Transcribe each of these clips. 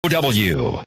W.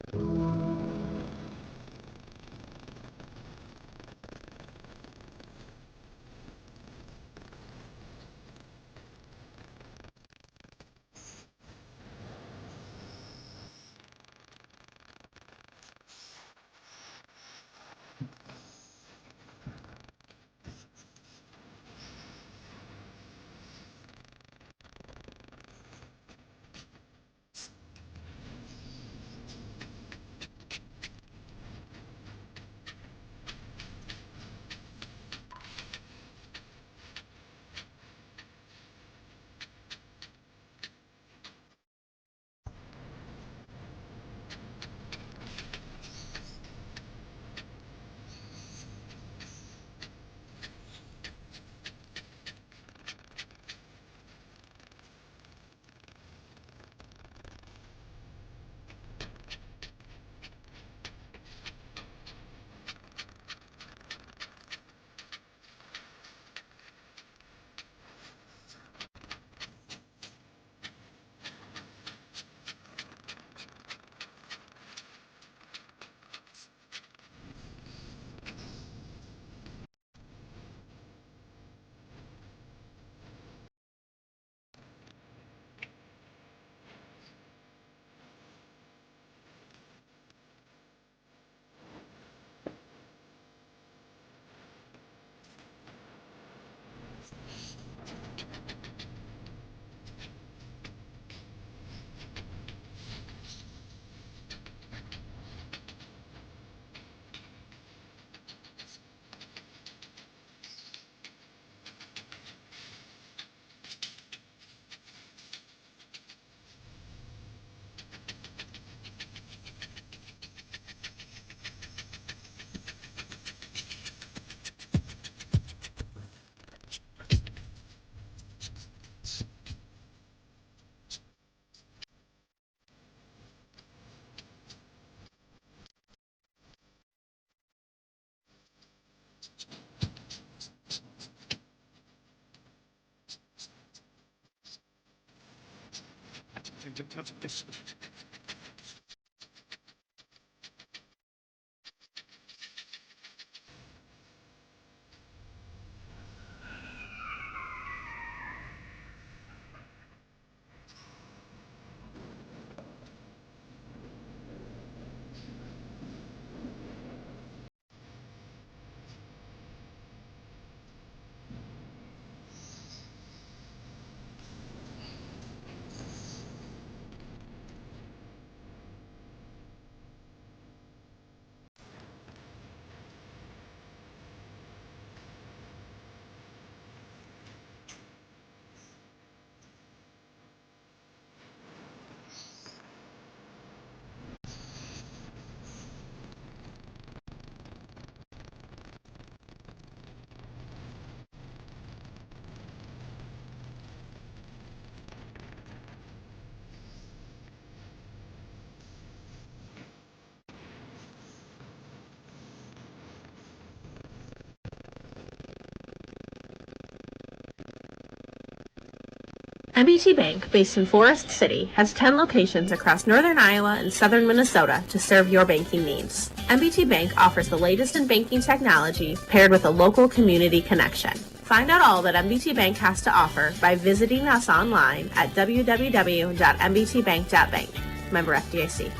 MBT Bank, based in Forest City, has 10 locations across northern Iowa and southern Minnesota to serve your banking needs. MBT Bank offers the latest in banking technology paired with a local community connection. Find out all that MBT Bank has to offer by visiting us online at www.mbtbank.bank. Member FDIC.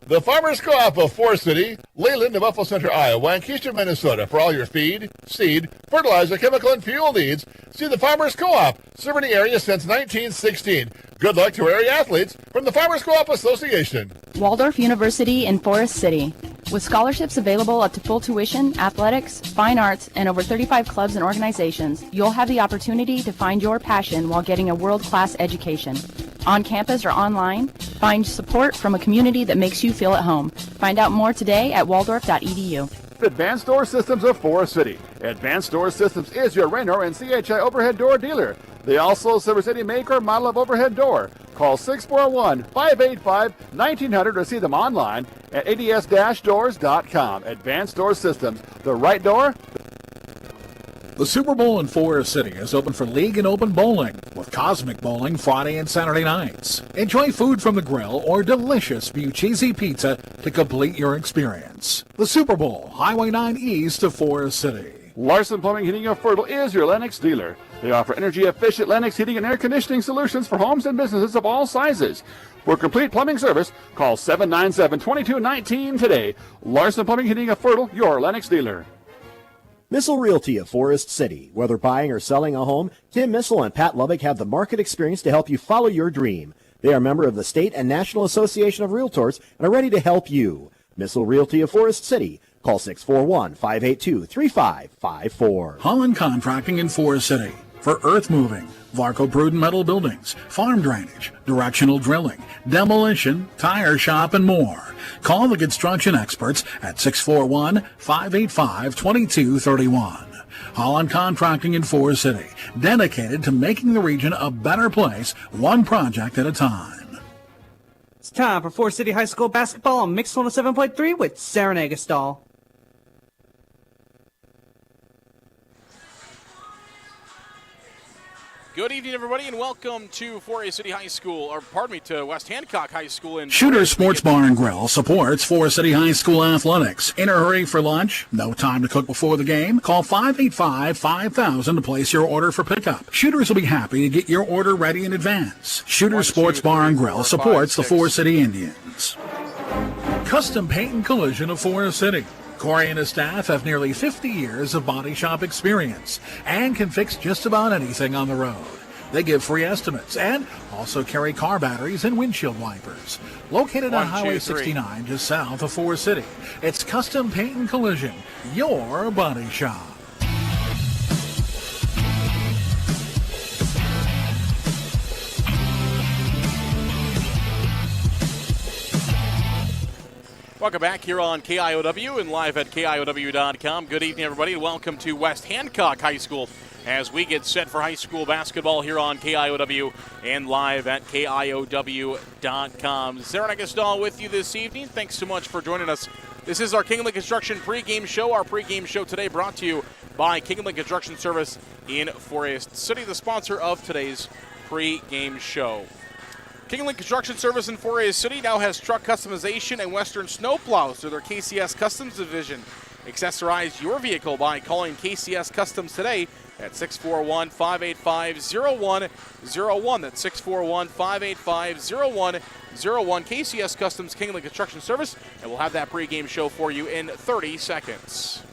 The Farmers Co-op of Forest City, Leyland and Buffalo Center, Iowa, and Keystone, Minnesota. For all your feed, seed, fertilizer, chemical, and fuel needs, see the Farmers Co-op, serving the area since 1916. Good luck to our area athletes from the Farmers Co-op Association. Waldorf University in Forest City. With scholarships available up to full tuition, athletics, fine arts, and over 35 clubs and organizations, you'll have the opportunity to find your passion while getting a world-class education. On campus or online, find support from a community that makes you feel at home. Find out more today at waldorf.edu. Advanced Door Systems of Forest City. Advanced Door Systems is your Raynor and CHI overhead door dealer. They also service any make or model of overhead door. Call 641-585-1900 or see them online at ads-doors.com. Advanced Door Systems, the right door. The Super Bowl in Forest City is open for league and open bowling, with Cosmic Bowling Friday and Saturday nights. Enjoy food from the grill or delicious cheesy pizza to complete your experience. The Super Bowl, Highway 9 east of Forest City. Larson Plumbing, Heating of Fertile is your Lennox dealer. They offer energy-efficient Lennox heating and air conditioning solutions for homes and businesses of all sizes. For complete plumbing service, call 797-2219 today. Larson Plumbing, Heating of Fertile, your Lennox dealer. Missile Realty of Forest City. Whether buying or selling a home, Tim Missile and Pat Lubbock have the market experience to help you follow your dream. They are a member of the State and National Association of Realtors and are ready to help you. Missile Realty of Forest City. Call 641-582-3554. Holland Contracting in Forest City. For earth moving, Varco Prudent metal buildings, farm drainage, directional drilling, demolition, tire shop, and more. Call the construction experts at 641-585-2231. Holland Contracting in Forest City, dedicated to making the region a better place, one project at a time. It's time for Forest City High School basketball on Mix 107.3 with Sarah Nagastal. Good evening, everybody, and welcome to Forest City High School, to West Hancock High School. Shooter's Sports Bar and Grill supports Forest City High School athletics. In a hurry for lunch? No time to cook before the game? Call 585-5000 to place your order for pickup. Shooters will be happy to get your order ready in advance. Shooter's Sports Bar and Grill supports the Forest City Indians. Custom Paint and Collision of Forest City. Corey and his staff have nearly 50 years of body shop experience and can fix just about anything on the road. They give free estimates and also carry car batteries and windshield wipers. Located on Highway 69 just south of Forest City, it's Custom Paint and Collision, your body shop. Welcome back here on KIOW and live at KIOW.com. Good evening, everybody, and welcome to West Hancock High School as we get set for high school basketball here on KIOW and live at KIOW.com. Sarah Nagastal with you this evening. Thanks so much for joining us. This is our Kingland Construction pregame show. Our pregame show today brought to you by Kingland Construction Service in Forest City, the sponsor of today's pregame show. Kingland Construction Service in Forest City now has truck customization and Western snowplows through their KCS Customs division. Accessorize your vehicle by calling KCS Customs today at 641-585-0101. That's 641-585-0101. KCS Customs Kingland Construction Service, and we'll have that pregame show for you in 30 seconds.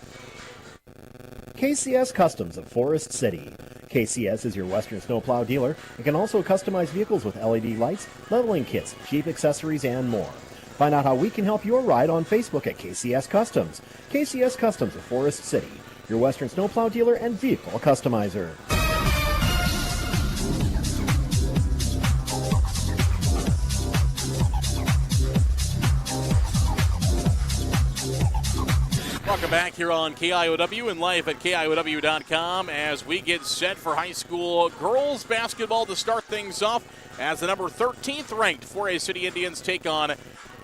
KCS Customs of Forest City. KCS is your Western snowplow dealer and can also customize vehicles with LED lights, leveling kits, Jeep accessories, and more. Find out how we can help your ride on Facebook at KCS Customs. KCS Customs of Forest City, your Western snowplow dealer and vehicle customizer. Welcome back here on KIOW and live at KIOW.com as we get set for high school girls basketball to start things off as the number 13th ranked Forest City Indians take on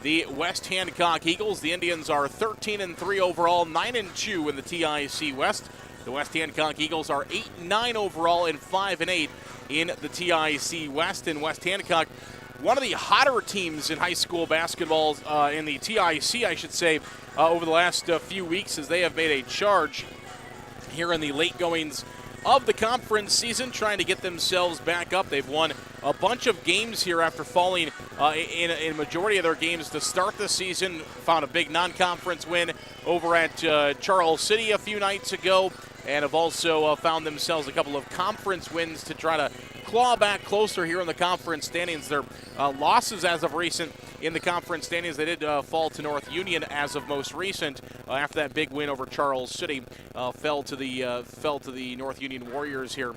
the West Hancock Eagles. The Indians are 13-3 overall, 9-2 in the TIC West. The West Hancock Eagles are 8-9 overall and 5-8 in the TIC West. In West Hancock, one of the hotter teams in high school basketball, in the TIC, I should say, over the last few weeks, as they have made a charge here in the late goings of the conference season, trying to get themselves back up. They've won a bunch of games here after falling in a majority of their games to start the season. Found a big non-conference win over at Charles City a few nights ago, and have also found themselves a couple of conference wins to try to claw back closer here in the conference standings. Their losses as of recent in the conference standings, they did fall to North Union as of most recent after that big win over Charles City. Fell to the North Union Warriors here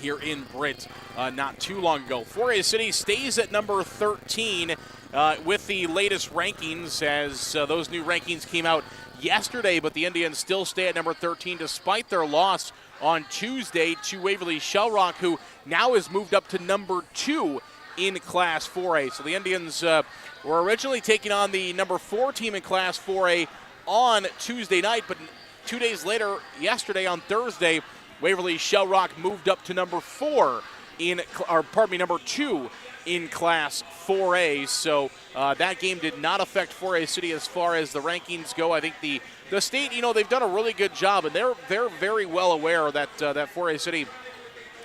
in Britt not too long ago. Forest City stays at number 13 with the latest rankings, as those new rankings came out yesterday, but the Indians still stay at number 13 despite their loss on Tuesday to Waverly Shellrock, who now has moved up to number 2 in Class 4A. So the Indians were originally taking on the number 4 team in Class 4A on Tuesday night, but 2 days later, yesterday on Thursday, Waverly Shell Rock moved up to number 2 in Class 4A. So that game did not affect 4A City as far as the rankings go. I think the state, they've done a really good job, and they're very well aware that that 4A City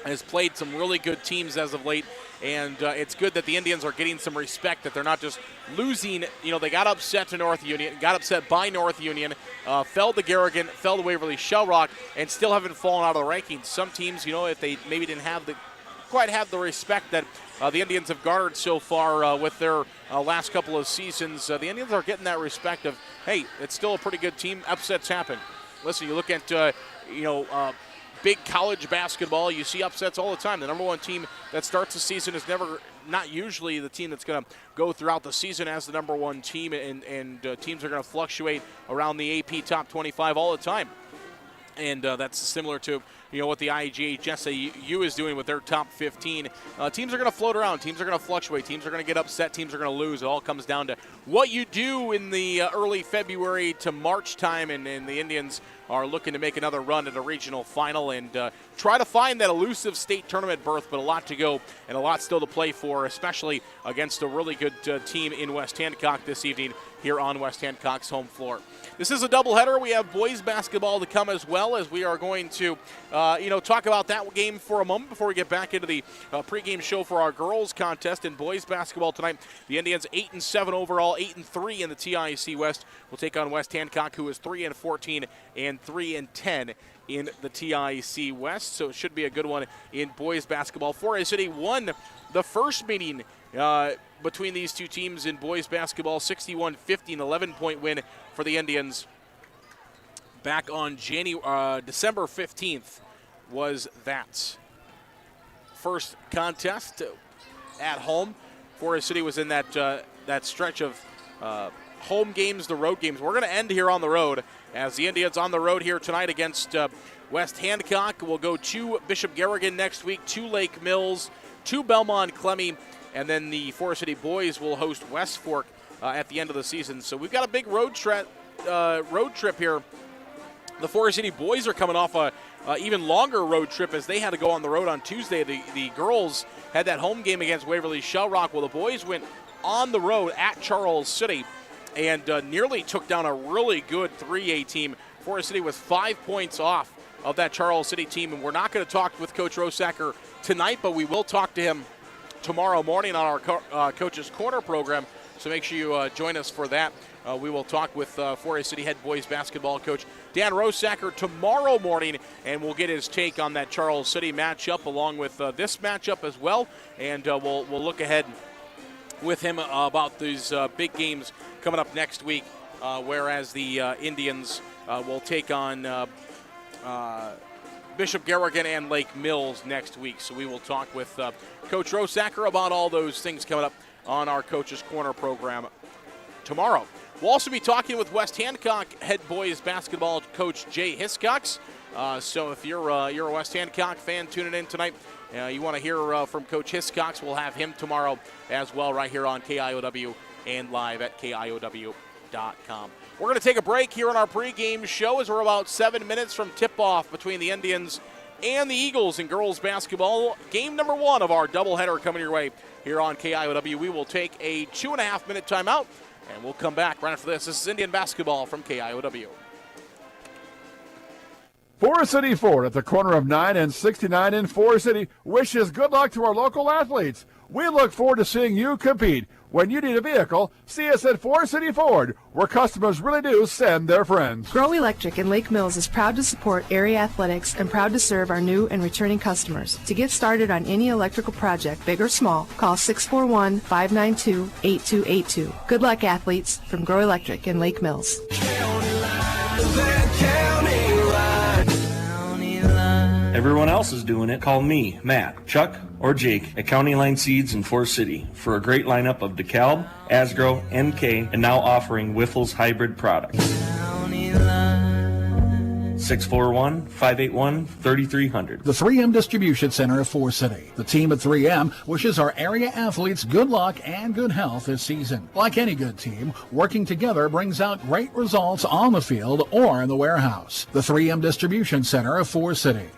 has played some really good teams as of late, and it's good that the Indians are getting some respect, that they're not just losing. They got upset to North Union, got upset by North Union, fell to Garrigan, fell to Waverly Shell Rock, and still haven't fallen out of the rankings. Some teams, if they maybe didn't quite have the respect that the Indians have garnered so far with their last couple of seasons, the Indians are getting that respect of, hey, it's still a pretty good team. Upsets happen. Listen, you look at, big college basketball, you see upsets all the time. The number one team that starts the season is not usually the team that's going to go throughout the season as the number one team, and teams are going to fluctuate around the AP top 25 all the time. And that's similar to what the IGHSAU is doing with their top 15. Teams are going to float around. Teams are going to fluctuate. Teams are going to get upset. Teams are going to lose. It all comes down to what you do in the early February to March time, and the Indians are looking to make another run at a regional final and try to find that elusive state tournament berth, but a lot to go and a lot still to play for, especially against a really good team in West Hancock this evening here on West Hancock's home floor. This is a doubleheader. We have boys basketball to come as well, as we are going to, talk about that game for a moment before we get back into the pregame show for our girls contest. In boys basketball tonight, the Indians 8-7 overall, 8-3 in the TIC West. Will take on West Hancock, who is 3-14 and 3-10 in the TIC West. So it should be a good one in boys basketball. 4A City won the first meeting between these two teams in boys basketball, 61-50, an 11-point win for the Indians back on December 15th was that first contest at home. 4A City was in that stretch of home games, the road games. We're going to end here on the road as the Indians on the road here tonight against West Hancock. We'll go to Bishop Garrigan next week, to Lake Mills, to Belmont Clemmy, and then the 4A City boys will host West Fork at the end of the season. So we've got a big road trip here. The 4A City boys are coming off a even longer road trip as they had to go on the road on Tuesday. The girls had that home game against Waverly Shell Rock. Well, the boys went on the road at Charles City and nearly took down a really good 3A team. 4A City was 5 points off of that Charles City team, and we're not going to talk with Coach Rosacker tonight, but we will talk to him tomorrow morning on our Coach's Corner program, so make sure you join us for that. We will talk with 4A City head boys basketball coach Dan Rosacker tomorrow morning, and we'll get his take on that Charles City matchup along with this matchup as well, and we'll look ahead with him about these big games coming up next week, whereas the Indians will take on Bishop Garrigan and Lake Mills next week. So we will talk with Coach Rosacker about all those things coming up on our Coach's Corner program tomorrow. We'll also be talking with West Hancock head boys basketball coach Jay Hiscox. So if you're a West Hancock fan tuning in tonight, you want to hear from Coach Hiscox, we'll have him tomorrow as well right here on KIOW and live at KIOW.com. We're going to take a break here on our pregame show as we're about 7 minutes from tip-off between the Indians and the Eagles in girls basketball. Game number 1 of our doubleheader coming your way here on KIOW. We will take a 2.5-minute timeout, and we'll come back right after this. This is Indian basketball from KIOW. Forest City Ford at the corner of 9 and 69 in Forest City wishes good luck to our local athletes. We look forward to seeing you compete. When you need a vehicle, see us at Forest City Ford, where customers really do send their friends. Grow Electric in Lake Mills is proud to support area athletics and proud to serve our new and returning customers. To get started on any electrical project, big or small, call 641-592-8282. Good luck, athletes, from Grow Electric in Lake Mills. Everyone else is doing it. Call me, Matt, Chuck, or Jake at County Line Seeds in Forest City for a great lineup of DeKalb, Asgrow, NK, and now offering Whiffles hybrid products. 641-581-3300. The 3M Distribution Center of Forest City. The team at 3M wishes our area athletes good luck and good health this season. Like any good team, working together brings out great results on the field or in the warehouse. The 3M Distribution Center of Forest City.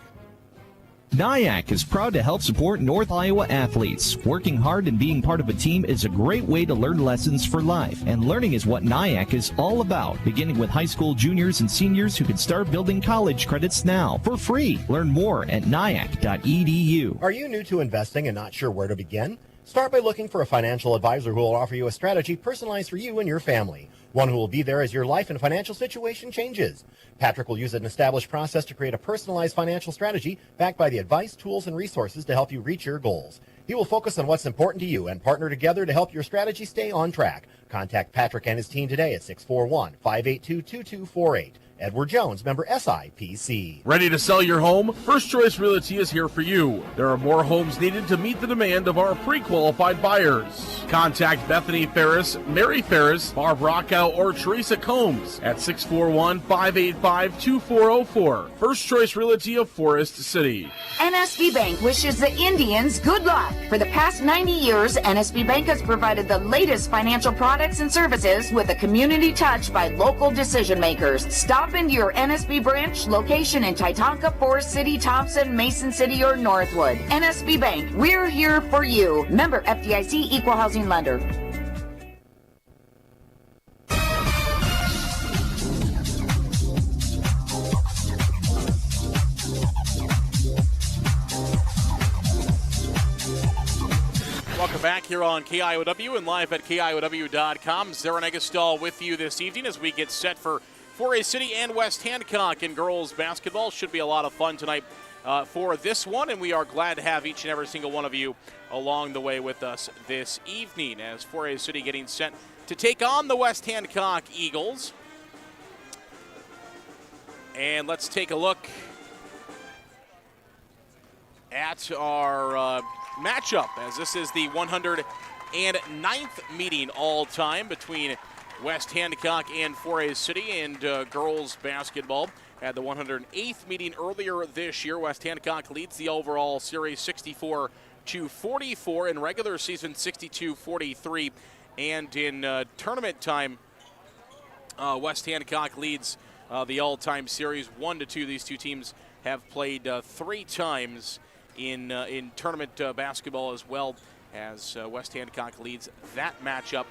NIAC is proud to help support North Iowa athletes. Working hard and being part of a team is a great way to learn lessons for life, and learning is what NIAC is all about, beginning with high school juniors and seniors who can start building college credits now for free. Learn more at niac.edu. Are you new to investing and not sure where to begin? Start by looking for a financial advisor who will offer you a strategy personalized for you and your family. One who will be there as your life and financial situation changes. Patrick will use an established process to create a personalized financial strategy backed by the advice, tools, and resources to help you reach your goals. He will focus on what's important to you and partner together to help your strategy stay on track. Contact Patrick and his team today at 641-582-2248. Edward Jones, member SIPC. Ready to sell your home? First Choice Realty is here for you. There are more homes needed to meet the demand of our pre-qualified buyers. Contact Bethany Ferris, Mary Ferris, Barb Rockow, or Teresa Combs at 641-585-2404. First Choice Realty of Forest City. NSB Bank wishes the Indians good luck. For the past 90 years, NSB Bank has provided the latest financial products and services with a community touch by local decision makers. Stop into your NSB branch location in Titanca, Forest City, Thompson, Mason City, or Northwood. NSB Bank, we're here for you. Member FDIC Equal Housing Lender. Welcome back here on KIOW and live at KIOW.com. Zarin Egestal with you this evening as we get set for 4A City and West Hancock in girls basketball. Should be a lot of fun tonight for this one, and we are glad to have each and every single one of you along the way with us this evening as 4A City getting set to take on the West Hancock Eagles. And let's take a look at our matchup, as this is the 109th meeting all-time between West Hancock and 4A City and girls basketball. Had the 108th meeting earlier this year. West Hancock leads the overall series 64-44, in regular season 62-43, and in tournament time, West Hancock leads the all-time series 1-2. These two teams have played 3 times in tournament basketball as well, as West Hancock leads that matchup.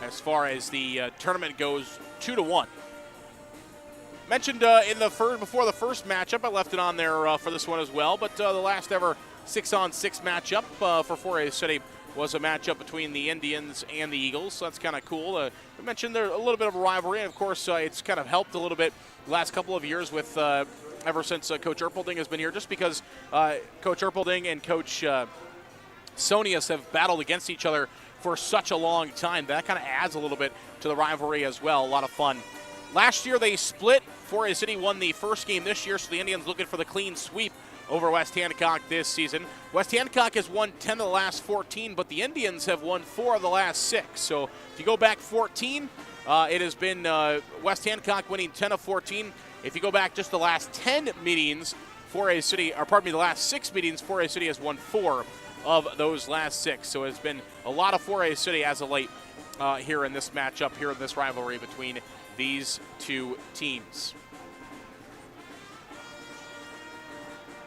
As far as the tournament goes, 2-1. Mentioned in the before the first matchup, I left it on there for this one as well. But the last ever 6-on-6 matchup for 4A City was a matchup between the Indians and the Eagles. So that's kind of cool. I mentioned there's a little bit of a rivalry, and of course it's kind of helped a little bit the last couple of years with ever since Coach Erpelding has been here, just because Coach Erpelding and Coach Sonius have battled against each other for such a long time. That kind of adds a little bit to the rivalry as well. A lot of fun. Last year they split. 4A City won the first game this year, so the Indians looking for the clean sweep over West Hancock this season. West Hancock has won 10 of the last 14, but the Indians have won 4 of the last 6. So if you go back 14, it has been West Hancock winning 10 of 14. If you go back just the last 10 meetings, 4A City, or pardon me, the last 6 meetings, 4A City has won 4 of those last 6. So it's been a lot of 4A City as of late here in this matchup, here in this rivalry between these two teams.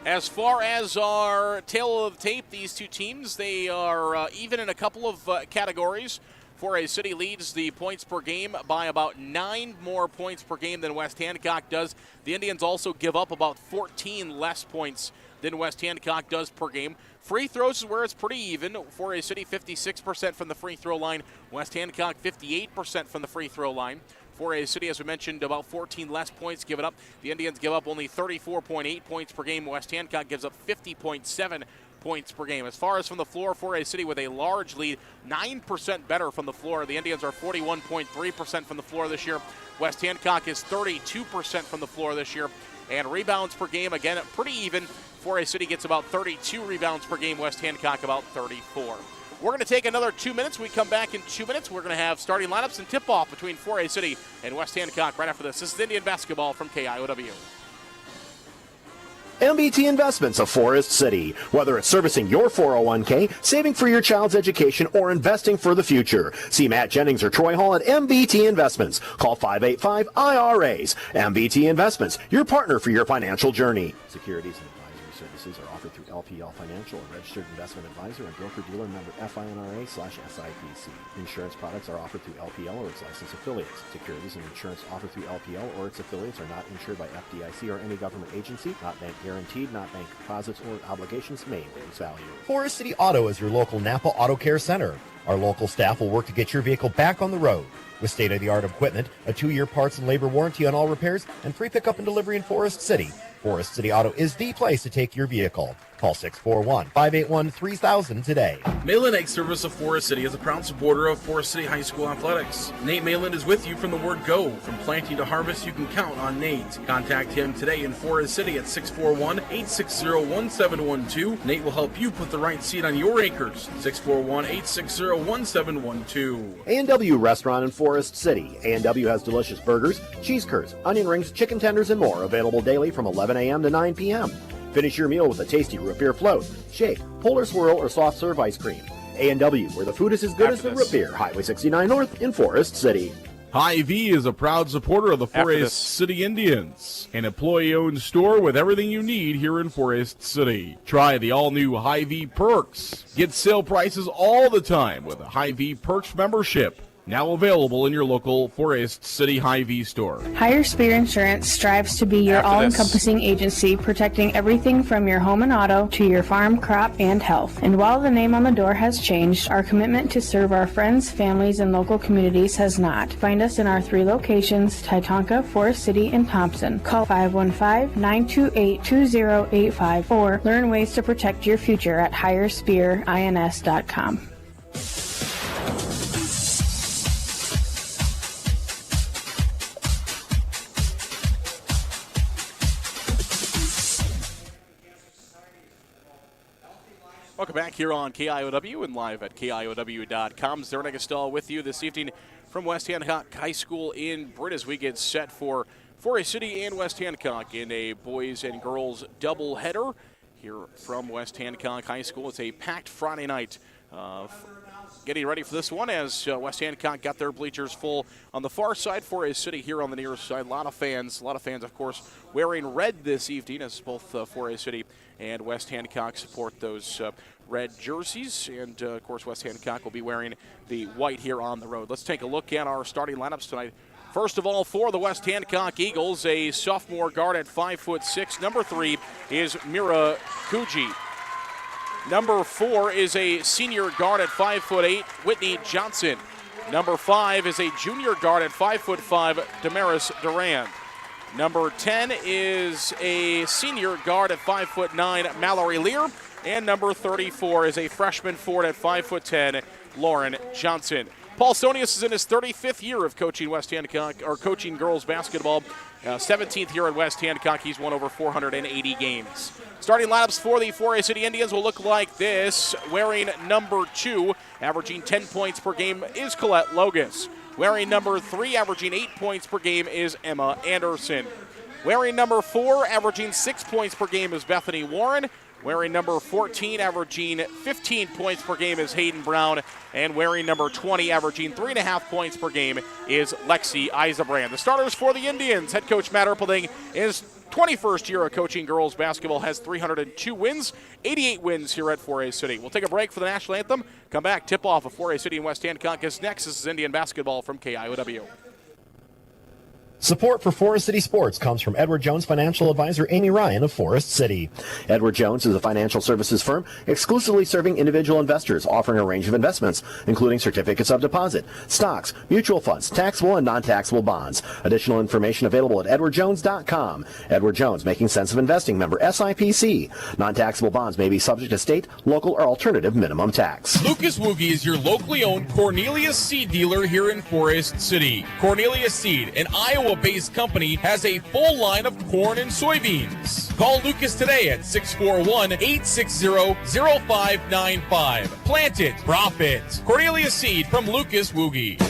As far as our tail of the tape, these two teams, they are even in a couple of categories. 4A City leads the points per game by about 9 more points per game than West Hancock does. The Indians also give up about 14 less points than West Hancock does per game. Free throws is where it's pretty even. 4A City 56% from the free throw line. West Hancock 58% from the free throw line. 4A City, as we mentioned, about 14 less points given up. The Indians give up only 34.8 points per game. West Hancock gives up 50.7 points per game. As far as from the floor, 4A City with a large lead, 9% better from the floor. The Indians are 41.3% from the floor this year. West Hancock is 32% from the floor this year. And rebounds per game, again, pretty even. 4A City gets about 32 rebounds per game. West Hancock about 34. We're going to take another 2 minutes. We come back in 2 minutes. We're going to have starting lineups and tip-off between 4A City and West Hancock right after this. This is Indian basketball from KIOW. MBT Investments of Forest City. Whether it's servicing your 401k, saving for your child's education, or investing for the future. See Matt Jennings or Troy Hall at MBT Investments. Call 585-IRAs. MBT Investments, your partner for your financial journey. Securities and advisory services are offered through LPL Financial, a registered investment advisor and broker-dealer member FINRA/SIPC. Insurance products are offered through LPL or its licensed affiliates. Securities and insurance offered through LPL or its affiliates are not insured by FDIC or any government agency, not bank guaranteed, not bank deposits or obligations may lose value. Forest City Auto is your local Napa Auto Care Center. Our local staff will work to get your vehicle back on the road. With state-of-the-art equipment, a 2-year parts and labor warranty on all repairs, and free pickup and delivery in Forest City. Forest City Auto is the place to take your vehicle. Call 641-581-3000 today. Malin Egg Service of Forest City is a proud supporter of Forest City High School athletics. Nate Malin is with you from the word go. From planting to harvest, you can count on Nate. Contact him today in Forest City at 641-860-1712. Nate will help you put the right seed on your acres. 641-860-1712. A&W Restaurant in Forest City. A&W has delicious burgers, cheese curds, onion rings, chicken tenders, and more available daily from 11 a.m. to 9 p.m. Finish your meal with a tasty root beer float, shake, polar swirl, or soft serve ice cream. A&W, where the food is as good as the root beer. Highway 69 North in Forest City. Hy-Vee is a proud supporter of the Forest City Indians, an employee-owned store with everything you need here in Forest City. Try the all-new Hy-Vee Perks. Get sale prices all the time with a Hy-Vee Perks membership. Now available in your local Forest City Hy-Vee store. Higher Spear Insurance strives to be your all-encompassing agency, protecting everything from your home and auto to your farm, crop, and health. And while the name on the door has changed, our commitment to serve our friends, families, and local communities has not. Find us in our 3 locations, Titonka, Forest City, and Thompson. Call 515-928-2085 or learn ways to protect your future at higherspearins.com. Welcome back here on KIOW and live at KIOW.com. Zerna Gastal with you this evening from West Hancock High School in Britt as we get set for Forest City and West Hancock in a boys and girls doubleheader here from West Hancock High School. It's a packed Friday night. Getting ready for this one as West Hancock got their bleachers full on the far side. Forest City here on the near side. A lot of fans, of course, wearing red this evening as both Forest City and West Hancock support those red jerseys. And, of course, West Hancock will be wearing the white here on the road. Let's take a look at our starting lineups tonight. First of all, for the West Hancock Eagles, a sophomore guard at 5'6". Number 3 is Mira Kuji. Number 4 is a senior guard at 5'8", Whitney Johnson. Number 5 is a junior guard at 5'5", Damaris Duran. Number 10 is a senior guard at 5'9", Mallory Lear. And number 34 is a freshman forward at 5'10", Lauren Johnson. Paul Stonius is in his 35th year of coaching West Hancock, or coaching girls basketball. 17th here at West Hancock. He's won over 480 games. Starting lineups for the 4A City Indians will look like this. Wearing number 2, averaging 10 points per game, is Colette Logus. Wearing number 3, averaging 8 points per game, is Emma Anderson. Wearing number 4, averaging 6 points per game, is Bethany Warren. Wearing number 14, averaging 15 points per game, is Hayden Brown. And wearing number 20, averaging 3.5 points per game, is Lexi Eisebrand. The starters for the Indians, head coach Matt Erpelding, is 21st year of coaching girls basketball, has 302 wins, 88 wins here at 4A City. We'll take a break for the national anthem. Come back, tip-off of 4A City and West Hancock is next. This is Indian basketball from KIOW. Support for Forest City Sports comes from Edward Jones Financial Advisor Amy Ryan of Forest City. Edward Jones is a financial services firm exclusively serving individual investors, offering a range of investments, including certificates of deposit, stocks, mutual funds, taxable and non-taxable bonds. Additional information available at edwardjones.com. Edward Jones, making sense of investing, member SIPC. Non-taxable bonds may be subject to state, local, or alternative minimum tax. Lucas Woogie is your locally owned Cornelius Seed dealer here in Forest City. Cornelius Seed, an Iowa Iowa-based company has a full line of corn and soybeans. Call Lucas today at 641-860-0595. Plant it, profit. Cornelius Seed from Lucas Woogie.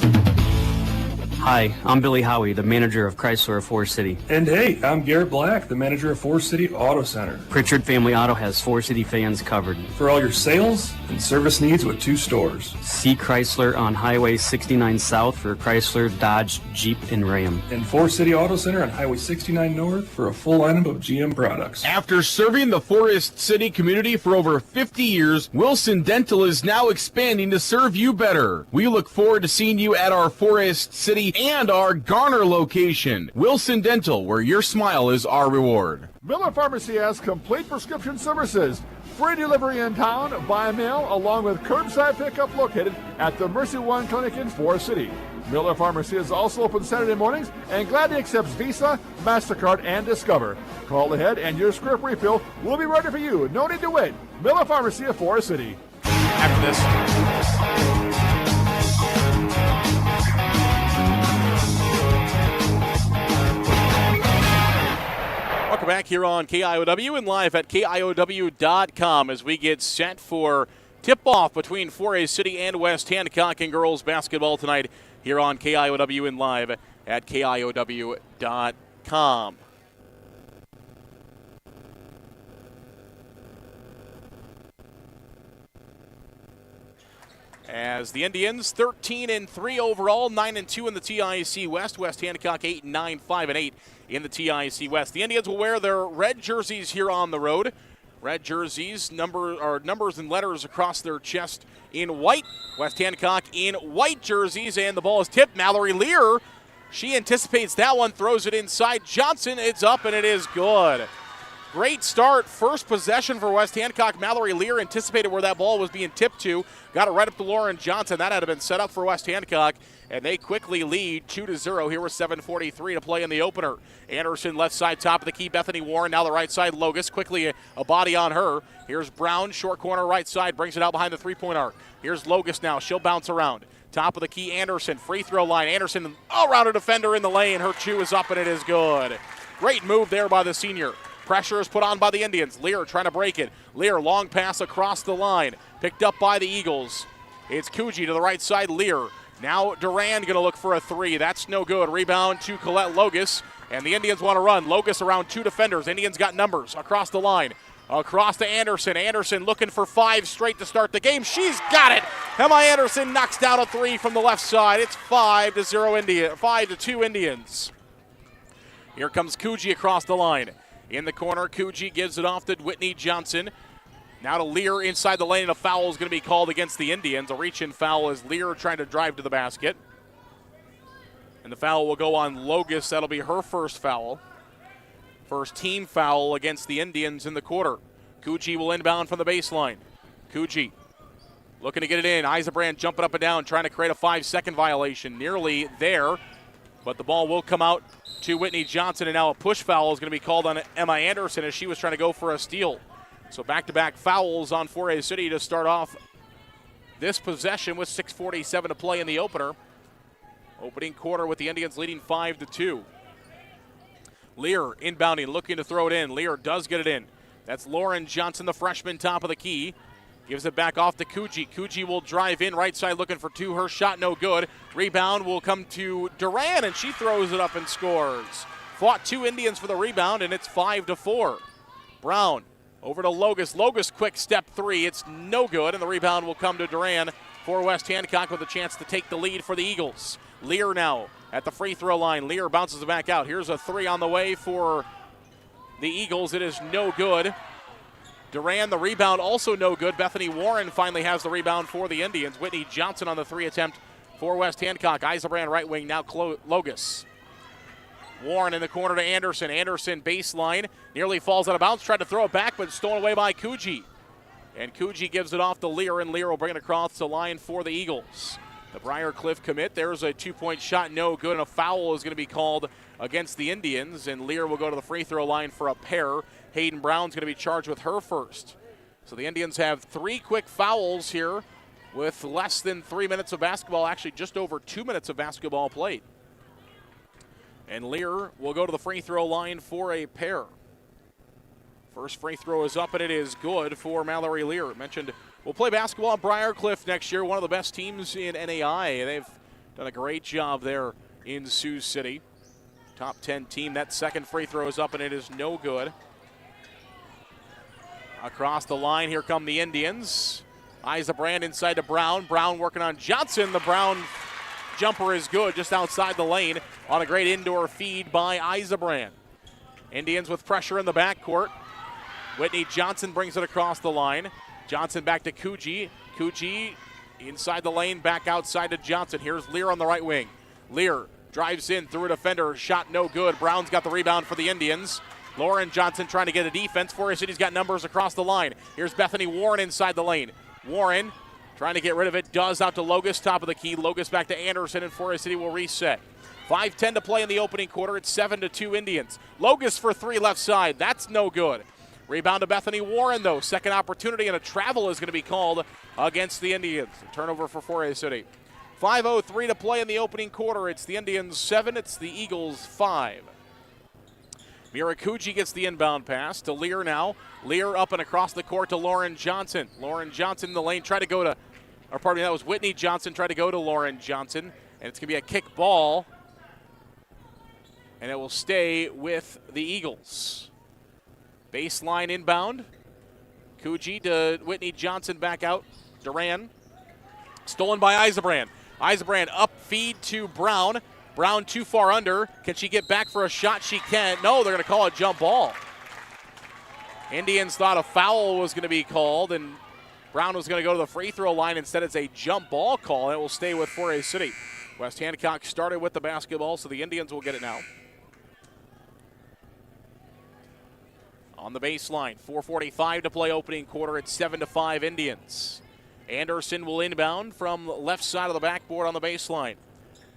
Hi, I'm Billy Howie, the manager of Chrysler of Forest City. And hey, I'm Garrett Black, the manager of Forest City Auto Center. Pritchard Family Auto has Forest City fans covered. For all your sales and service needs with 2 stores. See Chrysler on Highway 69 South for Chrysler, Dodge, Jeep, and Ram. And Forest City Auto Center on Highway 69 North for a full lineup of GM products. After serving the Forest City community for over 50 years, Wilson Dental is now expanding to serve you better. We look forward to seeing you at our Forest City and our Garner location. Wilson Dental, where your smile is our reward. Miller Pharmacy has complete prescription services. Free delivery in town, by mail, along with curbside pickup located at the Mercy One Clinic in Forest City. Miller Pharmacy is also open Saturday mornings and gladly accepts Visa, MasterCard, and Discover. Call ahead and your script refill will be ready for you. No need to wait. Miller Pharmacy of Forest City. After this. Welcome back here on KIOW and live at KIOW.com as we get set for tip-off between 4A City and West Hancock in girls basketball tonight here on KIOW and live at KIOW.com. As the Indians 13-3 overall, 9-2 in the TIC West. West Hancock 8-9, 5-8 in the TIC West. The Indians will wear their red jerseys here on the road. Red jerseys, numbers and letters across their chest in white. West Hancock in white jerseys, and the ball is tipped. Mallory Lear, she anticipates that one, throws it inside. Johnson, it's up, and it is good. Great start, first possession for West Hancock. Mallory Lear anticipated where that ball was being tipped to. Got it right up to Lauren Johnson. That had been set up for West Hancock, and they quickly lead 2-0 here with 7:43 to play in the opener. Anderson left side, top of the key. Bethany Warren, now the right side. Logus, quickly a body on her. Here's Brown, short corner right side, brings it out behind the three-point arc. Here's Logus now, she'll bounce around. Top of the key, Anderson, free throw line. Anderson, all-rounder defender in the lane. Her chew is up, and it is good. Great move there by the senior. Pressure is put on by the Indians. Lear trying to break it. Lear, long pass across the line. Picked up by the Eagles. It's Kuji to the right side. Lear. Now Durand going to look for a three. That's no good. Rebound to Colette Logus. And the Indians want to run. Logus around 2 defenders. Indians got numbers across the line. Across to Anderson. Anderson looking for 5 straight to start the game. She's got it. Emma Anderson knocks down a 3 from the left side. It's 5-2 Indians. Here comes Kuji across the line. In the corner, Kuji gives it off to Whitney Johnson. Now to Lear inside the lane, and a foul is going to be called against the Indians. A reach-in foul as Lear trying to drive to the basket. And the foul will go on Logus. That'll be her first foul. First team foul against the Indians in the quarter. Kuji will inbound from the baseline. Kuji looking to get it in. Eisenbrand jumping up and down, trying to create a 5-second violation. Nearly there, but the ball will come out to Whitney Johnson, and now a push foul is going to be called on Emma Anderson as she was trying to go for a steal. So back-to-back fouls on 4A City to start off this possession with 6:47 to play in the opener. Opening quarter with the Indians leading 5-2. Lear inbounding, looking to throw it in. Lear does get it in. That's Lauren Johnson, the freshman, top of the key. Gives it back off to Kuji. Kuji will drive in, right side looking for 2. Her shot no good. Rebound will come to Duran, and she throws it up and scores. Fought 2 Indians for the rebound, and it's 5-4. Brown over to Logus. Logus quick step 3. It's no good, and the rebound will come to Duran for West Hancock with a chance to take the lead for the Eagles. Lear now at the free throw line. Lear bounces it back out. Here's a 3 on the way for the Eagles. It is no good. Duran, the rebound, also no good. Bethany Warren finally has the rebound for the Indians. Whitney Johnson on the 3 attempt for West Hancock. Eisenbrand right wing, now Logus. Warren in the corner to Anderson. Anderson baseline, nearly falls out of bounds. Tried to throw it back, but stolen away by Kuji. And Kuji gives it off to Lear, and Lear will bring it across the line for the Eagles. The Briarcliff commit, there's a 2-point shot, no good, and a foul is going to be called against the Indians, and Lear will go to the free throw line for a pair. Hayden Brown's going to be charged with her first. So the Indians have 3 quick fouls here with less than 3 minutes of basketball, actually just over 2 minutes of basketball played. And Lear will go to the free throw line for a pair. First free throw is up, and it is good for Mallory Lear. Mentioned we'll play basketball at Briarcliff next year, one of the best teams in NAI. They've done a great job there in Sioux City. Top 10 team. That second free throw is up, and it is no good. Across the line, here come the Indians. Brand inside to Brown. Brown working on Johnson. The Brown jumper is good, just outside the lane on a great indoor feed by Brand. Indians with pressure in the backcourt. Whitney Johnson brings it across the line. Johnson back to Kuji. Kuji inside the lane, back outside to Johnson. Here's Lear on the right wing. Lear drives in through a defender. Shot no good. Brown's got the rebound for the Indians. Lauren Johnson trying to get a defense. Forest City's got numbers across the line. Here's Bethany Warren inside the lane. Warren trying to get rid of it. Does out to Logus, top of the key. Logus back to Anderson, and Forest City will reset. 5:10 to play in the opening quarter. It's 7-2 Indians. Logus for three left side. That's no good. Rebound to Bethany Warren, though. Second opportunity, and a travel is going to be called against the Indians. A turnover for Forest City. 5:03 to play in the opening quarter. It's the Indians 7. It's the Eagles 5. Mirakuji gets the inbound pass to Lear now. Lear up and across the court to Lauren Johnson. Lauren Johnson in the lane tried to go to, or pardon me, that was Whitney Johnson tried to go to Lauren Johnson. And it's going to be a kick ball. And it will stay with the Eagles. Baseline inbound. Kuji to Whitney Johnson back out. Duran. Stolen by Eisenbrand. Eisenbrand up feed to Brown. Brown too far under. Can she get back for a shot? She can't. No, they're going to call a jump ball. Indians thought a foul was going to be called, and Brown was going to go to the free throw line. Instead, it's a jump ball call, and it will stay with Forest City. West Hancock started with the basketball, so the Indians will get it now. On the baseline, 4:45 to play opening quarter. It's 7-5 Indians. Anderson will inbound from left side of the backboard on the baseline.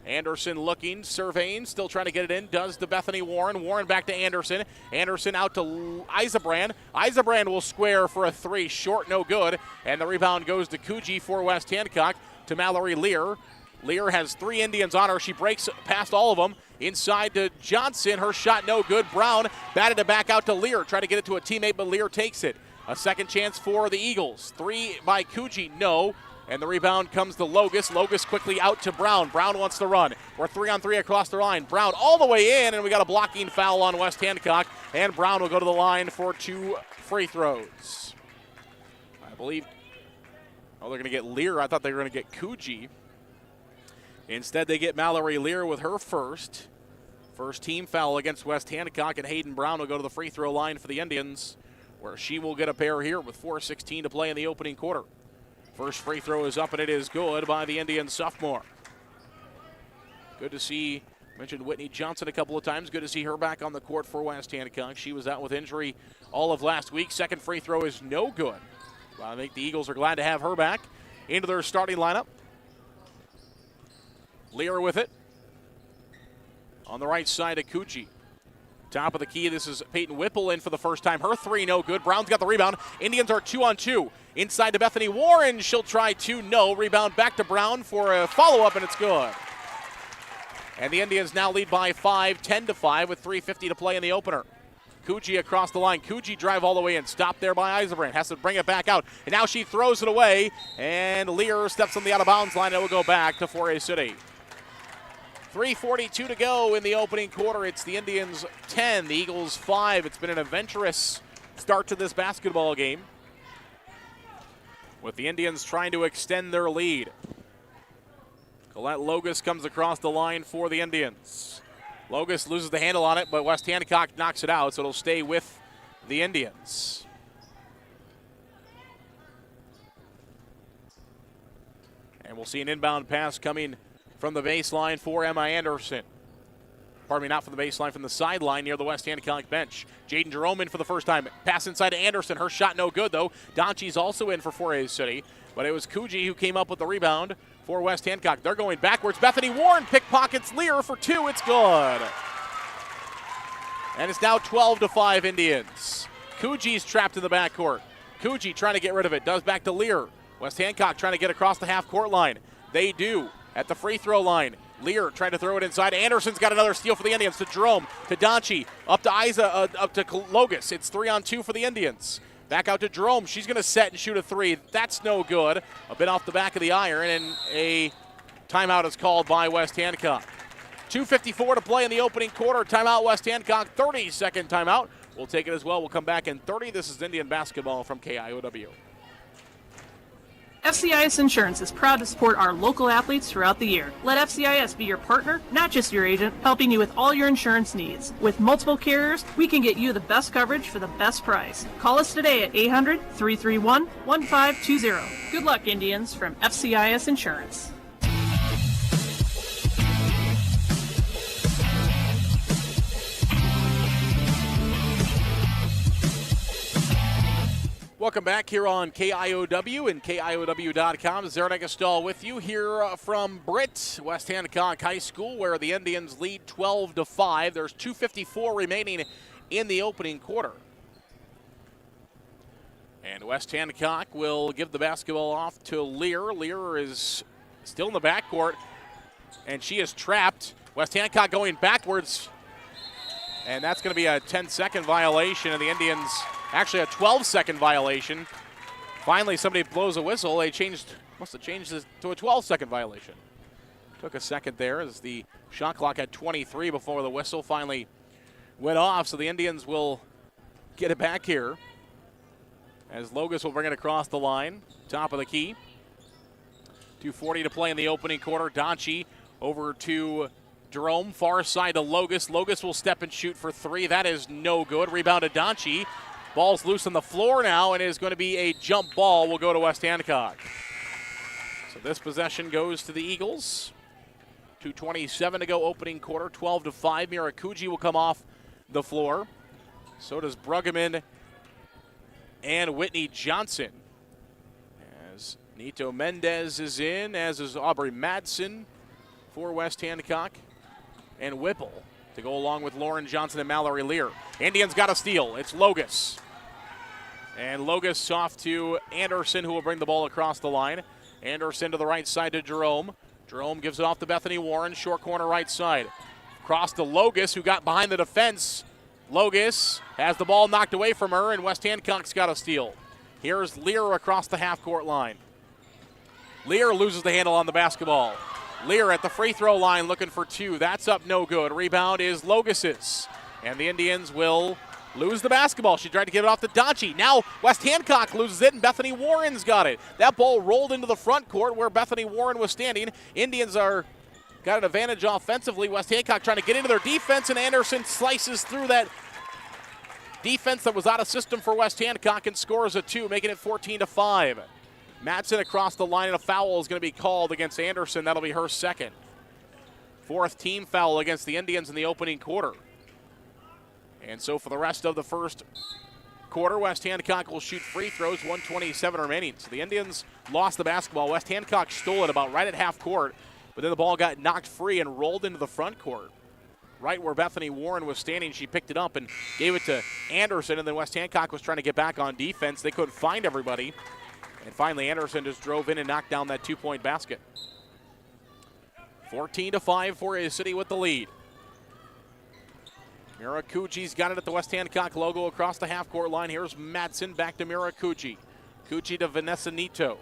Anderson looking, surveying, still trying to get it in. Does to Bethany Warren. Warren back to Anderson. Anderson out to Eisenbrand. Eisenbrand will square for a three. Short, no good. And the rebound goes to Kuji for West Hancock to Mallory Lear. Lear has three Indians on her. She breaks past all of them. Inside to Johnson. Her shot no good. Brown batted it back out to Lear. Tried to get it to a teammate, but Lear takes it. A second chance for the Eagles. Three by Kuji, no. And the rebound comes to Logus. Logus quickly out to Brown. Brown wants to run. We're 3-on-3 across the line. Brown all the way in, and we got a blocking foul on West Hancock. And Brown will go to the line for two free throws. I believe, they're going to get Lear. I thought they were going to get Kuji. Instead, they get Mallory Lear with her first. First team foul against West Hancock, and Hayden Brown will go to the free throw line for the Indians, where she will get a pair here with 4:16 to play in the opening quarter. First free throw is up, and it is good by the Indian sophomore. Good to see, mentioned Whitney Johnson a couple of times. Good to see her back on the court for West Hancock. She was out with injury all of last week. Second free throw is no good. Well, I think the Eagles are glad to have her back into their starting lineup. Lear with it. On the right side of Kuji. Top of the key, this is Peyton Whipple in for the first time. Her three, no good. Brown's got the rebound. Indians are 2-on-2. Inside to Bethany Warren. She'll try two, no. Rebound back to Brown for a follow-up, and it's good. And the Indians now lead by 5, 10-5 with 3:50 to play in the opener. Kuji across the line. Kuji drive all the way in. Stopped there by Eisenbrand. Has to bring it back out. And now she throws it away. And Lear steps on the out-of-bounds line. It will go back to Forest City. 3:42 to go in the opening quarter. It's the Indians 10, the Eagles 5. It's been an adventurous start to this basketball game, with the Indians trying to extend their lead. Colette Logus comes across the line for the Indians. Logus loses the handle on it, but West Hancock knocks it out, so it'll stay with the Indians. And we'll see an inbound pass coming from the baseline for Emma Anderson. Pardon me, not from the baseline, from the sideline near the West Hancock bench. Jaden Jerome in for the first time. Pass inside to Anderson. Her shot no good, though. Donchie's also in for Forest City. But it was Kuji who came up with the rebound for West Hancock. They're going backwards. Bethany Warren pickpockets Lear for two. It's good. And it's now 12-5 Indians. Kuji's trapped in the backcourt. Kuji trying to get rid of it. Does back to Lear. West Hancock trying to get across the half-court line. They do. At the free throw line, Lear trying to throw it inside. Anderson's got another steal for the Indians to Jerome, to Donchi, up to up to Logus. It's 3-on-2 for the Indians. Back out to Jerome. She's going to set and shoot a three. That's no good. A bit off the back of the iron, and a timeout is called by West Hancock. 2:54 to play in the opening quarter. Timeout, West Hancock. 30-second timeout. We'll take it as well. We'll come back in 30. This is Indian basketball from KIOW. FCIS Insurance is proud to support our local athletes throughout the year. Let FCIS be your partner, not just your agent, helping you with all your insurance needs. With multiple carriers, we can get you the best coverage for the best price. Call us today at 800-331-1520. Good luck, Indians, from FCIS Insurance. Welcome back here on KIOW and KIOW.com. Zarek Estal with you here from Britt, West Hancock High School, where the Indians lead 12-5. There's 2:54 remaining in the opening quarter. And West Hancock will give the basketball off to Lear. Lear is still in the backcourt, and she is trapped. West Hancock going backwards, and that's going to be a 10-second violation, and the Indians... Actually, a 12-second violation. Finally, somebody blows a whistle. They must have changed this to a 12-second violation. Took a second there as the shot clock had 23 before the whistle finally went off. So the Indians will get it back here as Logus will bring it across the line, top of the key. 2:40 to play in the opening quarter. Donchi over to Jerome, far side to Logus. Logus will step and shoot for three. That is no good. Rebound to Donchi. Ball's loose on the floor now, and it is going to be a jump ball. Will go to West Hancock. So this possession goes to the Eagles. 2:27 to go opening quarter, 12-5. Mirakuji will come off the floor. So does Bruggeman and Whitney Johnson. As Nito Mendez is in, as is Aubrey Madsen for West Hancock. And Whipple to go along with Lauren Johnson and Mallory Lear. Indians got a steal. It's Logus. And Logus off to Anderson, who will bring the ball across the line. Anderson to the right side to Jerome. Jerome gives it off to Bethany Warren, short corner right side. Cross to Logus, who got behind the defense. Logus has the ball knocked away from her, and West Hancock's got a steal. Here's Lear across the half-court line. Lear loses the handle on the basketball. Lear at the free throw line looking for two. That's up no good. Rebound is Logus's. And the Indians will lose the basketball. She tried to get it off to Donchi. Now West Hancock loses it, and Bethany Warren's got it. That ball rolled into the front court where Bethany Warren was standing. Indians got an advantage offensively. West Hancock trying to get into their defense, and Anderson slices through that defense that was out of system for West Hancock and scores a two, making it 14-5. Madsen across the line, and a foul is going to be called against Anderson. That'll be her second. Fourth team foul against the Indians in the opening quarter. And so for the rest of the first quarter, West Hancock will shoot free throws, 1:27 remaining. So the Indians lost the basketball. West Hancock stole it about right at half court, but then the ball got knocked free and rolled into the front court. Right where Bethany Warren was standing, she picked it up and gave it to Anderson, and then West Hancock was trying to get back on defense. They couldn't find everybody. And finally, Anderson just drove in and knocked down that two-point basket. 14-5 for a City with the lead. Mirakuji's got it at the West Hancock logo across the half-court line. Here's Madsen back to Mirakuji. Kuji to Vanessa Nito.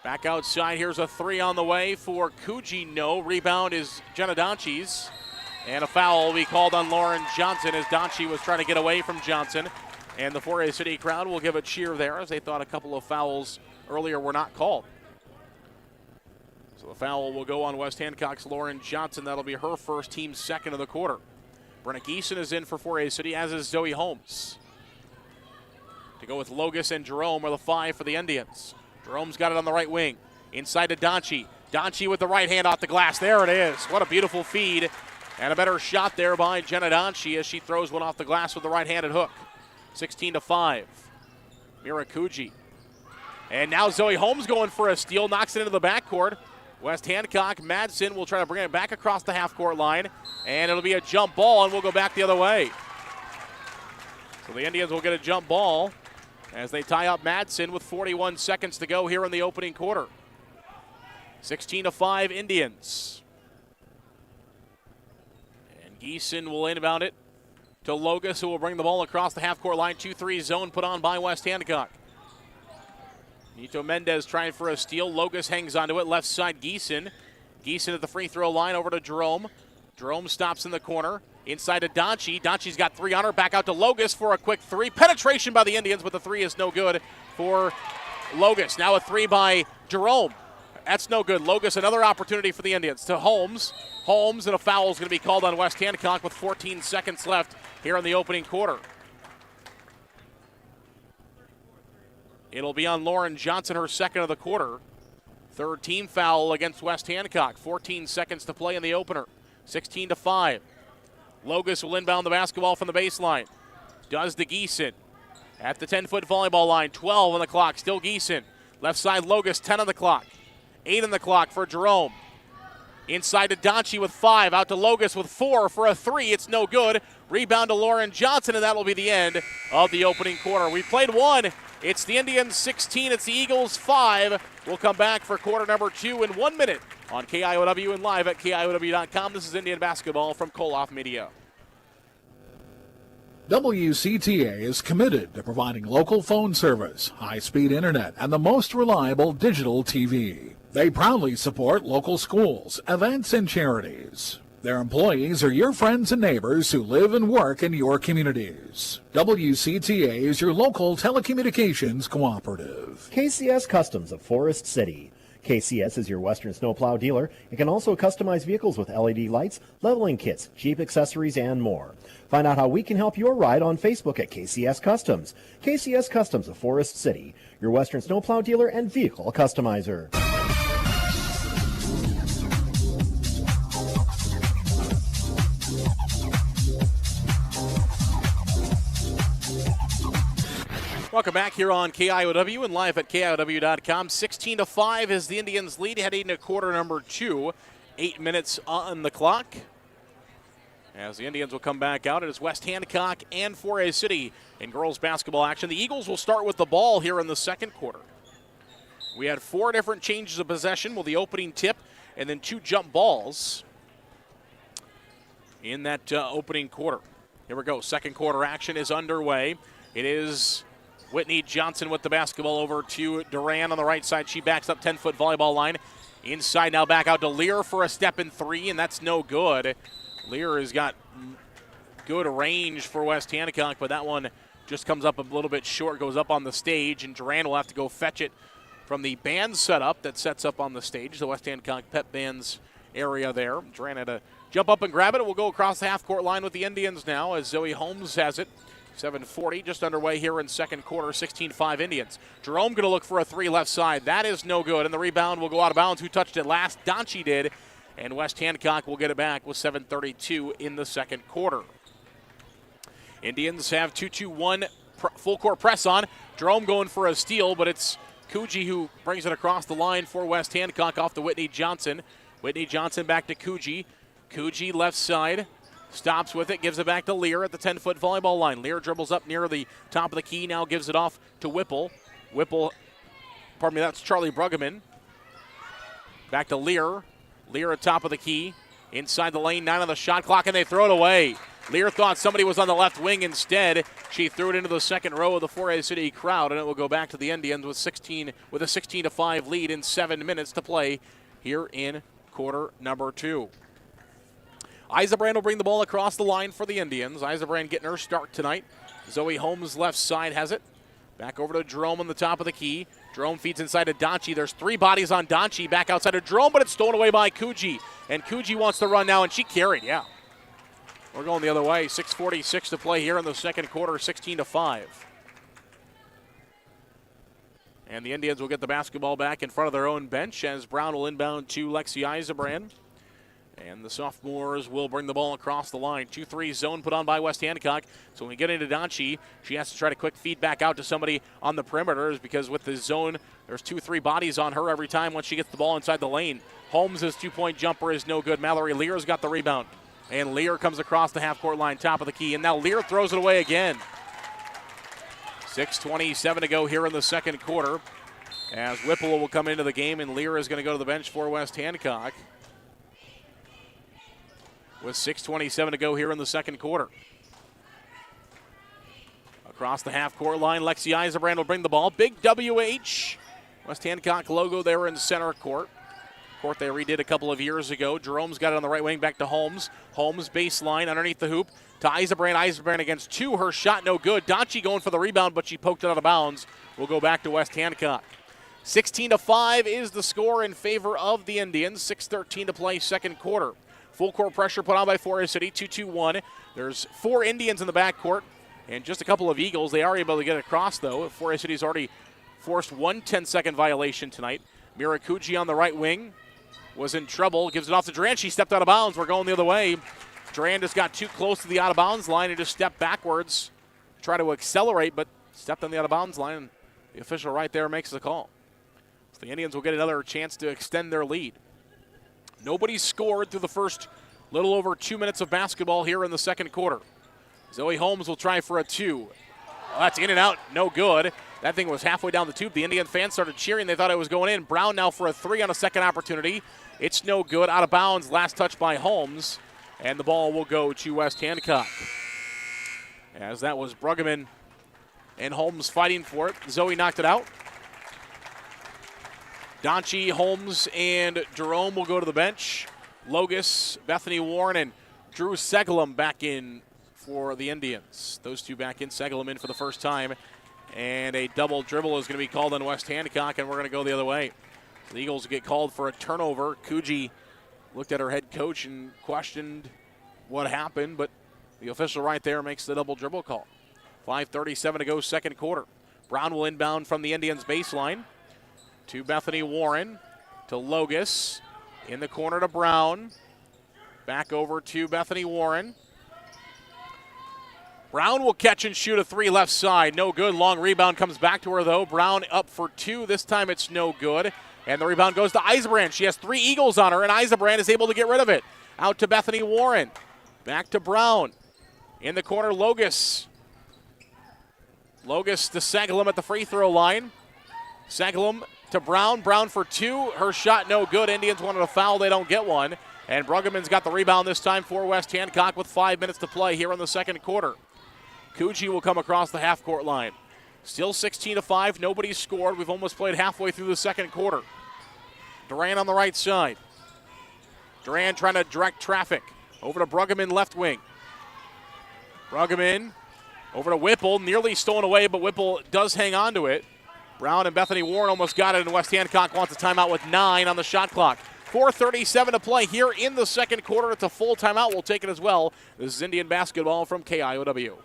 Back outside, here's a three on the way for Kuji. No, rebound is Jenna Donchi's. And a foul will be called on Lauren Johnson as Donchi was trying to get away from Johnson. And the 4A City crowd will give a cheer there as they thought a couple of fouls earlier were not called. So the foul will go on West Hancock's Lauren Johnson. That'll be her first, team second of the quarter. Brenna Geeson is in for 4A City, as is Zoe Holmes. To go with Logus and Jerome are the five for the Indians. Jerome's got it on the right wing. Inside to Donchi. Donchi with the right hand off the glass. There it is. What a beautiful feed. And a better shot there by Jenna Donchi as she throws one off the glass with the right-handed hook. 16-5. Mirakuji. And now Zoe Holmes going for a steal. Knocks it into the backcourt. West Hancock, Madsen will try to bring it back across the half-court line. And it'll be a jump ball, and we'll go back the other way. So the Indians will get a jump ball as they tie up Madsen with 41 seconds to go here in the opening quarter. 16-5 Indians. And Geeson will inbound it to Logus, who will bring the ball across the half-court line. 2-3 zone put on by West Hancock. Nito Mendez trying for a steal. Logus hangs onto it. Left side, Geeson. Geeson at the free throw line over to Jerome. Jerome stops in the corner. Inside to Donchie. Donchie's got 3 on her. Back out to Logus for a quick 3. Penetration by the Indians, but the 3 is no good for Logus. Now a 3 by Jerome. That's no good. Logus, another opportunity for the Indians. To Holmes. Holmes, and a foul is going to be called on West Hancock with 14 seconds left here in the opening quarter. It'll be on Lauren Johnson, her second of the quarter. Third team foul against West Hancock. 14 seconds to play in the opener. 16-5. Logus will inbound the basketball from the baseline. Does to Geeson. At the 10-foot volleyball line. 12 on the clock. Still Geeson. Left side Logus. 10 on the clock. 8 on the clock for Jerome. Inside to Donchie with 5. Out to Logus with 4 for a 3. It's no good. Rebound to Lauren Johnson, and that'll be the end of the opening quarter. We played 1. It's the Indians 16. It's the Eagles 5. We'll come back for quarter number 2 in 1 minute on KIOW and live at KIOW.com. This is Indian basketball from Koloff Media. WCTA is committed to providing local phone service, high-speed internet, and the most reliable digital TV. They proudly support local schools, events, and charities. Their employees are your friends and neighbors who live and work in your communities. WCTA is your local telecommunications cooperative. KCS Customs of Forest City. KCS is your Western snowplow dealer and can also customize vehicles with LED lights, leveling kits, Jeep accessories, and more. Find out how we can help your ride on Facebook at KCS Customs. KCS Customs of Forest City, your Western snowplow dealer and vehicle customizer. Welcome back here on KIOW and live at KIOW.com. 16-5 is the Indians' lead heading to quarter number 2. 8 minutes on the clock. As the Indians will come back out, it is West Hancock and Forest City in girls basketball action. The Eagles will start with the ball here in the second quarter. We had 4 different changes of possession with the opening tip and then 2 jump balls in that opening quarter. Here we go. Second quarter action is underway. It is Whitney Johnson with the basketball over to Duran on the right side. She backs up 10-foot volleyball line. Inside now back out to Lear for a step in 3, and that's no good. Lear has got good range for West Hancock, but that one just comes up a little bit short, goes up on the stage, and Duran will have to go fetch it from the band setup that sets up on the stage, the West Hancock Pep Band's area there. Duran had to jump up and grab it. It will go across the half-court line with the Indians now as Zoe Holmes has it. 7:40 just underway here in second quarter, 16-5 Indians. Jerome going to look for a 3 left side. That is no good, and the rebound will go out of bounds. Who touched it last? Donchie did, and West Hancock will get it back with 7:32 in the second quarter. Indians have 2-2-1 full court press on. Jerome going for a steal, but it's Coogee who brings it across the line for West Hancock off to Whitney Johnson. Whitney Johnson back to Coogee. Coogee left side. Stops with it, gives it back to Lear at the 10-foot volleyball line. Lear dribbles up near the top of the key, now gives it off to Whipple. That's Charlie Bruggeman. Back to Lear. Lear at top of the key. Inside the lane, 9 on the shot clock, and they throw it away. Lear thought somebody was on the left wing instead. She threw it into the second row of the Forest City crowd, and it will go back to the Indians with a 16-5 lead in 7 minutes to play here in quarter number 2. Eisenbrand will bring the ball across the line for the Indians. Eisenbrand getting her start tonight. Zoe Holmes left side has it. Back over to Jerome on the top of the key. Jerome feeds inside to Donchie. There's 3 bodies on Donchie. Back outside of Jerome, but it's stolen away by Coogee. And Coogee wants to run now, and she carried, yeah. We're going the other way. 6:46 to play here in the second quarter, 16-5. And the Indians will get the basketball back in front of their own bench as Brown will inbound to Lexi Eisenbrand. And the sophomores will bring the ball across the line. 2-3 zone put on by West Hancock. So when we get into Donchie, she has to try to quick feed back out to somebody on the perimeters because with the zone, there's 2-3 bodies on her every time once she gets the ball inside the lane. Holmes' 2-point jumper is no good. Mallory Lear's got the rebound. And Lear comes across the half-court line, top of the key. And now Lear throws it away again. 6:27 to go here in the second quarter. as Whipple will come into the game, and Lear is going to go to the bench for West Hancock with 6:27 to go here in the second quarter. Across the half-court line, Lexi Eisenbrand will bring the ball. Big WH West Hancock logo there in center court. Court they redid a couple of years ago. Jerome's got it on the right wing, back to Holmes. Holmes baseline underneath the hoop to Eisenbrand. Eisenbrand against two. Her shot no good. Donchi going for the rebound, but she poked it out of bounds. Will go back to West Hancock. 16-5 is the score in favor of the Indians. 6:13 to play second quarter. Full court pressure put on by Forest City. 2-2-1. There's 4 Indians in the backcourt and just a couple of Eagles. They are able to get across, though. Forest City's already forced one 10-second violation tonight. Mirakuji on the right wing was in trouble. Gives it off to Durant. She stepped out of bounds. We're going the other way. Durant just got too close to the out-of-bounds line and just stepped backwards. Try to accelerate, but stepped on the out-of-bounds line. And the official right there makes the call. So the Indians will get another chance to extend their lead. Nobody scored through the first little over 2 minutes of basketball here in the second quarter. Zoe Holmes will try for a 2. That's in and out, no good. That thing was halfway down the tube. The Indian fans started cheering. They thought it was going in. Brown now for a 3 on a second opportunity. It's no good. Out of bounds. Last touch by Holmes. And the ball will go to West Hancock. As that was Bruggeman and Holmes fighting for it. Zoe knocked it out. Donchi, Holmes, and Jerome will go to the bench. Logus, Bethany Warren, and Drew Segelum back in for the Indians. Those two back in. Segelum in for the first time. And a double dribble is going to be called on West Hancock, and we're going to go the other way. The Eagles get called for a turnover. Kuji looked at her head coach and questioned what happened, but the official right there makes the double dribble call. 5:37 to go second quarter. Brown will inbound from the Indians baseline to Bethany Warren, to Logus. In the corner to Brown. Back over to Bethany Warren. Brown will catch and shoot a 3 left side. No good. Long rebound comes back to her, though. Brown up for 2. This time it's no good. And the rebound goes to Eisenbrand. She has 3 Eagles on her, and Eisenbrand is able to get rid of it. Out to Bethany Warren. Back to Brown. In the corner, Logus. Logus to Segelum at the free throw line. Segelum to Brown. Brown for 2. Her shot no good. Indians wanted a foul. They don't get one. And Bruggeman's got the rebound this time for West Hancock with 5 minutes to play here in the second quarter. Kuji will come across the half-court line. Still 16-5. Nobody's scored. We've almost played halfway through the second quarter. Duran on the right side. Duran trying to direct traffic. Over to Bruggeman left wing. Bruggeman over to Whipple. Nearly stolen away, but Whipple does hang on to it. Brown and Bethany Warren almost got it, and West Hancock wants a timeout with 9 on the shot clock. 4:37 to play here in the second quarter. It's a full timeout. We'll take it as well. This is Indian basketball from KIOW.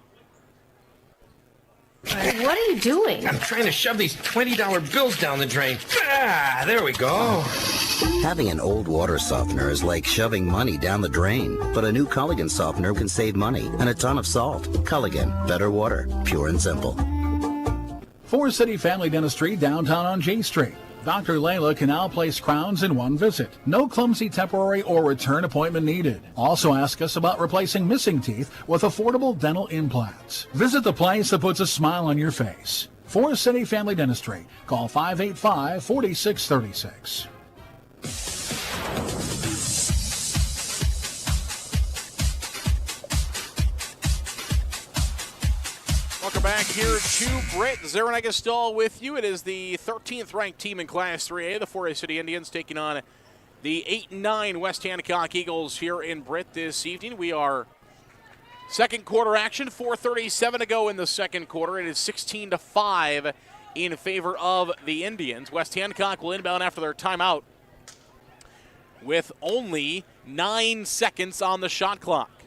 What are you doing? I'm trying to shove these $20 bills down the drain. Ah, there we go. Having an old water softener is like shoving money down the drain. But a new Culligan softener can save money and a ton of salt. Culligan, better water, pure and simple. Forest City Family Dentistry, downtown on J Street. Dr. Layla can now place crowns in one visit. No clumsy temporary or return appointment needed. Also ask us about replacing missing teeth with affordable dental implants. Visit the place that puts a smile on your face. Forest City Family Dentistry. Call 585-4636. Welcome back here to Britt. Zaron Egestal with you. It is the 13th ranked team in Class 3A, the Forest City Indians, taking on the 8-9 West Hancock Eagles here in Britt this evening. We are second quarter action, 4:37 to go in the second quarter. It is 16-5 in favor of the Indians. West Hancock will inbound after their timeout with only 9 seconds on the shot clock.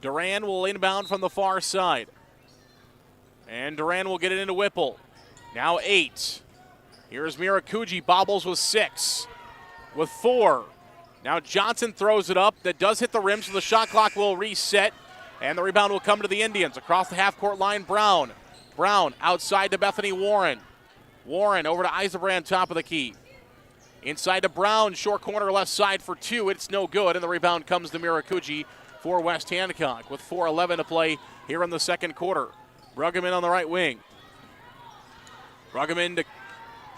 Duran will inbound from the far side. And Duran will get it into Whipple. Now 8. Here's Mirakuji. Bobbles with 6. With 4. Now Johnson throws it up. That does hit the rim, so the shot clock will reset. And the rebound will come to the Indians. Across the half-court line, Brown. Brown outside to Bethany Warren. Warren over to Eisenbrand, top of the key. Inside to Brown, short corner left side for 2. It's no good, and the rebound comes to Mirakuji for West Hancock with 4:11 to play here in the second quarter. Bruggeman on the right wing. Bruggeman to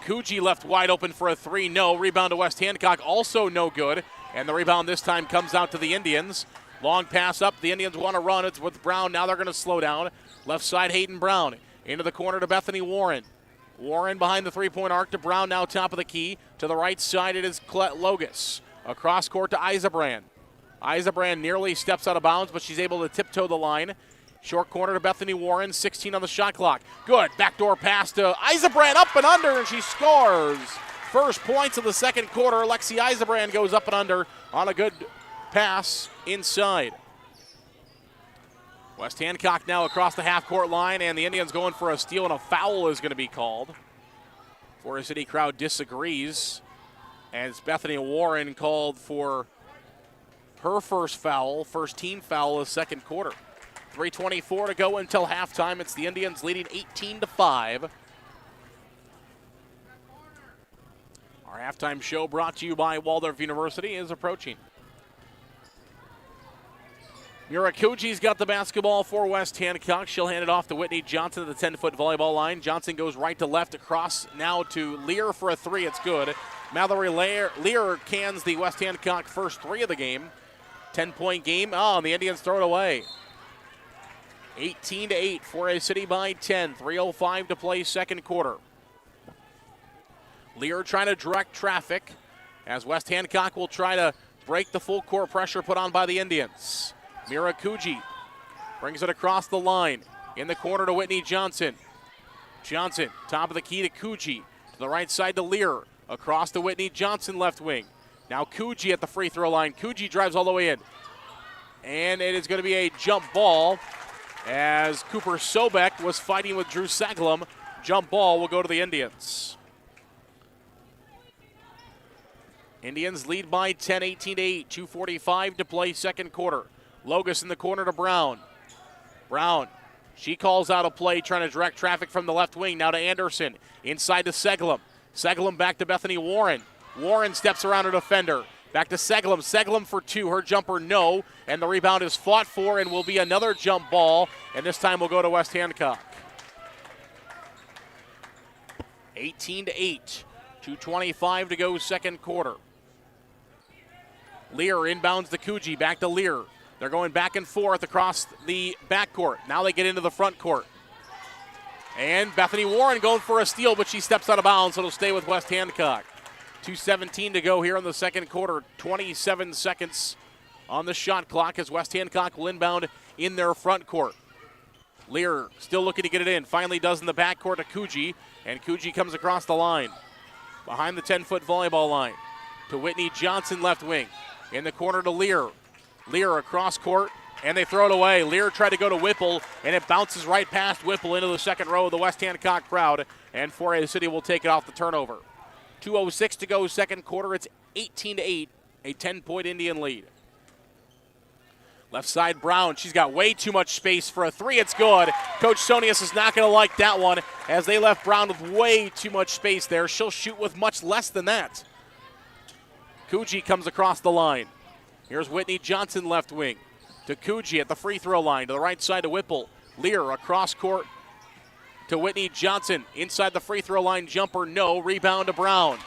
Coogee left wide open for a three. No. Rebound to West Hancock, also no good. And the rebound this time comes out to the Indians. Long pass up. The Indians want to run. It's with Brown. Now they're going to slow down. Left side, Hayden Brown. Into the corner to Bethany Warren. Warren behind the three-point arc to Brown, now top of the key. To the right side, it is Logus. Across court to Eisebrand. Eisebrand nearly steps out of bounds, but she's able to tiptoe the line. Short corner to Bethany Warren, 16 on the shot clock. Good, backdoor pass to Eisebrand, up and under, and she scores. First points of the second quarter. Lexi Eisebrand goes up and under on a good pass inside. West Hancock now across the half-court line, and the Indians going for a steal, and a foul is going to be called. Forest City crowd disagrees, as Bethany Warren called for her first foul, first team foul of the second quarter. 3:24 to go until halftime. It's the Indians leading 18-5. Our halftime show brought to you by Waldorf University is approaching. Mira Coogie's got the basketball for West Hancock. She'll hand it off to Whitney Johnson at the 10-foot volleyball line. Johnson goes right to left across now to Lear for a three. It's good. Mallory Lear cans the West Hancock first three of the game. 10-point game. Oh, and the Indians throw it away. 18-8, Forest City by 10. 3:05 to play second quarter. Lear trying to direct traffic as West Hancock will try to break the full court pressure put on by the Indians. Mira Coogie brings it across the line. In the corner to Whitney Johnson. Johnson, top of the key to Coogie. To the right side to Lear. Across to Whitney Johnson, left wing. Now Coogie at the free throw line. Coogie drives all the way in. And it is going to be a jump ball as Cooper Sobek was fighting with Drew Saglum. Jump ball will go to the Indians. Indians lead by 10, 18-8. 2:45 to play second quarter. Logus in the corner to Brown. Brown, she calls out a play trying to direct traffic from the left wing. Now to Anderson. Inside to Seglum. Seglum back to Bethany Warren. Warren steps around a defender. Back to Seglum. Seglum for two. Her jumper, no. And the rebound is fought for and will be another jump ball. And this time will go to West Hancock. 18-8. 2:25 to go second quarter. Lear inbounds to Coogie. Back to Lear. They're going back and forth across the backcourt. Now they get into the front court. And Bethany Warren going for a steal, but she steps out of bounds, so it'll stay with West Hancock. 2:17 to go here in the second quarter. 27 seconds on the shot clock as West Hancock will inbound in their front court. Lear still looking to get it in. Finally does in the backcourt to Coogie, and Coogie comes across the line. Behind the 10-foot volleyball line to Whitney Johnson, left wing. In the corner to Lear. Lear across court, and they throw it away. Lear tried to go to Whipple, and it bounces right past Whipple into the second row of the West Hancock crowd, and Forest City will take it off the turnover. 2:06 to go second quarter. It's 18-8, a 10-point Indian lead. Left side, Brown. She's got way too much space for a three. It's good. Coach Sonius is not going to like that one as they left Brown with way too much space there. She'll shoot with much less than that. Coogie comes across the line. Here's Whitney Johnson, left wing. To Coogie at the free throw line. To the right side to Whipple. Lear across court to Whitney Johnson. Inside the free throw line, jumper, no. Rebound to Brown.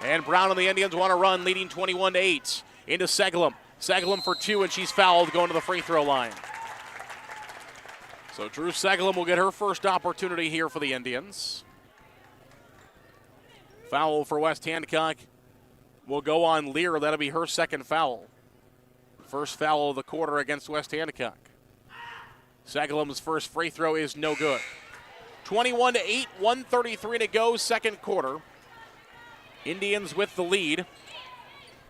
And Brown and the Indians want to run, leading 21-8. Into Seglum. Seglum for two, and she's fouled going to the free throw line. So Drew Seglum will get her first opportunity here for the Indians. Foul for West Hancock will go on Lear. That'll be her second foul. First foul of the quarter against West Hancock. Seglum's first free throw is no good. 21-8, 1:33 to go, second quarter. Indians with the lead.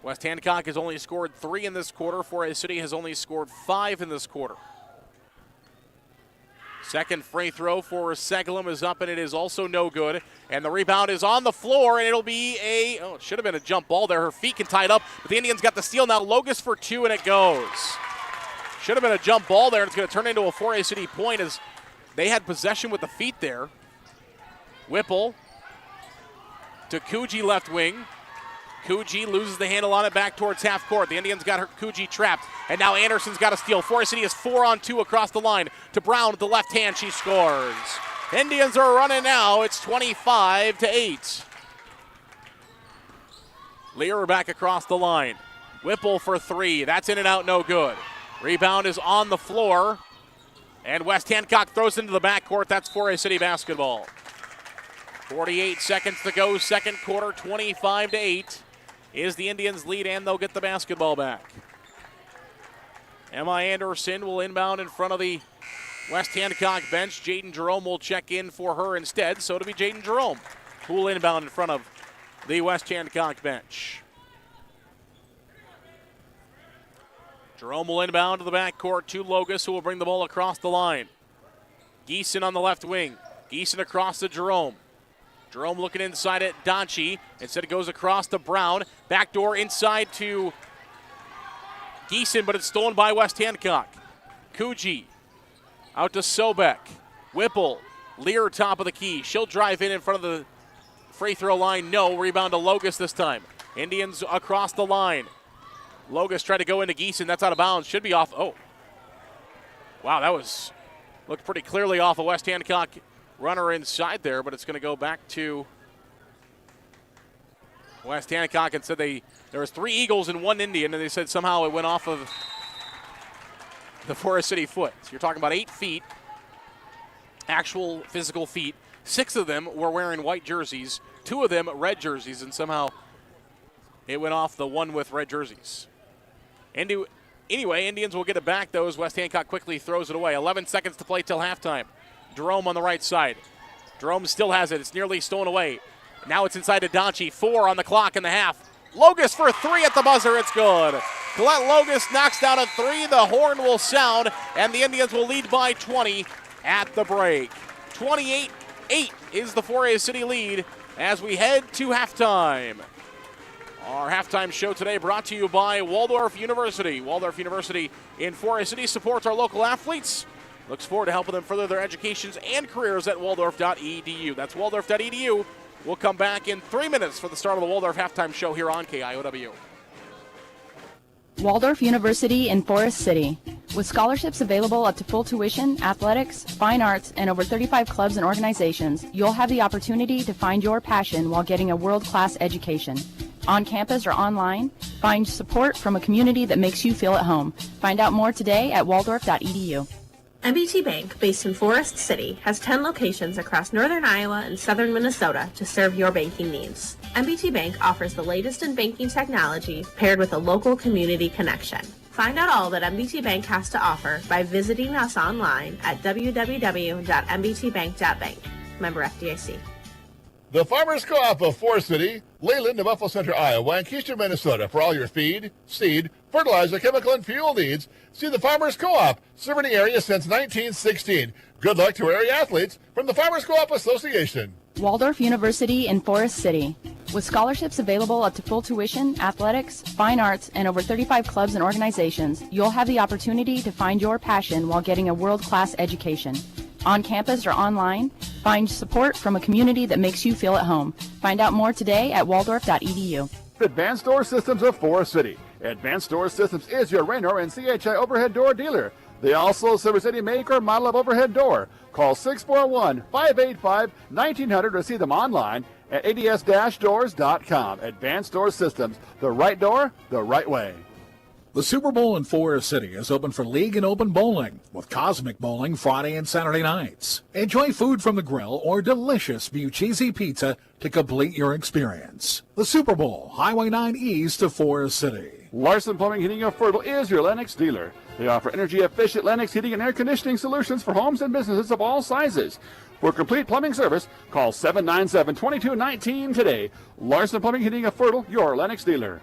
West Hancock has only scored 3 in this quarter. Forest City has only scored 5 in this quarter. Second free throw for Seglum is up, and it is also no good. And the rebound is on the floor, and it'll be it should have been a jump ball there. Her feet can tie it up, but the Indians got the steal now. Logus for two, and it goes. Should have been a jump ball there, and it's going to turn into a Forest City point as they had possession with the feet there. Whipple to Coogie, left wing. Coogie loses the handle on it back towards half court. The Indians got her Coogie trapped, and now Anderson's got a steal. Forest City is 4-on-2 across the line to Brown with the left hand. She scores. Indians are running now. It's 25-8. Lear back across the line. Whipple for three. That's in and out, no good. Rebound is on the floor. And West Hancock throws into the backcourt. That's Forest City basketball. 48 seconds to go, second quarter, 25-8 is the Indians' lead, and they'll get the basketball back. Emma Anderson will inbound in front of the West Hancock bench. Jaden Jerome will check in for her instead, so it'll be Jaden Jerome who will inbound in front of the West Hancock bench. Jerome will inbound to the backcourt to Logus, who will bring the ball across the line. Geeson on the left wing. Geeson across to Jerome. Jerome looking inside at Donchi. Instead it goes across to Brown. Backdoor inside to Geeson, but it's stolen by West Hancock. Coogee out to Sobek. Whipple. Lear top of the key. She'll drive in front of the free throw line. No. Rebound to Logus this time. Indians across the line. Logus tried to go into Geeson. That's out of bounds. Should be off. Oh. Wow, that looked pretty clearly off a West Hancock runner inside there, but it's going to go back to West Hancock, and said there was 3 Eagles and 1 Indian, and they said somehow it went off of the Forest City foot. So you're talking about 8 feet, actual physical feet. 6 of them were wearing white jerseys, 2 of them red jerseys, and somehow it went off the one with red jerseys. Anyway, Indians will get it back, though, as West Hancock quickly throws it away. 11 seconds to play till halftime. Jerome on the right side. Jerome still has it. It's nearly stolen away. Now it's inside to Donchi. 4 on the clock in the half. Logus for 3 at the buzzer. It's good. Colette Logus knocks down a 3. The horn will sound, and the Indians will lead by 20 at the break. 28-8 is the Forest City lead as we head to halftime. Our halftime show today brought to you by Waldorf University. Waldorf University in Forest City supports our local athletes. Looks forward to helping them further their educations and careers at waldorf.edu. That's waldorf.edu. We'll come back in 3 minutes for the start of the Waldorf halftime show here on KIOW. Waldorf University in Forest City. With scholarships available up to full tuition, athletics, fine arts, and over 35 clubs and organizations, you'll have the opportunity to find your passion while getting a world-class education. On campus or online, find support from a community that makes you feel at home. Find out more today at waldorf.edu. MBT Bank, based in Forest City, has 10 locations across northern Iowa and southern Minnesota to serve your banking needs. MBT Bank offers the latest in banking technology paired with a local community connection. Find out all that MBT Bank has to offer by visiting us online at www.mbtbank.bank. Member FDIC. The Farmers Co-op of Forest City, Leyland, New Buffalo Center, Iowa, and Keystone, Minnesota for all your feed, seed, fertilizer, chemical, and fuel needs. See the Farmers Co-op, serving the area since 1916. Good luck to area athletes from the Farmers Co-op Association. Waldorf University in Forest City. With scholarships available up to full tuition, athletics, fine arts, and over 35 clubs and organizations, you'll have the opportunity to find your passion while getting a world-class education. On campus or online, find support from a community that makes you feel at home. Find out more today at waldorf.edu. Advanced Door Systems of Forest City. Advanced Door Systems is your Raynor and CHI overhead door dealer. They also service any make or model of overhead door. Call 641-585-1900 to see them online at ads-doors.com. Advanced Door Systems, the right door, the right way. The Super Bowl in Forest City is open for league and open bowling, with Cosmic Bowling Friday and Saturday nights. Enjoy food from the grill or delicious Bucchese pizza to complete your experience. The Super Bowl, Highway 9 East of Forest City. Larson Plumbing Heating of Fertile is your Lennox dealer. They offer energy-efficient Lennox heating and air conditioning solutions for homes and businesses of all sizes. For complete plumbing service, call 797-2219 today. Larson Plumbing Heating of Fertile, your Lennox dealer.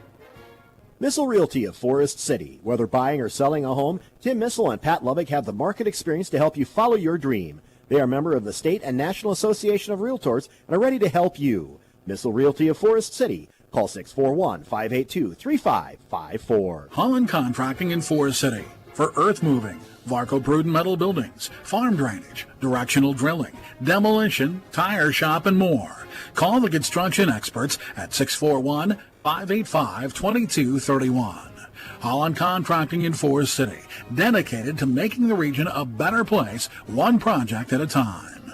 Missile Realty of Forest City. Whether buying or selling a home, Tim Missile and Pat Lubbock have the market experience to help you follow your dream. They are a member of the State and National Association of Realtors and are ready to help you. Missile Realty of Forest City. Call 641-582-3554. Holland Contracting in Forest City. For earth moving, Varco Pruden metal buildings, farm drainage, directional drilling, demolition, tire shop, and more. Call the construction experts at 641-585-2231. Holland Contracting in Forest City, dedicated to making the region a better place, one project at a time.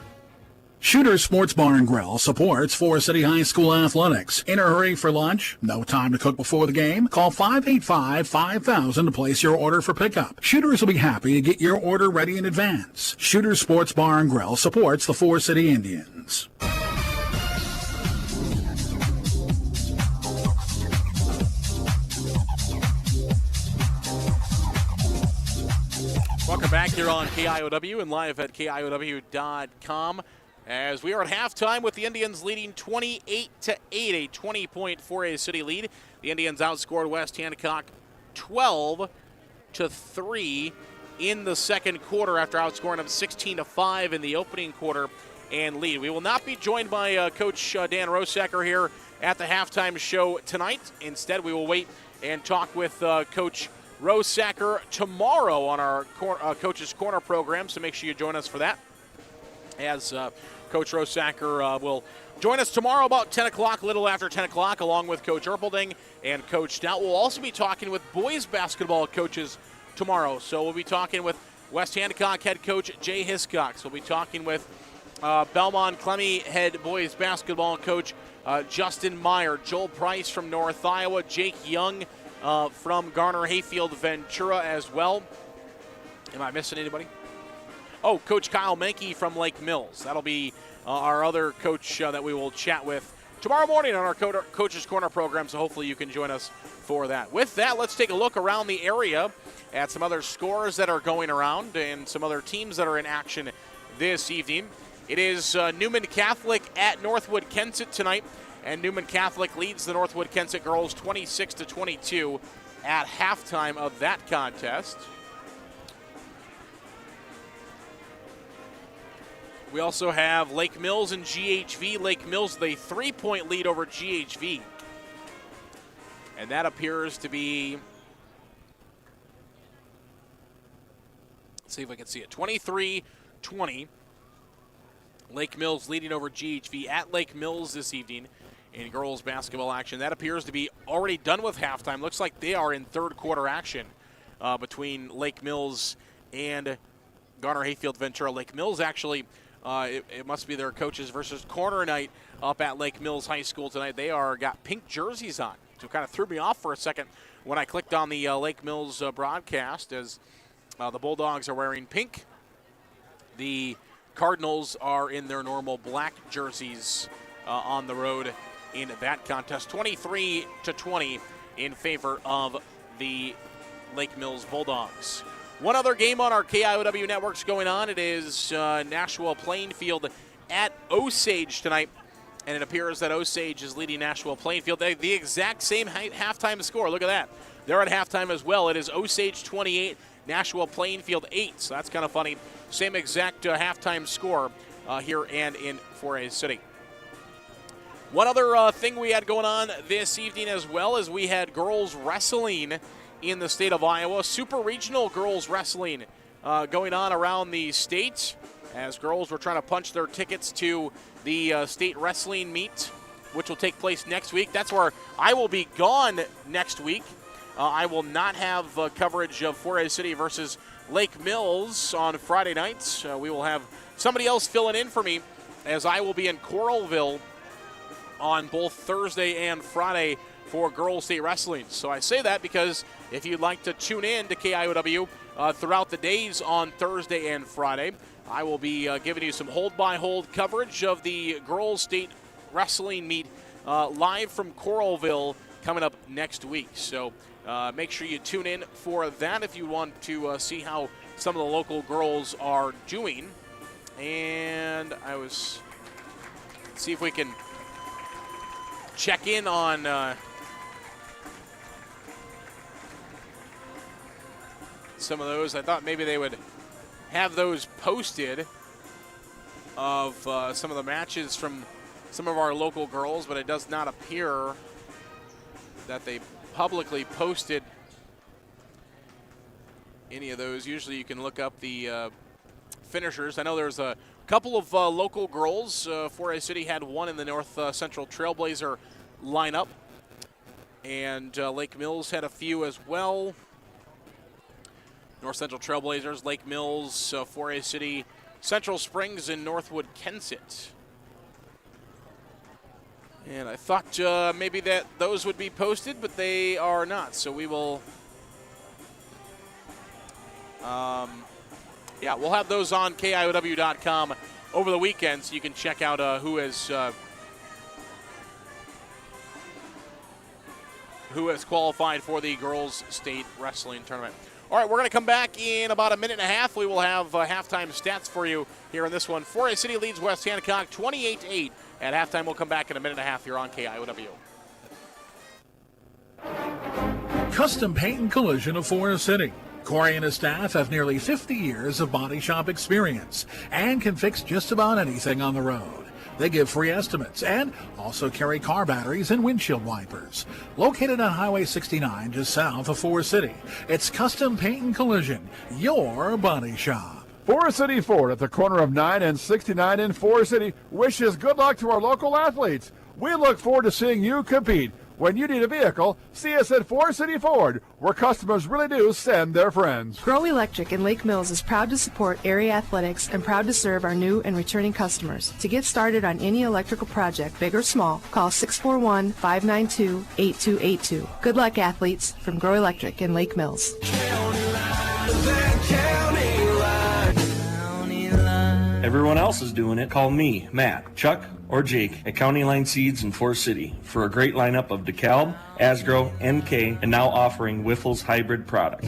Shooter's Sports Bar and Grill supports Forest City High School athletics. In a hurry for lunch? No time to cook before the game? Call 585-5000 to place your order for pickup. Shooters will be happy to get your order ready in advance. Shooter's Sports Bar and Grill supports the Forest City Indians. Welcome back here on KIOW and live at KIOW.com. As we are at halftime with the Indians leading 28-8, a 20-point 4A City lead. The Indians outscored West Hancock 12-3 in the second quarter after outscoring them 16-5 in the opening quarter and lead. We will not be joined by Coach Dan Rosacker here at the halftime show tonight. Instead, we will wait and talk with Coach Rosacker tomorrow on our Coach's Corner program, so make sure you join us for that. As Coach Rosacker will join us tomorrow about 10 o'clock, a little after 10 o'clock, along with Coach Erpelding and Coach Stout. We'll also be talking with boys basketball coaches tomorrow. So we'll be talking with West Hancock head coach Jay Hiscox. We'll be talking with Belmont Clemmy head boys basketball coach Justin Meyer, Joel Price from North Iowa, Jake Young from Garner Hayfield Ventura as well. Am I missing anybody? Oh, Coach Kyle Menke from Lake Mills. That'll be our other coach that we will chat with tomorrow morning on our Coach's Corner program, so hopefully you can join us for that. With that, let's take a look around the area at some other scores that are going around and some other teams that are in action this evening. It is Newman Catholic at Northwood Kensett tonight, and Newman Catholic leads the Northwood Kensett girls 26-22 at halftime of that contest. We also have Lake Mills and GHV. Lake Mills with a 3-point lead over GHV. And that appears to be, let's see if I can see it, 23-20. Lake Mills leading over GHV at Lake Mills this evening in girls basketball action. That appears to be already done with halftime. Looks like they are in third quarter action between Lake Mills and Garner Hayfield Ventura. Lake Mills actually, it must be their coaches versus corner night up at Lake Mills High School tonight. They got pink jerseys on, so it kind of threw me off for a second when I clicked on the Lake Mills broadcast, as the Bulldogs are wearing pink. The Cardinals are in their normal black jerseys on the road in that contest. 23-20 in favor of the Lake Mills Bulldogs. One other game on our KIOW networks going on. It is Nashua Plainfield at Osage tonight. And it appears that Osage is leading Nashua Plainfield. The exact same halftime score. Look at that. They're at halftime as well. It is Osage 28, Nashua Plainfield 8. So that's kind of funny. Same exact halftime score here and in 4A City. One other thing we had going on this evening as well is we had girls wrestling in the state of Iowa. Super regional girls wrestling going on around the state as girls were trying to punch their tickets to the state wrestling meet, which will take place next week. That's where I will be gone next week. I will not have coverage of 4A City versus Lake Mills on Friday nights. We will have somebody else filling in for me, as I will be in Coralville on both Thursday and Friday for girls state wrestling. So I say that because if you'd like to tune in to KIOW throughout the days on Thursday and Friday, I will be giving you some hold-by-hold coverage of the girls state wrestling meet live from Coralville coming up next week. So make sure you tune in for that if you want to see how some of the local girls are doing. And let's see if we can check in on some of those. I thought maybe they would have those posted of some of the matches from some of our local girls, but it does not appear that they publicly posted any of those. Usually you can look up the finishers. I know there's a couple of local girls. 4A City had one in the North Central Trailblazer lineup, and Lake Mills had a few as well. North Central Trailblazers, Lake Mills, 4A City Central Springs and Northwood Kensett. And I thought maybe that those would be posted, but they are not. So we will, we'll have those on KIOW.com over the weekend, so you can check out who has qualified for the Girls State Wrestling Tournament. All right, we're going to come back in about a minute and a half. We will have halftime stats for you here in this one. Forest City leads West Hancock 28-8. At halftime, we'll come back in a minute and a half here on KIOW. Custom Paint and Collision of Forest City. Corey and his staff have nearly 50 years of body shop experience and can fix just about anything on the road. They give free estimates and also carry car batteries and windshield wipers. Located on Highway 69 just south of Forest City, it's Custom Paint and Collision, your body shop. Forest City Ford at the corner of 9 and 69 in Forest City wishes good luck to our local athletes. We look forward to seeing you compete. When you need a vehicle, see us at Forest City Ford, where customers really do send their friends. Grow Electric in Lake Mills is proud to support area athletics and proud to serve our new and returning customers. To get started on any electrical project, big or small, call 641-592-8282. Good luck, athletes, from Grow Electric in Lake Mills. Everyone else is doing it. Call me, Matt, Chuck, or Jake at County Line Seeds in Forest City for a great lineup of DeKalb, Asgrow, NK, and now offering Wiffles hybrid products.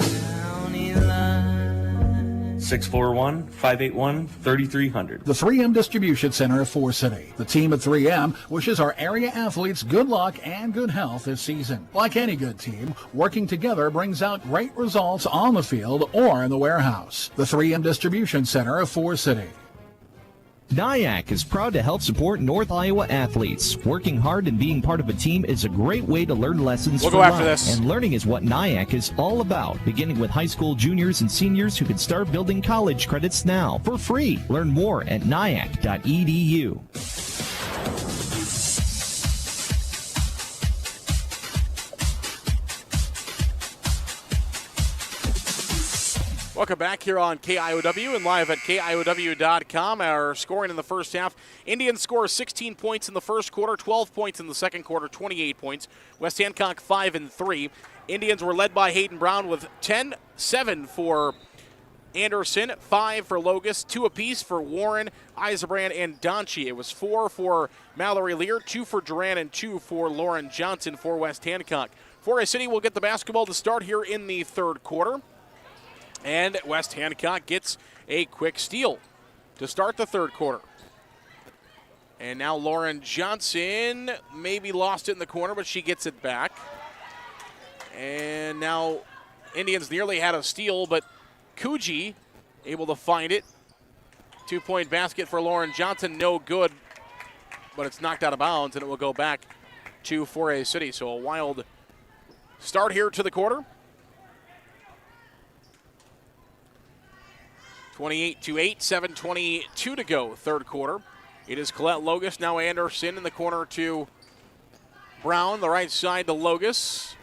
641-581-3300. The 3M Distribution Center of Forest City. The team at 3M wishes our area athletes good luck and good health this season. Like any good team, working together brings out great results on the field or in the warehouse. The 3M Distribution Center of Forest City. NIAC is proud to help support North Iowa athletes. Working hard and being part of a team is a great way to learn lessons for life. And learning is what NIAC is all about, beginning with high school juniors and seniors who can start building college credits now for free. Learn more at niac.edu. Welcome back here on KIOW and live at KIOW.com. Our scoring in the first half. Indians score 16 points in the first quarter, 12 points in the second quarter, 28 points. West Hancock 5-3. Indians were led by Hayden Brown with 10, 7 for Anderson, 5 for Logus, 2 apiece for Warren, Eisenbrand, and Donchie. It was 4 for Mallory Lear, 2 for Duran, and 2 for Lauren Johnson for West Hancock. Forest City will get the basketball to start here in the third quarter. And West Hancock gets a quick steal to start the third quarter. And now Lauren Johnson maybe lost it in the corner, but she gets it back. And now Indians nearly had a steal, but Kuji able to find it. 2-point basket for Lauren Johnson, no good, but it's knocked out of bounds, and it will go back to Forest City. So a wild start here to the quarter. 28-8, 7:22 to go, third quarter. It is Colette Logus, now Anderson in the corner to Brown, the right side to Logus.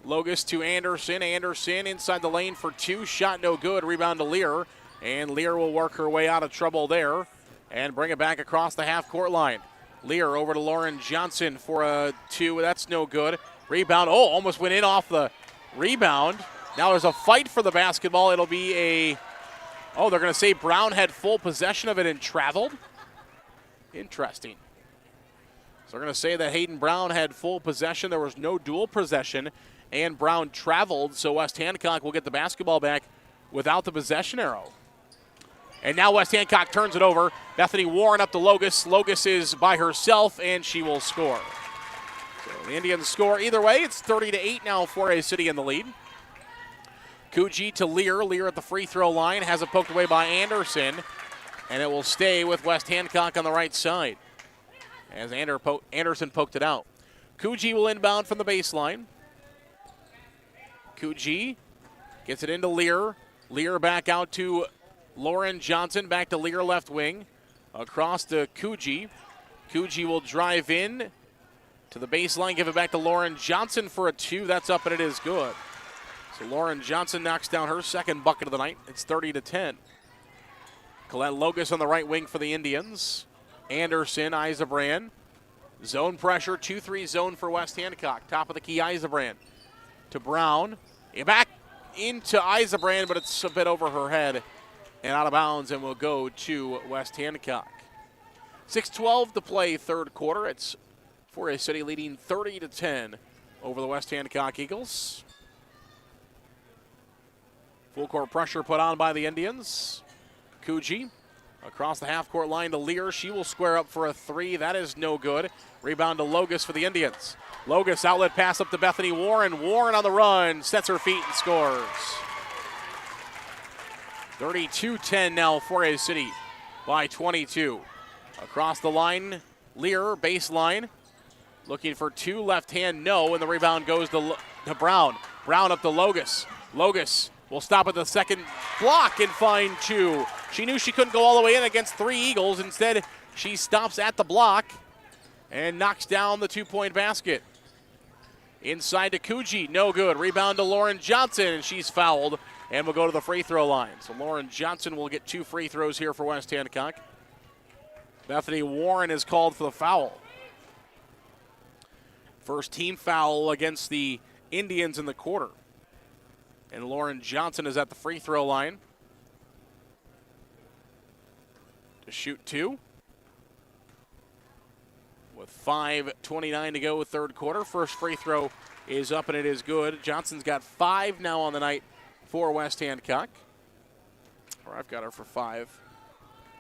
Logus to Anderson. Anderson inside the lane for 2, shot no good, rebound to Lear. And Lear will work her way out of trouble there and bring it back across the half-court line. Lear over to Lauren Johnson for a 2, that's no good. Rebound, almost went in off the rebound. Now there's a fight for the basketball. It'll be a... they're going to say Brown had full possession of it and traveled. Interesting. So they're going to say that Hayden Brown had full possession. There was no dual possession, and Brown traveled. So West Hancock will get the basketball back without the possession arrow. And now West Hancock turns it over. Bethany Warren up to Logus. Logus is by herself, and she will score. So the Indians score either way. It's 30-8 now for a City in the lead. Kuji to Lear. Lear at the free throw line. Has it poked away by Anderson. And it will stay with West Hancock on the right side as Anderson poked it out. Kuji will inbound from the baseline. Kuji gets it into Lear. Lear back out to Lauren Johnson. Back to Lear left wing. Across to Kuji. Kuji will drive in to the baseline. Give it back to Lauren Johnson for a 2. That's up and it is good. So Lauren Johnson knocks down her second bucket of the night. It's 30-10. Colette Logus on the right wing for the Indians. Anderson, Eisebrand. Zone pressure, 2-3 zone for West Hancock. Top of the key, Eisebrand. To Brown. Back into Eisebrand, but it's a bit over her head and out of bounds, and will go to West Hancock. 6:12 to play third quarter. It's Forest City leading 30-10 over the West Hancock Eagles. Full court pressure put on by the Indians. Kuji across the half-court line to Lear. She will square up for a three. That is no good. Rebound to Logus for the Indians. Logus outlet pass up to Bethany Warren. Warren on the run, sets her feet and scores. 32-10 now for Forest City by 22. Across the line, Lear, baseline. Looking for two, left hand, no, and the rebound goes to Brown. Brown up to Logus. Logus will stop at the second block and find two. She knew she couldn't go all the way in against three Eagles. Instead, she stops at the block and knocks down the two-point basket. Inside to Kuji, no good. Rebound to Lauren Johnson, and she's fouled and will go to the free throw line. So Lauren Johnson will get two free throws here for West Hancock. Bethany Warren is called for the foul. First team foul against the Indians in the quarter. And Lauren Johnson is at the free throw line to shoot two. With 5:29 to go, third quarter. First free throw is up and it is good. Johnson's got 5 now on the night for West Hancock. Or I've got her for 5.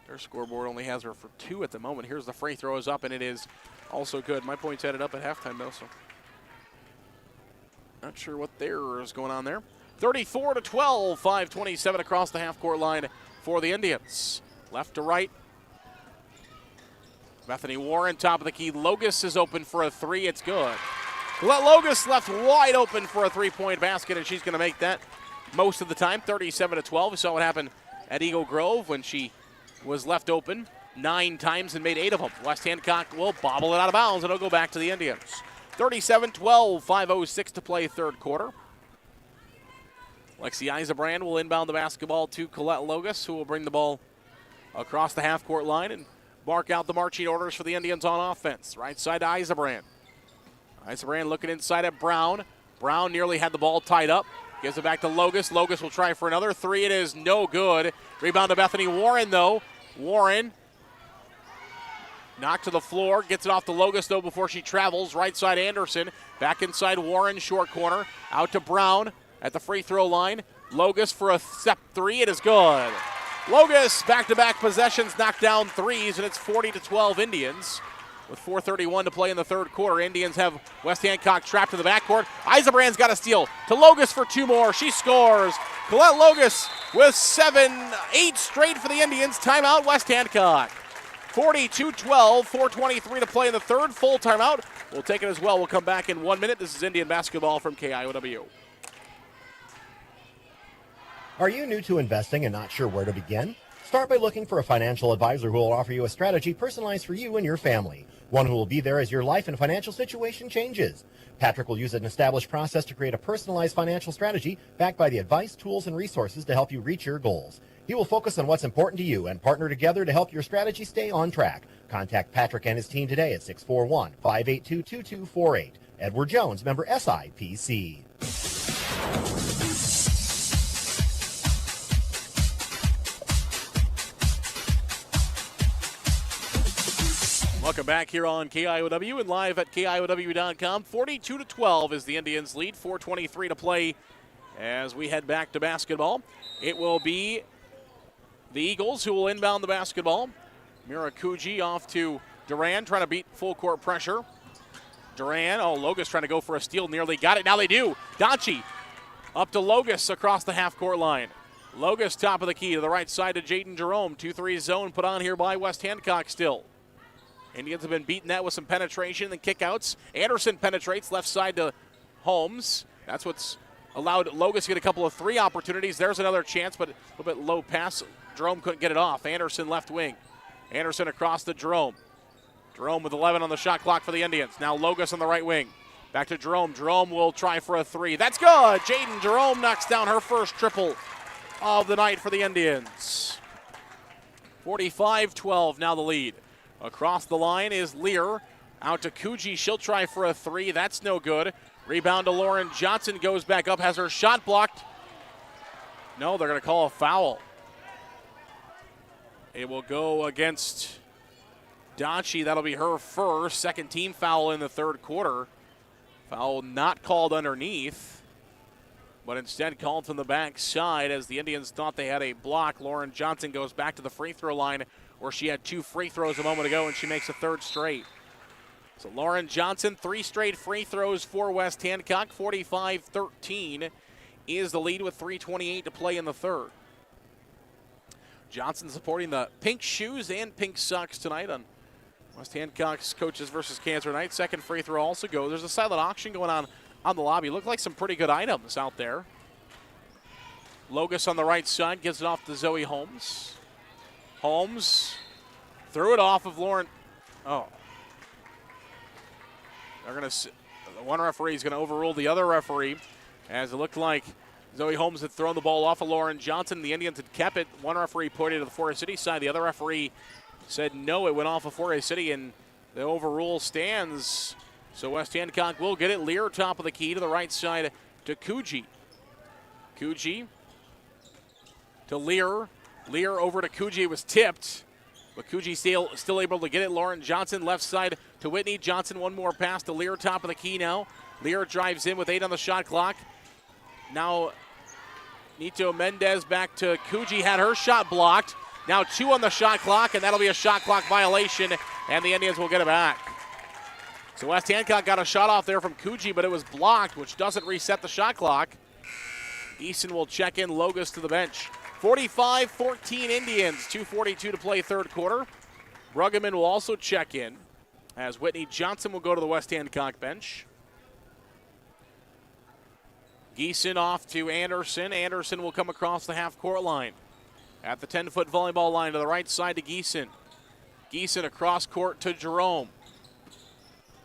Their scoreboard only has her for 2 at the moment. Here's the free throw is up and it is also good. My points added up at halftime though, so not sure what there is going on there. 34-12, 5:27 across the half-court line for the Indians. Left to right. Bethany Warren, top of the key. Logus is open for a three. It's good. Logus left wide open for a three-point basket, and she's going to make that most of the time. 37-12. We saw what happened at Eagle Grove when she was left open 9 times and made 8 of them. West Hancock will bobble it out of bounds, and it'll go back to the Indians. 37-12, 5:06 to play third quarter. Lexi Eisebrand will inbound the basketball to Colette Logus, who will bring the ball across the half-court line and mark out the marching orders for the Indians on offense. Right side to Eisebrand. Eisebrand looking inside at Brown. Brown nearly had the ball tied up. Gives it back to Logus. Logus will try for another three. It is no good. Rebound to Bethany Warren, though. Warren knocked to the floor. Gets it off to Logus, though, before she travels. Right side Anderson. Back inside Warren, short corner. Out to Brown at the free throw line. Logus for a step three. It is good. Logus, back-to-back possessions, knocked down threes, and it's 40-12 Indians. With 4:31 to play in the third quarter, Indians have West Hancock trapped in the backcourt. Eisebrand's got a steal to Logus for 2 more. She scores. Colette Logus with 8 straight for the Indians. Timeout, West Hancock. 42-12, 4:23 to play in the third. Full timeout. We'll take it as well. We'll come back in 1 minute. This is Indian basketball from KIOW. Are you new to investing and not sure where to begin? Start by looking for a financial advisor who will offer you a strategy personalized for you and your family. One who will be there as your life and financial situation changes. Patrick will use an established process to create a personalized financial strategy backed by the advice, tools, and resources to help you reach your goals. He will focus on what's important to you and partner together to help your strategy stay on track. Contact Patrick and his team today at 641-582-2248. Edward Jones, member SIPC. Welcome back here on KIOW and live at KIOW.com. 42-12 is the Indians' lead. 4:23 to play as we head back to basketball. It will be the Eagles who will inbound the basketball. Mira Kuji off to Duran, trying to beat full court pressure. Duran, Logus trying to go for a steal, nearly got it. Now they do. Donchi up to Logus across the half-court line. Logus top of the key to the right side to Jaden Jerome. 2-3 zone put on here by West Hancock still. Indians have been beating that with some penetration and kickouts. Anderson penetrates left side to Holmes. That's what's allowed Logus to get a couple of 3 opportunities. There's another chance, but a little bit low pass. Jerome couldn't get it off. Anderson left wing. Anderson across to Jerome. Jerome with 11 on the shot clock for the Indians. Now Logus on the right wing. Back to Jerome. Jerome will try for a 3. That's good. Jaden Jerome knocks down her first triple of the night for the Indians. 45-12 now the lead. Across the line is Lear. Out to Coogee. She'll try for a three. That's no good. Rebound to Lauren Johnson. Goes back up. Has her shot blocked. No, they're going to call a foul. It will go against Donchie. That'll be her first. Second team foul in the third quarter. Foul not called underneath, but instead called from the backside as the Indians thought they had a block. Lauren Johnson goes back to the free throw line where she had 2 free throws a moment ago, and she makes a third straight. So Lauren Johnson, 3 straight free throws for West Hancock. 45-13 is the lead with 3:28 to play in the third. Johnson supporting the pink shoes and pink socks tonight on West Hancock's Coaches versus Cancer night. Second free throw also goes. There's a silent auction going on the lobby. Look like some pretty good items out there. Logus on the right side gives it off to Zoe Holmes. Holmes threw it off of Lauren. Oh. They're going to. One referee is going to overrule the other referee, as it looked like Zoe Holmes had thrown the ball off of Lauren Johnson. The Indians had kept it. One referee pointed to the Forest City side. The other referee said no, it went off of Forest City, and the overrule stands. So West Hancock will get it. Lear top of the key to the right side to Coogee. Coogee to Lear. Lear over to Coogee. It was tipped, but Coogee still able to get it. Lauren Johnson left side to Whitney. Johnson one more pass to Lear top of the key now. Lear drives in with 8 on the shot clock. Now Nito Mendez back to Coogee, had her shot blocked. Now 2 on the shot clock, and that'll be a shot clock violation, and the Indians will get it back. So West Hancock got a shot off there from Coogee, but it was blocked, which doesn't reset the shot clock. Easton will check in Logus to the bench. 45-14 Indians, 2:42 to play third quarter. Bruggeman will also check in, as Whitney Johnson will go to the West Hancock bench. Geeson off to Anderson. Anderson will come across the half-court line. At the 10-foot volleyball line to the right side to Geeson. Geeson across court to Jerome.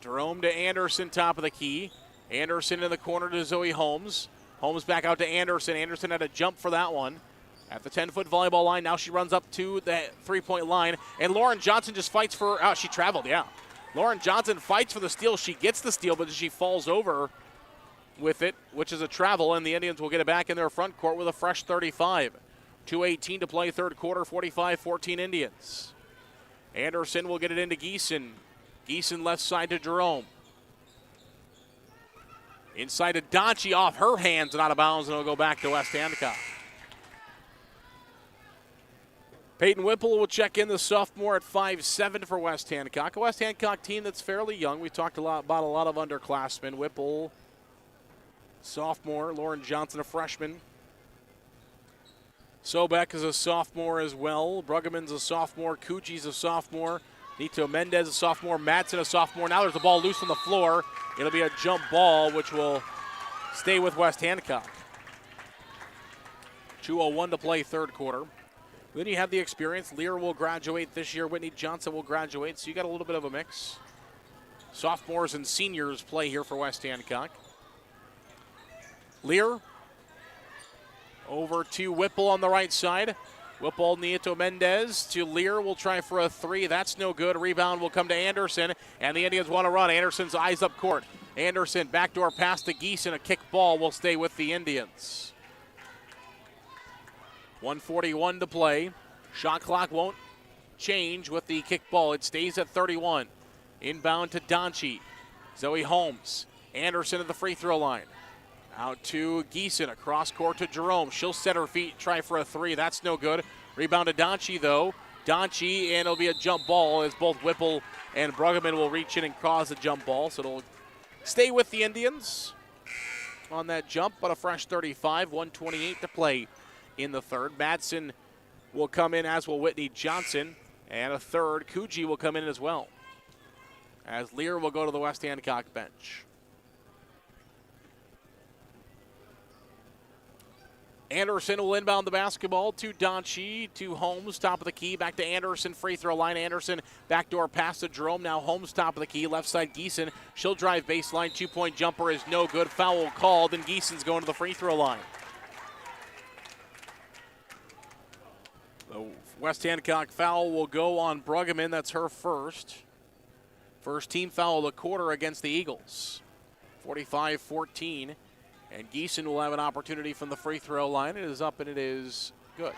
Jerome to Anderson, top of the key. Anderson in the corner to Zoe Holmes. Holmes back out to Anderson. Anderson had a jump for that one. At the 10-foot volleyball line, now she runs up to the three-point line. And Lauren Johnson just fights for, she traveled, yeah. Lauren Johnson fights for the steal. She gets the steal, but she falls over with it, which is a travel, and the Indians will get it back in their front court with a fresh 35. 2:18 to play third quarter, 45-14 Indians. Anderson will get it into Geeson. Geeson left side to Jerome. Inside to Donchie, off her hands and out of bounds, and it'll go back to West Hancock. Peyton Whipple will check in, the sophomore, at 5'7" for West Hancock. A West Hancock team that's fairly young. We talked about a lot of underclassmen. Whipple, sophomore. Lauren Johnson, a freshman. Sobek is a sophomore as well. Bruggeman's a sophomore. Coochie's a sophomore. Nito Mendez a sophomore. Madsen a sophomore. Now there's a ball loose on the floor. It'll be a jump ball, which will stay with West Hancock. 2:01 to play third quarter. Then you have the experience. Lear will graduate this year. Whitney Johnson will graduate. So you got a little bit of a mix. Sophomores and seniors play here for West Hancock. Lear over to Whipple on the right side. Whipple, Nieto Mendez to Lear. Will try for a three. That's no good. Rebound will come to Anderson, and the Indians want to run. Anderson's eyes up court. Anderson, backdoor pass to Geeson. A kick ball will stay with the Indians. 1:41 to play. Shot clock won't change with the kick ball. It stays at 31. Inbound to Donchie. Zoe Holmes. Anderson at the free throw line. Out to Geeson, across court to Jerome. She'll set her feet, try for a three. That's no good. Rebound to Donchie, though. Donchie, and it'll be a jump ball as both Whipple and Bruggeman will reach in and cause a jump ball. So it'll stay with the Indians on that jump, but a fresh 35, 1:28 to play in the third. Madsen will come in, as will Whitney Johnson, and a third. Coogee will come in as well, as Lear will go to the West Hancock bench. Anderson will inbound the basketball to Donchie, to Holmes, top of the key, back to Anderson, free throw line. Anderson, backdoor pass to Jerome. Now Holmes, top of the key, left side Geeson. She'll drive baseline, 2-point jumper is no good. Foul called, and Geeson's going to the free throw line. West Hancock foul will go on Bruggeman. That's her first. First team foul of the quarter against the Eagles. 45-14. And Geeson will have an opportunity from the free throw line. It is up and it is good.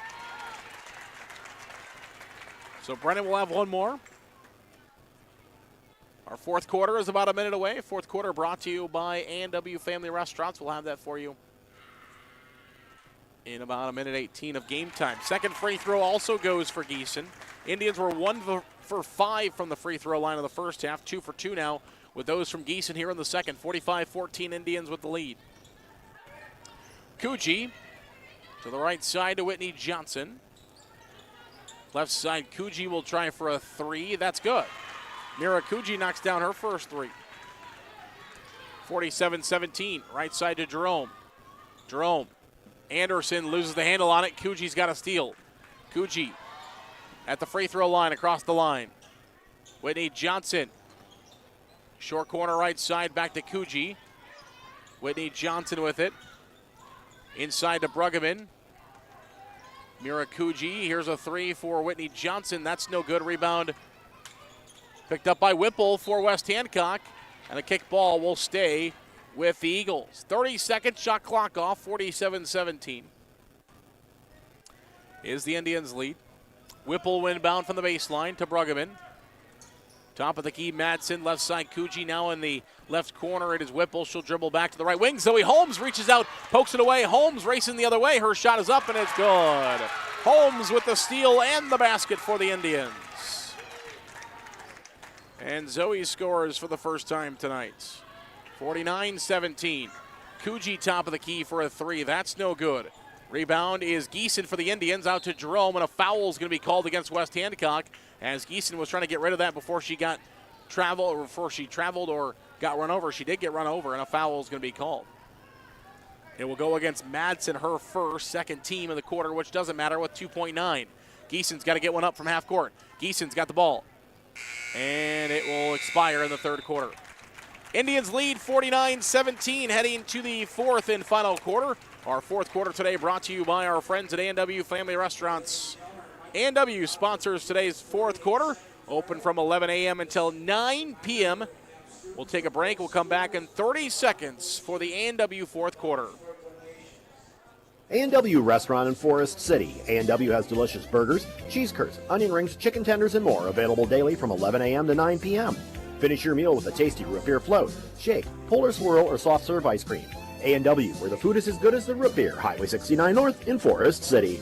So Brennan will have one more. Our fourth quarter is about a minute away. Fourth quarter brought to you by A&W Family Restaurants. We'll have that for you in about a minute 18 of game time. Second free throw also goes for Geeson. Indians were 1 for 5 from the free throw line in the first half. 2 for 2 now with those from Geeson here in the second. 45-14 Indians with the lead. Kuji to the right side to Whitney Johnson. Left side, Kuji will try for a three. That's good. Mira Kuji knocks down her first three. 47-17, right side to Jerome. Jerome. Anderson loses the handle on it. Kuji's got a steal. Kuji at the free throw line, across the line. Whitney Johnson. Short corner right side, back to Kuji. Whitney Johnson with it. Inside to Bruggeman. Mira Kuji, here's a three for Whitney Johnson. That's no good. Rebound picked up by Whipple for West Hancock. And a kick ball will stay with the Eagles. 30-second shot clock off, 47-17 is the Indians' lead. Whipple inbound from the baseline to Bruggeman. Top of the key, Madsen. Left side, Kuji now in the left corner. It is Whipple. She'll dribble back to the right wing. Zoe Holmes reaches out, pokes it away. Holmes racing the other way. Her shot is up, and it's good. Holmes with the steal and the basket for the Indians. And Zoe scores for the first time tonight. 49-17. Kuji top of the key for a three. That's no good. Rebound is Geeson for the Indians. Out to Jerome, and a foul is going to be called against West Hancock, as Geeson was trying to get rid of that before she traveled or got run over. She did get run over, and a foul is going to be called. It will go against Madsen, her first, second team of the quarter, which doesn't matter with 2.9. Geeson's got to get one up from half court. Geeson's got the ball, and it will expire in the third quarter. Indians lead 49-17 heading to the fourth and final quarter. Our fourth quarter today brought to you by our friends at A&W Family Restaurants. A&W sponsors today's fourth quarter, open from 11 a.m. until 9 p.m. We'll take a break. We'll come back in 30 seconds for the A&W fourth quarter. A&W Restaurant in Forest City. A&W has delicious burgers, cheese curds, onion rings, chicken tenders, and more, available daily from 11 a.m. to 9 p.m. Finish your meal with a tasty root beer float, shake, polar swirl, or soft serve ice cream. A&W, where the food is as good as the root beer. Highway 69 North in Forest City.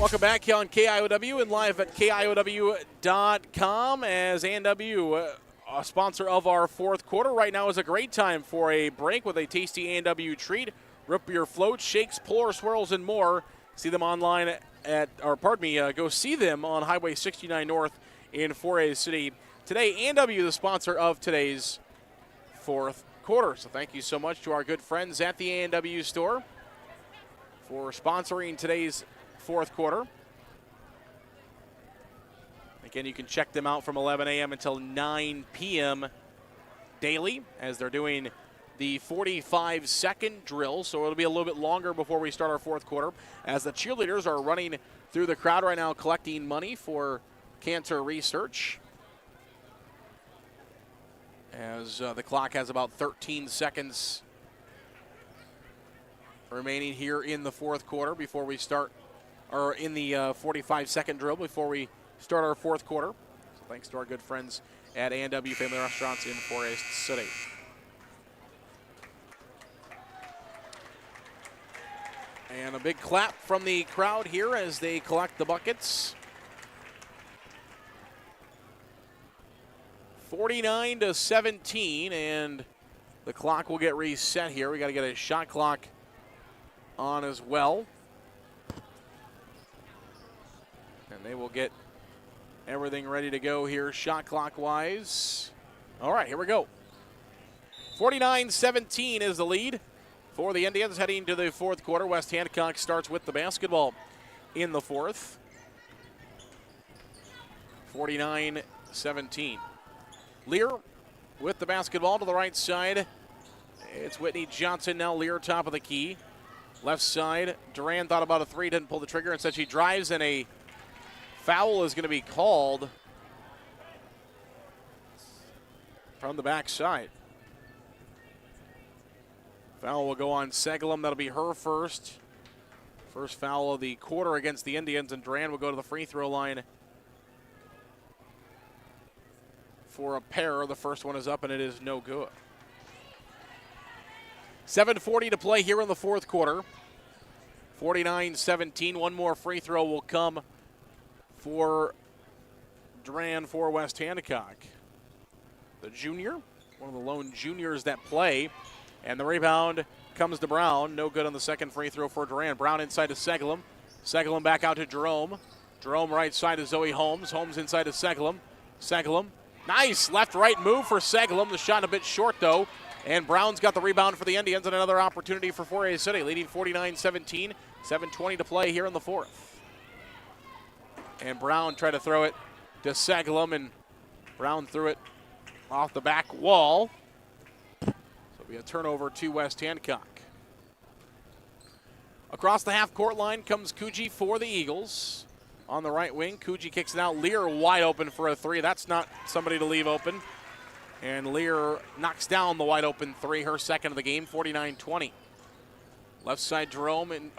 Welcome back here on KIOW and live at KIOW.com, as A&W, a sponsor of our fourth quarter. Right now is a great time for a break with a tasty A&W treat. Root beer floats, shakes, polar swirls, and more. See them online go see them on Highway 69 North in Forest City. Today, A&W, the sponsor of today's fourth quarter. So thank you so much to our good friends at the A&W store for sponsoring today's fourth quarter. Again, you can check them out from 11 a.m. until 9 p.m. daily, as they're doing the 45-second drill, so it'll be a little bit longer before we start our fourth quarter, as the cheerleaders are running through the crowd right now collecting money for cancer research, as the clock has about 13 seconds remaining here in the fourth quarter before we start, or in the 45-second drill before we start our fourth quarter. So thanks to our good friends at A&W Family Restaurants in Forest City. And a big clap from the crowd here as they collect the buckets. 49-17, and the clock will get reset here. We got to get a shot clock on as well. And they will get everything ready to go here shot clock wise. All right, here we go. 49-17 is the lead for the Indians heading to the fourth quarter. West Hancock starts with the basketball in the fourth. 49-17. Lear with the basketball to the right side. It's Whitney Johnson now, Lear top of the key. Left side, Duran thought about a three, didn't pull the trigger. Instead she drives, and a foul is going to be called from the backside. Foul will go on Segelum. That'll be her first. First foul of the quarter against the Indians, and Duran will go to the free throw line for a pair. The first one is up, and it is no good. 7:40 to play here in the fourth quarter. 49-17. One more free throw will come for Duran for West Hancock. The junior, one of the lone juniors that play. And the rebound comes to Brown. No good on the second free throw for Duran. Brown inside to Segelum. Segelum back out to Jerome. Jerome right side to Zoe Holmes. Holmes inside to Segelum. Segelum. Nice left-right move for Segelum. The shot a bit short, though. And Brown's got the rebound for the Indians, and another opportunity for Fauria City, leading 49-17. 7:20 to play here in the fourth. And Brown tried to throw it to Segelum, and Brown threw it off the back wall. So it'll be a turnover to West Hancock. Across the half-court line comes Kuji for the Eagles. On the right wing, Kuji kicks it out. Lear wide open for a three. That's not somebody to leave open. And Lear knocks down the wide open three, her second of the game, 49-20. Left side, Jerome and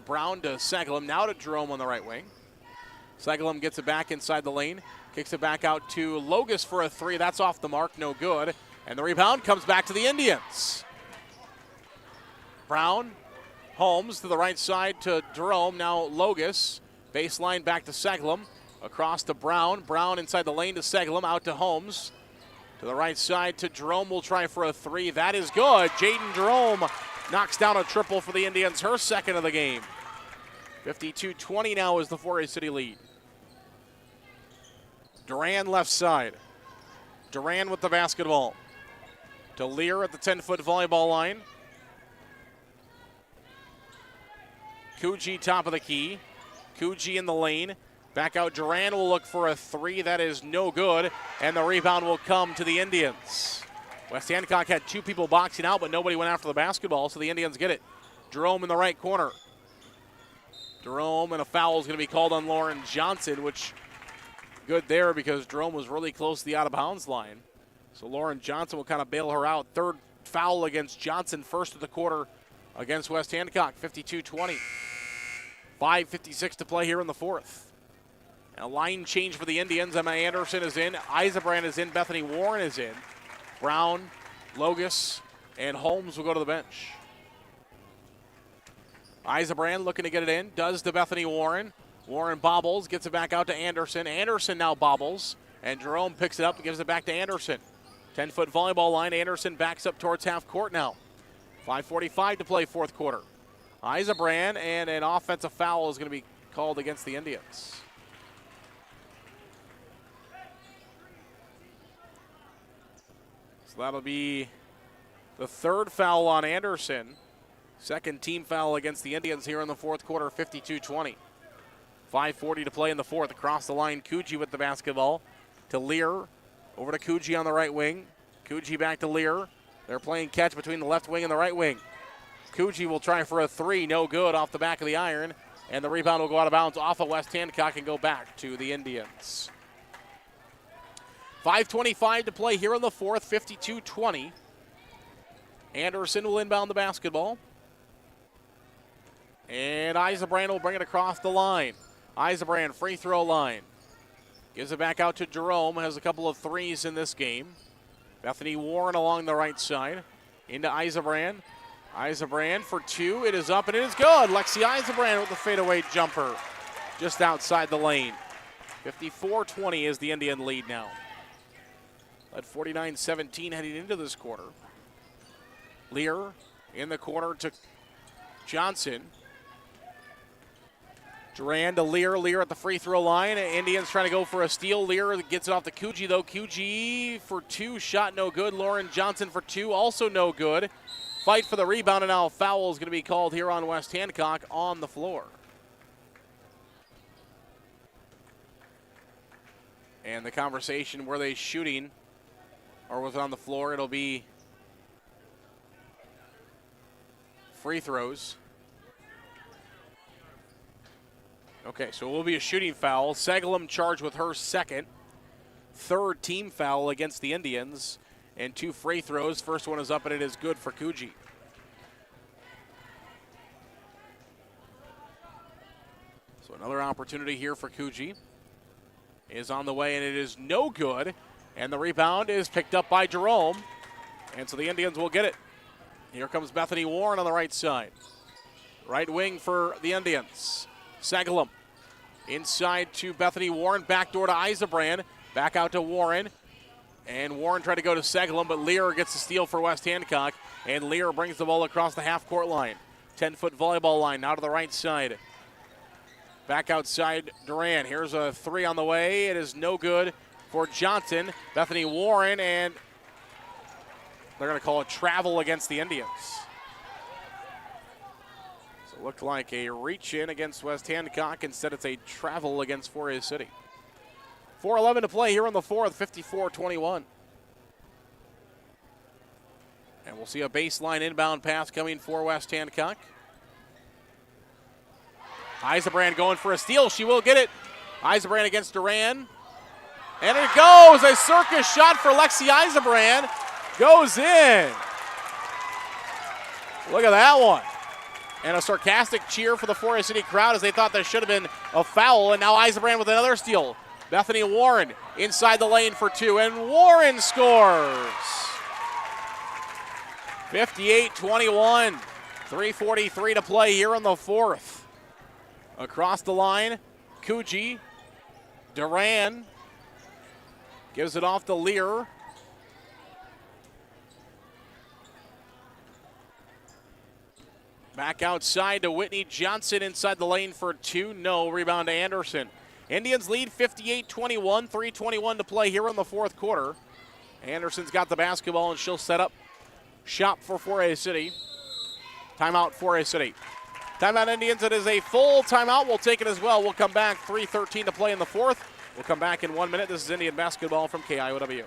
Brown to Segelum. Now to Jerome on the right wing. Segelum gets it back inside the lane. Kicks it back out to Logus for a three. That's off the mark, no good. And the rebound comes back to the Indians. Brown, Holmes to the right side to Jerome. Now Logus. Baseline back to Segelum. Across to Brown. Brown inside the lane to Segelum. Out to Holmes. To the right side to Jerome. Will try for a three. That is good. Jaden Jerome knocks down a triple for the Indians. Her second of the game. 52-20 now is the Fauria City lead. Duran left side. Duran with the basketball. To Lear at the 10-foot volleyball line. Kuji top of the key. Kuji in the lane. Back out, Duran will look for a three. That is no good, and the rebound will come to the Indians. West Hancock had two people boxing out, but nobody went after the basketball, so the Indians get it. Jerome in the right corner. Jerome, and a foul is going to be called on Lauren Johnson, which good there because Jerome was really close to the out-of-bounds line. So Lauren Johnson will kind of bail her out. Third foul against Johnson, first of the quarter against West Hancock, 52-20. 5:56 to play here in the fourth. A line change for the Indians. Emma Anderson is in. Eisenbrand is in. Bethany Warren is in. Brown, Logus, and Holmes will go to the bench. Eisenbrand looking to get it in. Does to Bethany Warren. Warren bobbles. Gets it back out to Anderson. Anderson now bobbles. And Jerome picks it up and gives it back to Anderson. 10-foot volleyball line. Anderson backs up towards half court now. 5:45 to play fourth quarter. Eisenbrand, and an offensive foul is going to be called against the Indians. That'll be the third foul on Anderson. Second team foul against the Indians here in the fourth quarter, 52-20. 5:40 to play in the fourth. Across the line, Kuji with the basketball to Lear. Over to Kuji on the right wing. Kuji back to Lear. They're playing catch between the left wing and the right wing. Kuji will try for a three. No good off the back of the iron. And the rebound will go out of bounds off of West Hancock and go back to the Indians. 5:25 to play here in the fourth, 52-20. Anderson will inbound the basketball. And Eisenbrand will bring it across the line. Eisenbrand, free throw line. Gives it back out to Jerome, has a couple of threes in this game. Bethany Warren along the right side. Into Eisenbrand. Eisenbrand for two. It is up and it is good. Lexi Eisenbrand with the fadeaway jumper just outside the lane. 54-20 is the Indian lead now. At 49-17 heading into this quarter. Lear in the corner to Johnson. Duran to Lear. Lear at the free throw line. Indians trying to go for a steal. Lear gets it off to Kuji, though. Kuji for two. Shot no good. Lauren Johnson for two. Also no good. Fight for the rebound, and now a foul is going to be called here on West Hancock on the floor. And the conversation, were they shooting Or was it on the floor? It'll be free throws. Okay, so it will be a shooting foul. Segalum charged with her second. Third team foul against the Indians. And 2 free throws. First one is up and it is good for Coogee. So another opportunity here for Coogee is on the way, and it is no good. And the rebound is picked up by Jerome. And so the Indians will get it. Here comes Bethany Warren on the right side. Right wing for the Indians. Segalum inside to Bethany Warren. Backdoor to Eisenbrand. Back out to Warren. And Warren tried to go to Segalum, but Lear gets the steal for West Hancock. And Lear brings the ball across the half-court line. 10-foot volleyball line now to the right side. Back outside Duran. Here's a 3 on the way. It is no good for Johnson. Bethany Warren, and they're going to call it travel against the Indians. So it looked like a reach-in against West Hancock. Instead, it's a travel against Forest City. 4:11 to play here in the fourth, 54-21. And we'll see a baseline inbound pass coming for West Hancock. Eisenbrand going for a steal. She will get it. Eisenbrand against Duran. And it goes. A circus shot for Lexi Eisenbrand. Goes in. Look at that one. And a sarcastic cheer for the Forest City crowd as they thought there should have been a foul. And now Eisenbrand with another steal. Bethany Warren inside the lane for 2. And Warren scores. 58-21. 3:43 to play here in the fourth. Across the line, Coogee. Duran gives it off to Lear. Back outside to Whitney Johnson inside the lane for 2. No. Rebound to Anderson. Indians lead 58-21. 3:21 to play here in the fourth quarter. Anderson's got the basketball and she'll set up shop for Forest City. Timeout Forest City. Timeout Indians. It is a full timeout. We'll take it as well. We'll come back. 3:13 to play in the fourth. We'll come back in 1 minute. This is Indian basketball from KIOW.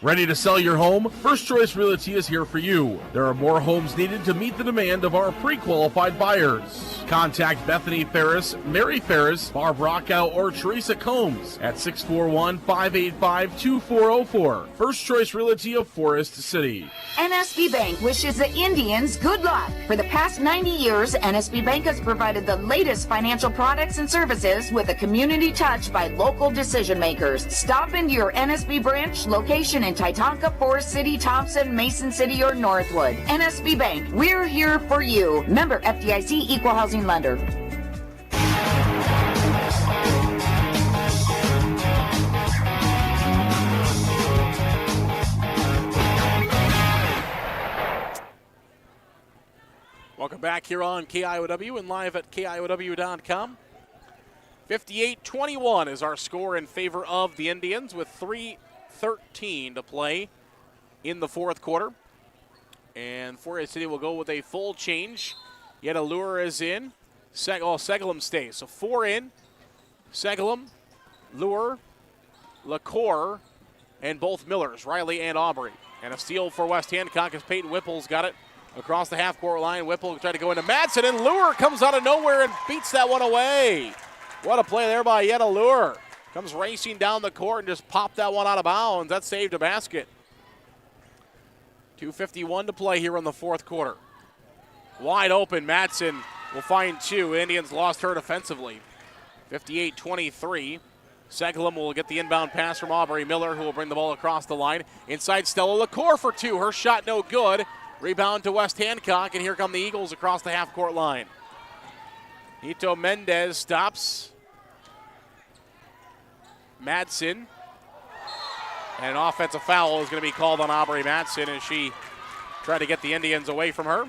Ready to sell your home? First Choice Realty is here for you. There are more homes needed to meet the demand of our pre-qualified buyers. Contact Bethany Ferris, Mary Ferris, Barb Rockow, or Teresa Combs at 641-585-2404. First Choice Realty of Forest City. NSB Bank wishes the Indians good luck. For the past 90 years, NSB Bank has provided the latest financial products and services with a community touch by local decision makers. Stop into your NSB branch location in Titanca, Forest City, Thompson, Mason City, or Northwood. NSB Bank, we're here for you. Member FDIC Equal Housing Lender. Welcome back here on KIOW and live at KIOW.com. 58-21 is our score in favor of the Indians with 3:13 to play in the fourth quarter. And Forest City will go with a full change. Yet Allure is in. Segalum stays. So 4 in. Segalum, Lure, LaCour, and both Millers, Riley and Aubrey. And a steal for West Hancock as Peyton Whipple's got it across the half-court line. Whipple tried to go into Madsen, and Lure comes out of nowhere and beats that one away. What a play there by Yetta Lure. Comes racing down the court and just popped that one out of bounds. That saved a basket. 2:51 to play here in the fourth quarter. Wide open, Madsen will find 2. Indians lost her defensively. 58-23. Segalum will get the inbound pass from Aubrey Miller, who will bring the ball across the line. Inside Stella LaCour for 2. Her shot no good. Rebound to West Hancock, and here come the Eagles across the half-court line. Nito Mendez stops Madsen. And an offensive foul is going to be called on Aubrey Madsen as she tried to get the Indians away from her.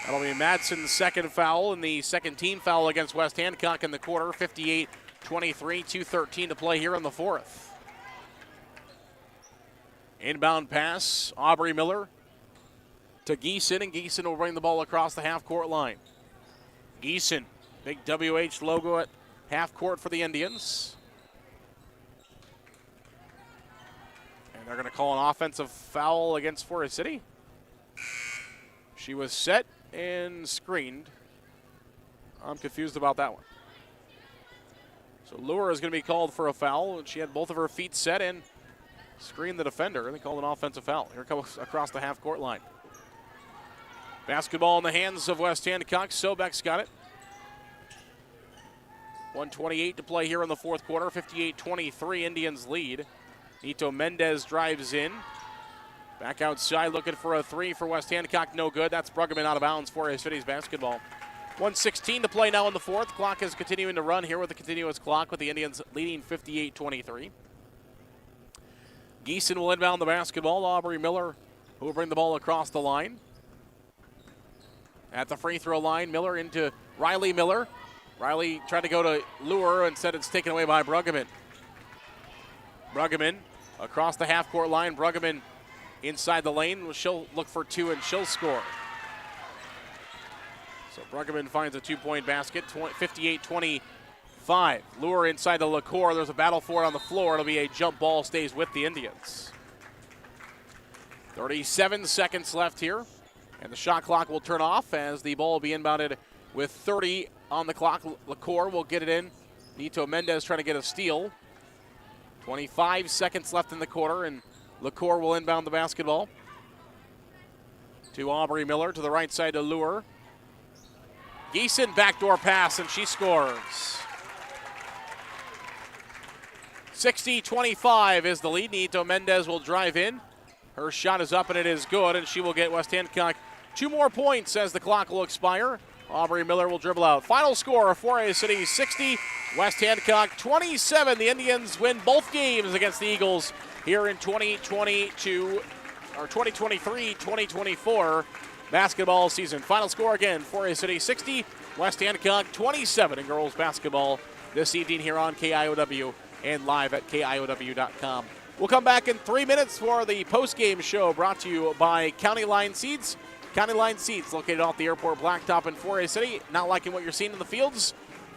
That'll be Madsen's second foul and the second team foul against West Hancock in the quarter. 58-23, 2:13 to play here in the fourth. Inbound pass, Aubrey Miller to Geeson, and Geeson will bring the ball across the half-court line. Geeson, big WH logo at half-court for the Indians. And they're going to call an offensive foul against Forest City. She was set and screened. I'm confused about that one. So Lure is going to be called for a foul. She had both of her feet set and screened the defender. They called an offensive foul. Here comes across the half-court line. Basketball in the hands of West Hancock. Sobek's got it. 1:28 to play here in the fourth quarter. 58-23, Indians lead. Nito Mendez drives in. Back outside looking for a three for West Hancock. No good. That's Bruggeman out of bounds for Forest City's basketball. 1:16 to play now in the fourth. Clock is continuing to run here with the continuous clock with the Indians leading 58-23. Geeson will inbound the basketball. Aubrey Miller who will bring the ball across the line. At the free throw line, Miller into Riley Miller. Riley tried to go to Lure, instead it's taken away by Bruggeman. Bruggeman across the half-court line. Bruggeman inside the lane. She'll look for two and she'll score. So Bruggeman finds a two-point basket, 58-25. Lure inside the LaCour. There's a battle for it on the floor. It'll be a jump ball, stays with the Indians. 37 seconds left here. And the shot clock will turn off as the ball will be inbounded with 30 on the clock. LaCour will get it in. Nito Mendez trying to get a steal. 25 seconds left in the quarter, and LaCour will inbound the basketball. To Aubrey Miller, to the right side to Lure. Geeson, backdoor pass, and she scores. 60-25 is the lead. Nito Mendez will drive in. Her shot is up, and it is good, and she will get West Hancock 2 more points as the clock will expire. Aubrey Miller will dribble out. Final score, Forest City 60, West Hancock 27. The Indians win both games against the Eagles here in 2022 or 2023-2024 basketball season. Final score again, Forest City 60, West Hancock 27 in girls basketball this evening here on KIOW and live at KIOW.com. We'll come back in 3 minutes for the post-game show brought to you by County Line Seeds. County Line Seeds located off the airport blacktop in Forest City. Not liking what you're seeing in the fields?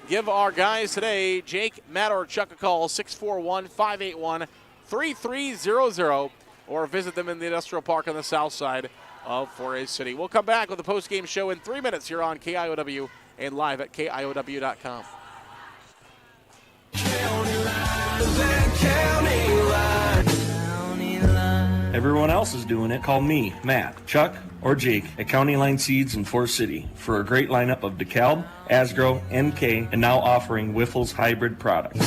Give our guys today, Jake, Matt, or Chuck, a call, 641-581-3300, or visit them in the industrial park on the south side of Forest City. We'll come back with the post-game show in 3 minutes here on KIOW and live at KIOW.com. Everyone else is doing it. Call me, Matt, Chuck, or Jake at County Line Seeds in Forest City for a great lineup of DeKalb, Asgrow, NK, and now offering Wiffles hybrid products.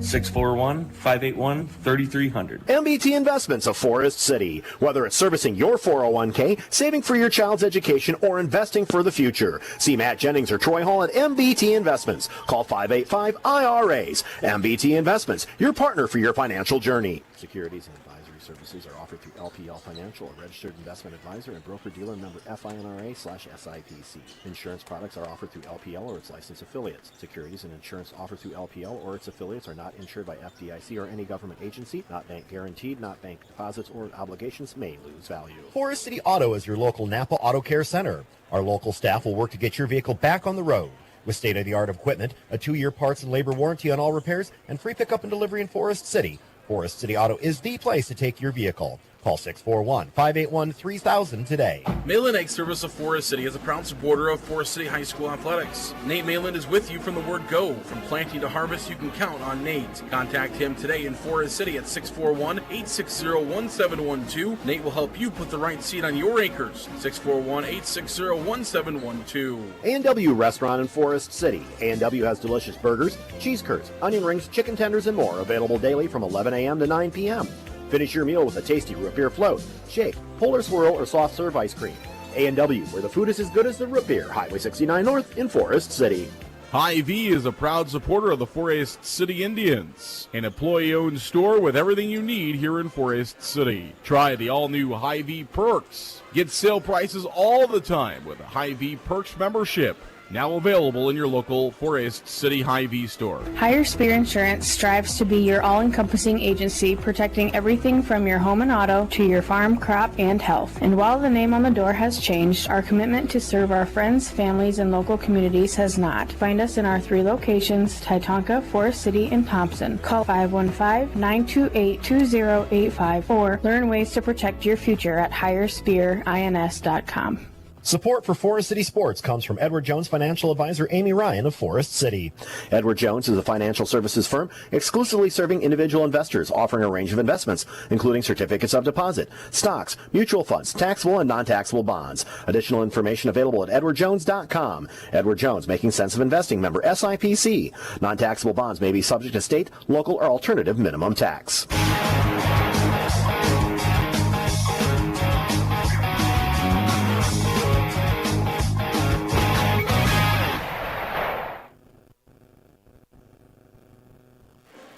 641-581-3300. MBT Investments of Forest City. Whether it's servicing your 401k, saving for your child's education, or investing for the future. See Matt Jennings or Troy Hall at MBT Investments. Call 585-IRAs. MBT Investments, your partner for your financial journey. Securities and advisory services are offered through LPL Financial, a registered investment advisor and broker-dealer member FINRA/SIPC. Insurance products are offered through LPL or its licensed affiliates. Securities and insurance offered through LPL or its affiliates are not insured by FDIC or any government agency, not bank guaranteed, not bank deposits or obligations may lose value. Forest City Auto is your local Napa Auto Care Center. Our local staff will work to get your vehicle back on the road. With state-of-the-art equipment, a 2-year parts and labor warranty on all repairs, and free pickup and delivery in Forest City, Forest City Auto is the place to take your vehicle. Call 641-581-3000 today. Malin Egg Service of Forest City is a proud supporter of Forest City High School athletics. Nate Malin is with you from the word go. From planting to harvest, you can count on Nate. Contact him today in Forest City at 641-860-1712. Nate will help you put the right seed on your acres. 641-860-1712. A&W Restaurant in Forest City. A&W has delicious burgers, cheese curds, onion rings, chicken tenders, and more available daily from 11 a.m. to 9 p.m. Finish your meal with a tasty root beer float, shake, polar swirl, or soft serve ice cream. A&W, where the food is as good as the root beer. Highway 69 North in Forest City. Hy-Vee is a proud supporter of the Forest City Indians, an employee-owned store with everything you need here in Forest City. Try the all-new Hy-Vee Perks. Get sale prices all the time with a Hy-Vee Perks membership. Now available in your local Forest City Hy-Vee store. Higher Spear Insurance strives to be your all-encompassing agency, protecting everything from your home and auto to your farm, crop, and health. And while the name on the door has changed, our commitment to serve our friends, families, and local communities has not. Find us in our 3 locations, Titonka, Forest City, and Thompson. Call 515-928-2085 or learn ways to protect your future at higherspearins.com. Support for Forest City Sports comes from Edward Jones financial advisor Amy Ryan of Forest City. Edward Jones is a financial services firm exclusively serving individual investors, offering a range of investments, including certificates of deposit, stocks, mutual funds, taxable and non-taxable bonds. Additional information available at edwardjones.com. Edward Jones, making sense of investing, member SIPC. Non-taxable bonds may be subject to state, local, or alternative minimum tax.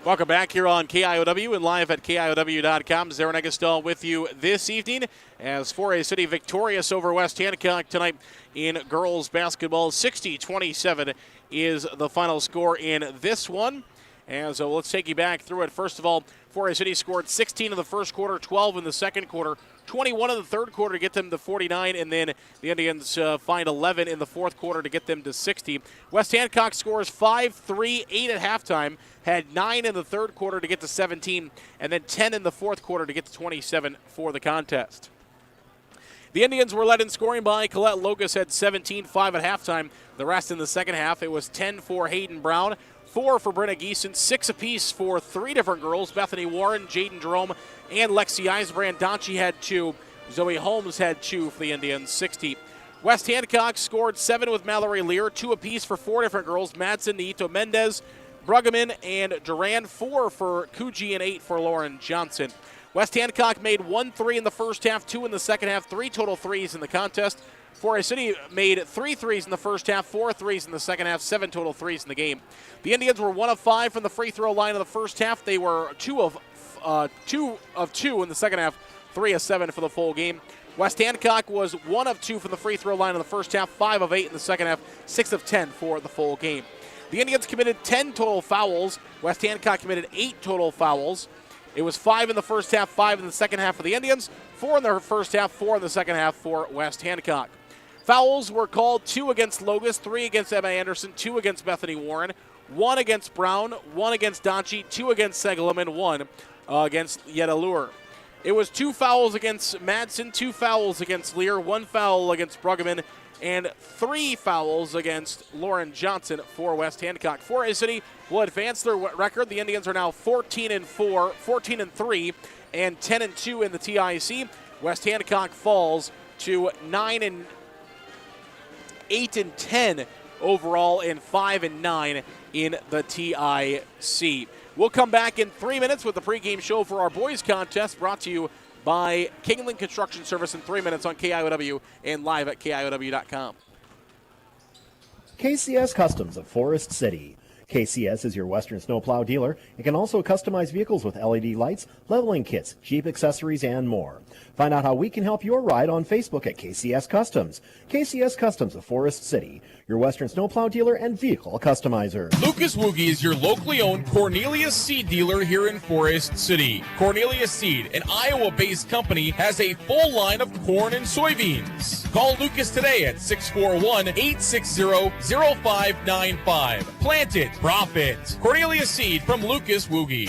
Welcome back here on KIOW and live at KIOW.com. Zarin Egestal with you this evening as Forest City victorious over West Hancock tonight in girls basketball. 60-27 is the final score in this one. And so let's take you back through it. First of all, Forest City scored 16 in the first quarter, 12 in the second quarter, 21 in the third quarter to get them to 49, and then the Indians find 11 in the fourth quarter to get them to 60. West Hancock scores 5, 3, 8 at halftime, had 9 in the third quarter to get to 17, and then 10 in the fourth quarter to get to 27 for the contest. The Indians were led in scoring by Colette Locus, had 17, 5 at halftime. The rest in the second half, it was 10 for Hayden Brown, 4 for Brenna Geeson, 6 apiece for 3 different girls, Bethany Warren, Jaden Jerome, and Lexi Eisbrand. Donchi had 2. Zoe Holmes had 2 for the Indians, 60. West Hancock scored 7 with Mallory Lear, 2 apiece for 4 different girls, Madsen, Nito Mendez, Bruggeman, and Duran, 4 for Kuji, and 8 for Lauren Johnson. West Hancock made 1 3 in the first half, 2 in the second half, 3 total threes in the contest. Forest City made 3 threes in the first half, 4 threes in the second half, 7 total threes in the game. The Indians were 1 of 5 from the free throw line in the first half. They were 2 of 2 in the second half, 3 of 7 for the full game. West Hancock was 1 of 2 from the free throw line in the first half, 5 of 8 in the second half, 6 of 10 for the full game. The Indians committed 10 total fouls. West Hancock committed 8 total fouls. It was 5 in the first half, 5 in the second half for the Indians, 4 in the first half, 4 in the second half for West Hancock. Fouls were called 2 against Logus, 3 against Emma Anderson, 2 against Bethany Warren, 1 against Brown, 1 against Donchi, 2 against Segalum, and 1 against Yetta Lure. It was 2 fouls against Madsen, 2 fouls against Lear, 1 foul against Bruggeman, and 3 fouls against Lauren Johnson for West Hancock. Forest City will advance their record. The Indians are now 14-4, 14-3, and 10-2 in the TIC. West Hancock falls to 8-10 overall and 5-9 in the TIC. We'll come back in 3 minutes with the pregame show for our boys contest, brought to you by Kingland Construction Service in 3 minutes on KIOW and live at KIOW.com. KCS Customs of Forest City. KCS is your Western snowplow dealer and can also customize vehicles with LED lights, leveling kits, Jeep accessories, and more. Find out how we can help your ride on Facebook at KCS Customs. KCS Customs of Forest City, your Western snowplow dealer and vehicle customizer. Lucas Woogie is your locally owned Cornelius Seed dealer here in Forest City. Cornelius Seed, an Iowa-based company, has a full line of corn and soybeans. Call Lucas today at 641-860-0595. Plant it, profit. Cornelius Seed from Lucas Woogie.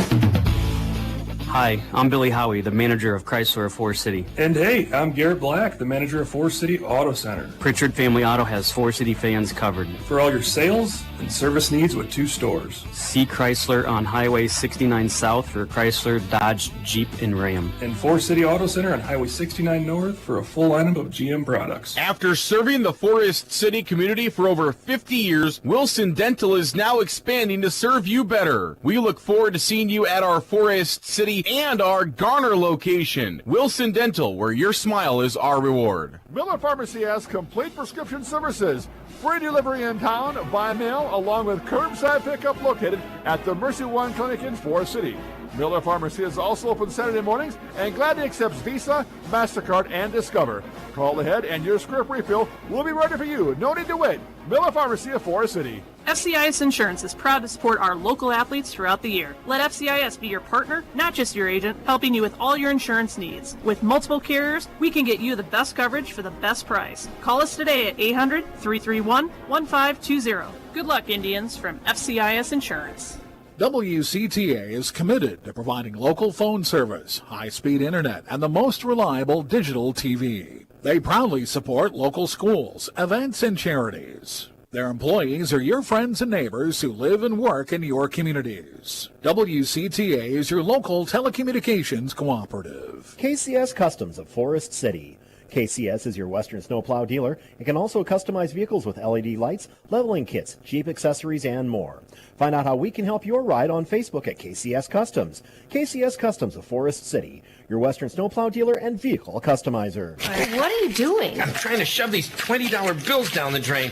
Hi, I'm Billy Howie, the manager of Chrysler of Forest City. And hey, I'm Garrett Black, the manager of Forest City Auto Center. Pritchard Family Auto has Forest City fans covered. For all your sales and service needs with 2 stores. See Chrysler on Highway 69 South for Chrysler, Dodge, Jeep, and Ram. And Forest City Auto Center on Highway 69 North for a full lineup of GM products. After serving the Forest City community for over 50 years, Wilson Dental is now expanding to serve you better. We look forward to seeing you at our Forest City and our Garner location. Wilson Dental, where your smile is our reward. Miller Pharmacy has complete prescription services. Free delivery in town, by mail, along with curbside pickup located at the Mercy One Clinic in Forest City. Miller Pharmacy is also open Saturday mornings and gladly accepts Visa, MasterCard, and Discover. Call ahead and your script refill will be ready for you. No need to wait. Miller Pharmacy of Forest City. FCIS Insurance is proud to support our local athletes throughout the year. Let FCIS be your partner, not just your agent, helping you with all your insurance needs. With multiple carriers, we can get you the best coverage for the best price. Call us today at 800-331-1520. Good luck, Indians, from FCIS Insurance. WCTA is committed to providing local phone service, high-speed internet, and the most reliable digital TV. They proudly support local schools, events, and charities. Their employees are your friends and neighbors who live and work in your communities. WCTA is your local telecommunications cooperative. KCS Customs of Forest City. KCS is your Western snowplow dealer and can also customize vehicles with LED lights, leveling kits, Jeep accessories, and more. Find out how we can help your ride on Facebook at KCS Customs. KCS Customs of Forest City, your Western snowplow dealer and vehicle customizer. What are you doing? I'm trying to shove these $20 bills down the drain.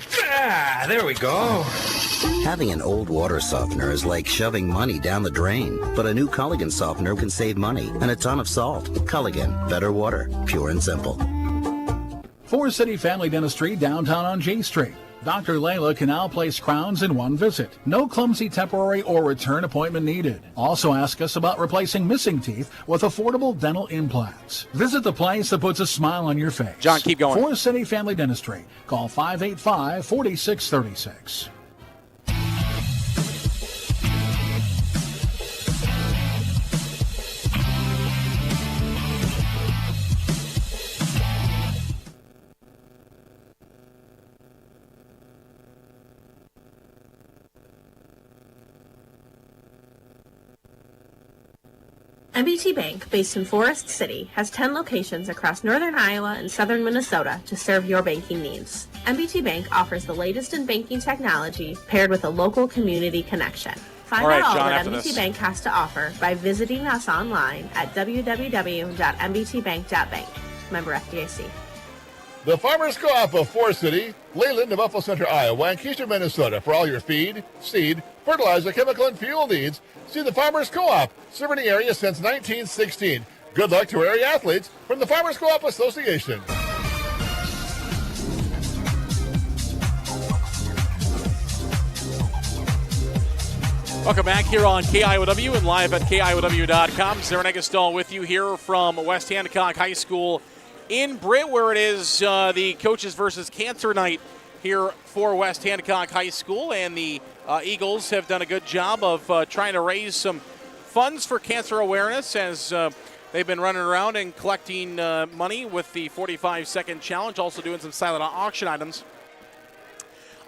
There we go. Having an old water softener is like shoving money down the drain, but a new Culligan softener can save money and a ton of salt. Culligan, better water, pure and simple. Forest City Family Dentistry, downtown on J Street. Dr. Layla can now place crowns in one visit. No clumsy temporary or return appointment needed. Also ask us about replacing missing teeth with affordable dental implants. Visit the place that puts a smile on your face. John, keep going. Forest City Family Dentistry. Call 585-4636. MBT Bank, based in Forest City, has 10 locations across northern Iowa and southern Minnesota to serve your banking needs. MBT Bank offers the latest in banking technology paired with a local community connection. Find out all that MBT Bank has to offer by visiting us online at www.mbtbank.bank. Member FDIC. The Farmers Co-op of Forest City, Leyland of Buffalo Center, Iowa, and Keystone, Minnesota. For all your feed, seed, fertilizer, chemical, and fuel needs, see the Farmers Co-op, serving the area since 1916. Good luck to area athletes from the Farmers Co-op Association. Welcome back here on KIOW and live at KIOW.com. Sarah Negastal with you here from West Hancock High School in Britt, where it is the Coaches versus Cancer Night here for West Hancock High School. And the Eagles have done a good job of trying to raise some funds for cancer awareness as they've been running around and collecting money with the 45-second challenge, also doing some silent auction items.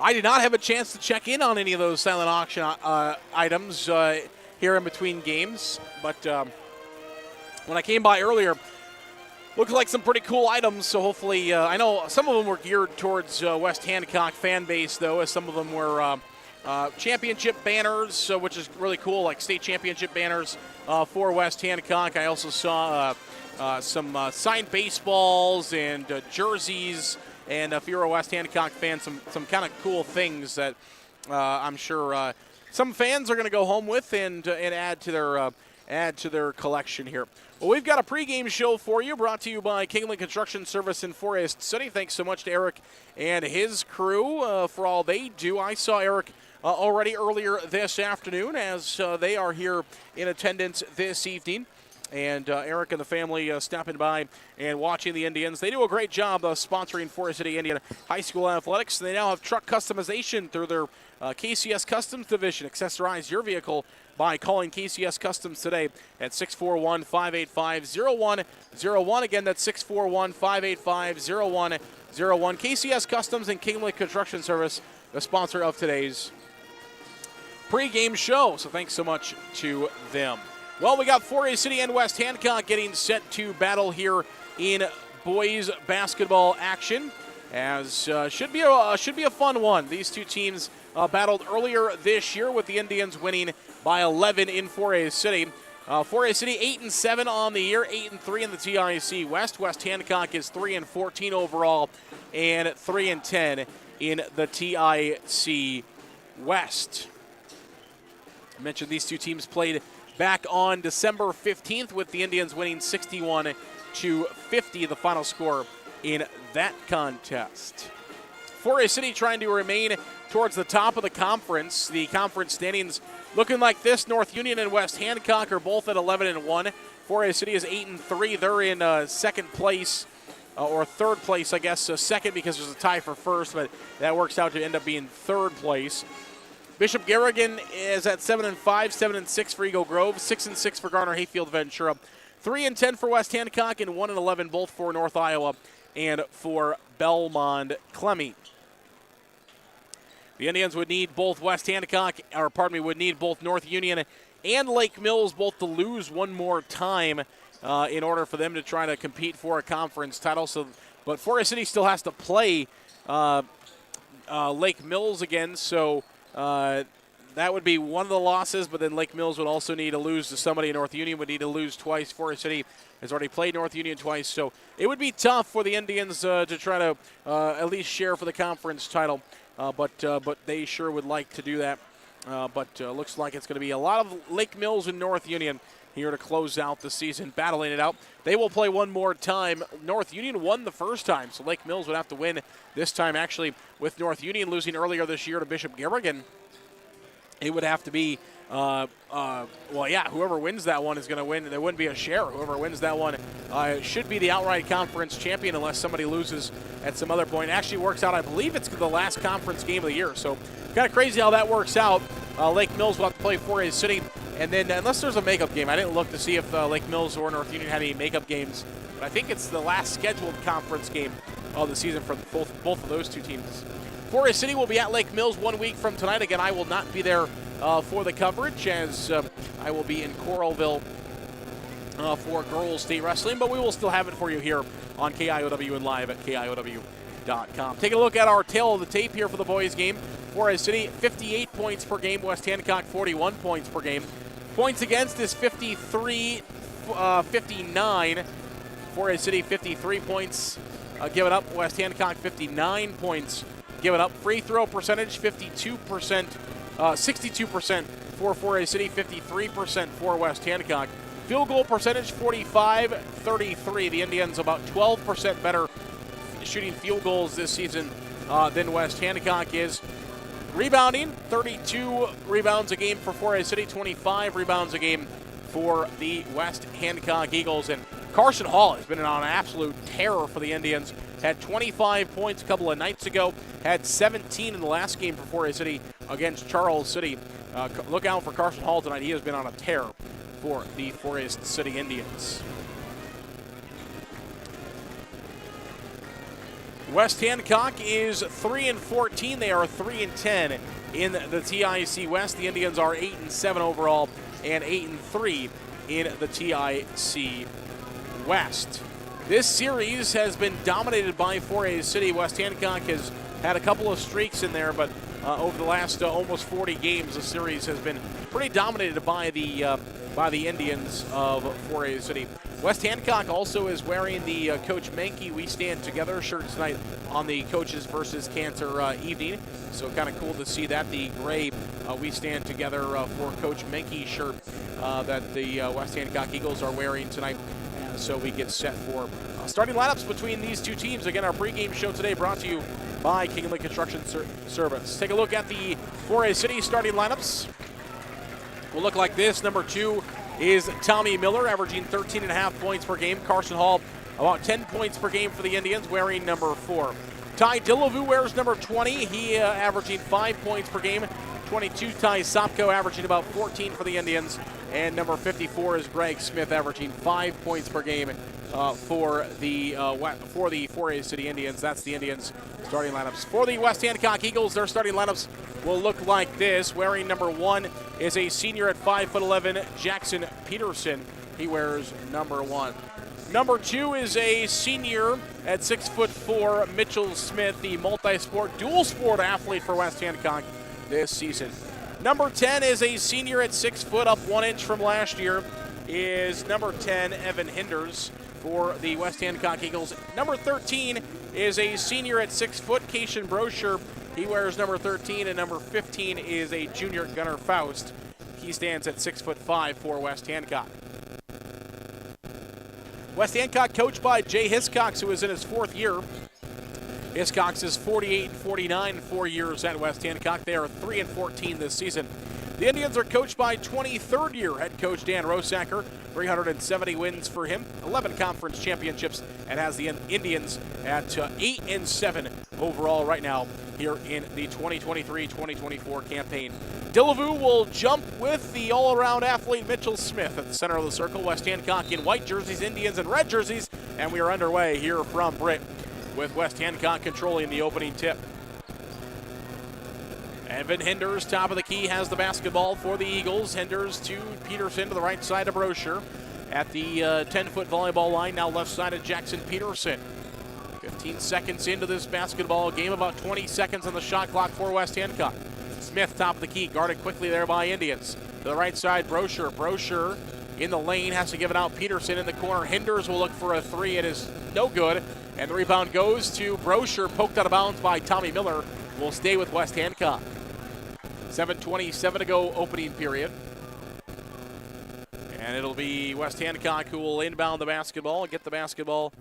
I did not have a chance to check in on any of those silent auction items here in between games, but when I came by earlier, looked like some pretty cool items, so hopefully, I know some of them were geared towards West Hancock fan base, though, as some of them were championship banners, which is really cool, like state championship banners for West Hancock. I also saw some signed baseballs and jerseys, and if you're a West Hancock fan, some kind of cool things that I'm sure some fans are going to go home with and add to their collection here. Well, we've got a pregame show for you, brought to you by Kingland Construction Service in Forest City. Thanks so much to Eric and his crew for all they do. I saw Eric already earlier this afternoon as they are here in attendance this evening. And Eric and the family stopping by and watching the Indians. They do a great job sponsoring Forest City Indian High School athletics. They now have truck customization through their KCS Customs division. Accessorize your vehicle by calling KCS Customs today at 641-585-0101. Again, that's 641-585-0101. KCS Customs and Kingland Construction Service, the sponsor of today's pregame show. So thanks so much to them. Well, we got Forest City and West Hancock getting set to battle here in boys basketball action, as should be a fun one. These two teams battled earlier this year, with the Indians winning by 11 in Forest City. Forest City 8-7 on the year, 8-3 in the TIC West. West Hancock is 3-14 overall and 3-10 in the TIC West. I mentioned these two teams played back on December 15th, with the Indians winning 61-50, the final score in that contest. Forest City trying to remain towards the top of the conference. The conference standings looking like this. North Union and West Hancock are both at 11-1. Forest City is 8-3. They're in second place, or third place, I guess. Second because there's a tie for first, but that works out to end up being third place. Bishop Garrigan is at 7-5, 7-6 for Eagle Grove, 6-6 for Garner Hayfield Ventura, 3-10 for West Hancock, and 1-11 both for North Iowa and for Belmond Clemmy. The Indians would need both would need both North Union and Lake Mills both to lose one more time in order for them to try to compete for a conference title. But Forest City still has to play Lake Mills again, so that would be one of the losses, but then Lake Mills would also need to lose to somebody. North Union would need to lose twice. Forest City has already played North Union twice, so it would be tough for the Indians to try to at least share for the conference title, but they sure would like to do that. But looks like it's going to be a lot of Lake Mills and North Union here to close out the season, battling it out. They will play one more time. North Union won the first time, so Lake Mills would have to win this time. Actually, with North Union losing earlier this year to Bishop Garrigan, it would have to be, whoever wins that one is going to win. There wouldn't be a share. Whoever wins that one should be the outright conference champion unless somebody loses at some other point. Actually works out, I believe it's the last conference game of the year, so kind of crazy how that works out. Lake Mills will have to play Forest City, and then unless there's a makeup game, I didn't look to see if Lake Mills or North Union had any makeup games, but I think it's the last scheduled conference game of the season for both of those two teams. Forest City will be at Lake Mills 1 week from tonight. Again, I will not be there for the coverage as I will be in Coralville for girls state wrestling, but we will still have it for you here on KIOW and live at KIOW.com. Take a look at our tail of the tape here for the boys game. Forest City, 58 points per game. West Hancock, 41 points per game. Points against is 59. Forest City, 53 points given up. West Hancock, 59 points given up. Free throw percentage, 62% for Forest City, 53% for West Hancock. Field goal percentage, 45-33. The Indians about 12% better shooting field goals this season than West Hancock is. Rebounding, 32 rebounds a game for Forest City, 25 rebounds a game for the West Hancock Eagles. And Carson Hall has been on an absolute terror for the Indians. Had 25 points a couple of nights ago, had 17 in the last game for Forest City against Charles City. Look out for Carson Hall tonight. He has been on a tear for the Forest City Indians. West Hancock is 3-14. They are 3-10 in the TIC West. The Indians are 8-7 overall and 8-3 in the TIC West. This series has been dominated by Forest City. West Hancock has had a couple of streaks in there, but over the last almost 40 games, the series has been pretty dominated by the Indians of Forest City. West Hancock also is wearing the Coach Menke We Stand Together shirt tonight on the Coaches versus Cancer evening. So kind of cool to see that, the gray We Stand Together for Coach Menke shirt that the West Hancock Eagles are wearing tonight. So we get set for starting lineups between these two teams. Again, our pregame show today brought to you by Kingley Construction Service. Take a look at the Forest City starting lineups. Will look like this. Number 2 is Tommy Miller, averaging 13.5 points per game. Carson Hall, about 10 points per game for the Indians, wearing number 4. Ty Dillavu wears number 20. He averaging 5 points per game. 22, Ty Sopko, averaging about 14 for the Indians. And number 54 is Greg Smith, averaging 5 points per game for the Forest City Indians. That's the Indians' starting lineups. For the West Hancock Eagles, their starting lineups will look like this. Wearing number 1 is a senior at 5'11", Jackson Peterson. He wears number 1. Number 2 is a senior at 6'4", Mitchell Smith, the multi-sport, dual-sport athlete for West Hancock this season. Number 10 is a senior at 6 foot, up 1 inch from last year, is number 10, Evan Hinders for the West Hancock Eagles. Number 13 is a senior at 6 foot, Cation Brosher. He wears number 13, and number 15 is a junior, Gunnar Faust. He stands at 6'5" for West Hancock. West Hancock coached by Jay Hiscox, who is in his 4th year. Hiscox is 48-49 in 4 years at West Hancock. They are 3-14 this season. The Indians are coached by 23rd year head coach Dan Rosacker. 370 wins for him, 11 conference championships, and has the Indians at 8-7 overall right now here in the 2023-2024 campaign. Dillevue will jump with the all-around athlete Mitchell Smith at the center of the circle. West Hancock in white jerseys, Indians in red jerseys, and we are underway here from Britt with West Hancock controlling the opening tip. Evan Hinders, top of the key, has the basketball for the Eagles. Hinders to Peterson to the right side of Brosher. At the 10-foot volleyball line, now left side of Jackson Peterson. 15 seconds into this basketball game, about 20 seconds on the shot clock for West Hancock. Smith, top of the key, guarded quickly there by Indians. To the right side, Brosher. Brosher in the lane, has to give it out. Peterson in the corner. Hinders will look for a three. It is no good. And the rebound goes to Brosher, poked out of bounds by Tommy Miller. Will stay with West Hancock. 7:27 to go, opening period. And it'll be West Hancock who will inbound the basketball, get the basketball.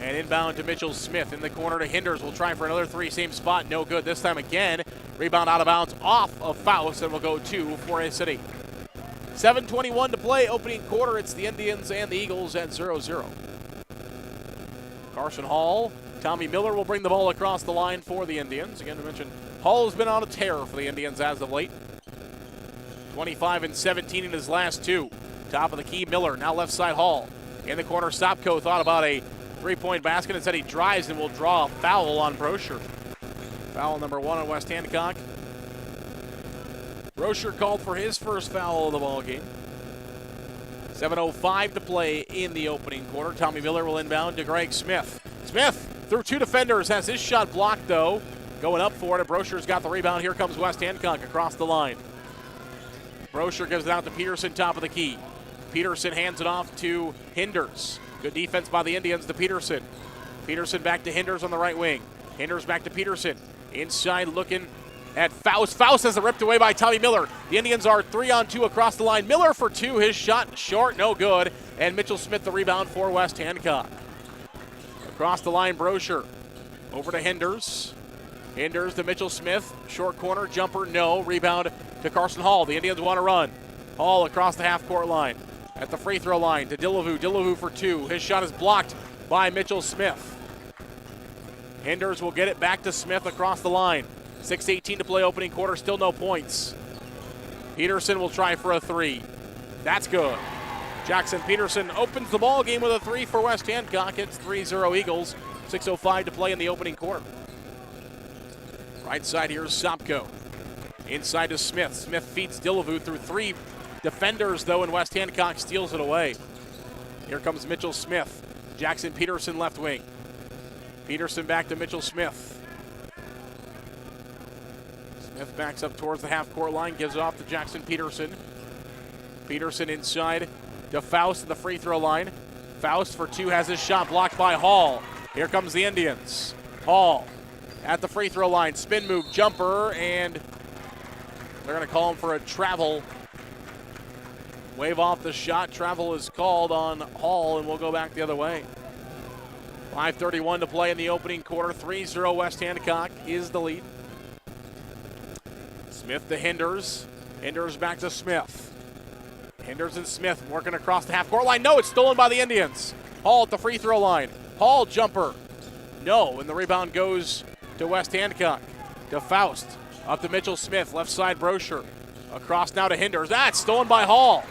And inbound to Mitchell Smith in the corner to Hinders. Will try for another three, same spot, no good this time again. Rebound out of bounds off of Faust, and will go to Forest City. 7:21 to play, opening quarter. It's the Indians and the Eagles at 0-0. Carson Hall, Tommy Miller will bring the ball across the line for the Indians. Again, to mention, Hall has been on a tear for the Indians as of late. 25 and 17 in his last two. Top of the key, Miller. Now left side, Hall. In the corner, Sopko thought about a three-point basket. Instead, he drives and will draw a foul on Brosher. Foul number 1 on West Hancock. Brosher called for his first foul of the ball game. 7:05 to play in the opening quarter. Tommy Miller will inbound to Greg Smith. Smith through two defenders, has his shot blocked though. Going up for it, and Brosher's got the rebound. Here comes West Hancock across the line. Brosher gives it out to Peterson, top of the key. Peterson hands it off to Hinders. Good defense by the Indians to Peterson. Peterson back to Hinders on the right wing. Hinders back to Peterson. Inside looking at Faust. Faust has it ripped away by Tommy Miller. The Indians are 3-on-2 across the line. Miller for two. His shot short, no good. And Mitchell Smith the rebound for West Hancock. Across the line, Brosher. Over to Hinders. Hinders to Mitchell Smith. Short corner, jumper, no. Rebound to Carson Hall. The Indians want to run. Hall across the half-court line. At the free throw line to Dillevue. Dillevue for two. His shot is blocked by Mitchell Smith. Hinders will get it back to Smith across the line. 6:18 to play, opening quarter, still no points. Peterson will try for a three. That's good. Jackson Peterson opens the ball game with a three for West Hancock. It's 3-0 Eagles. 6:05 to play in the opening quarter. Right side here is Sopko. Inside to Smith. Smith feeds Dillevue through three defenders, though, and West Hancock steals it away. Here comes Mitchell Smith. Jackson Peterson left wing. Peterson back to Mitchell Smith. Smith backs up towards the half-court line, gives it off to Jackson Peterson. Peterson inside to Faust at the free throw line. Faust for two has his shot blocked by Hall. Here comes the Indians. Hall at the free throw line. Spin move, jumper, and they're going to call him for a travel. Wave off the shot. Travel is called on Hall, and we'll go back the other way. 5:31 to play in the opening quarter. 3-0 West Hancock is the lead. Smith to Hinders. Hinders back to Smith. Hinders and Smith working across the half-court line. No, it's stolen by the Indians. Hall at the free throw line. Hall jumper. No, and the rebound goes to West Hancock. To Faust. Up to Mitchell Smith. Left side Brosher. Across now to Hinders. That's stolen by Hall.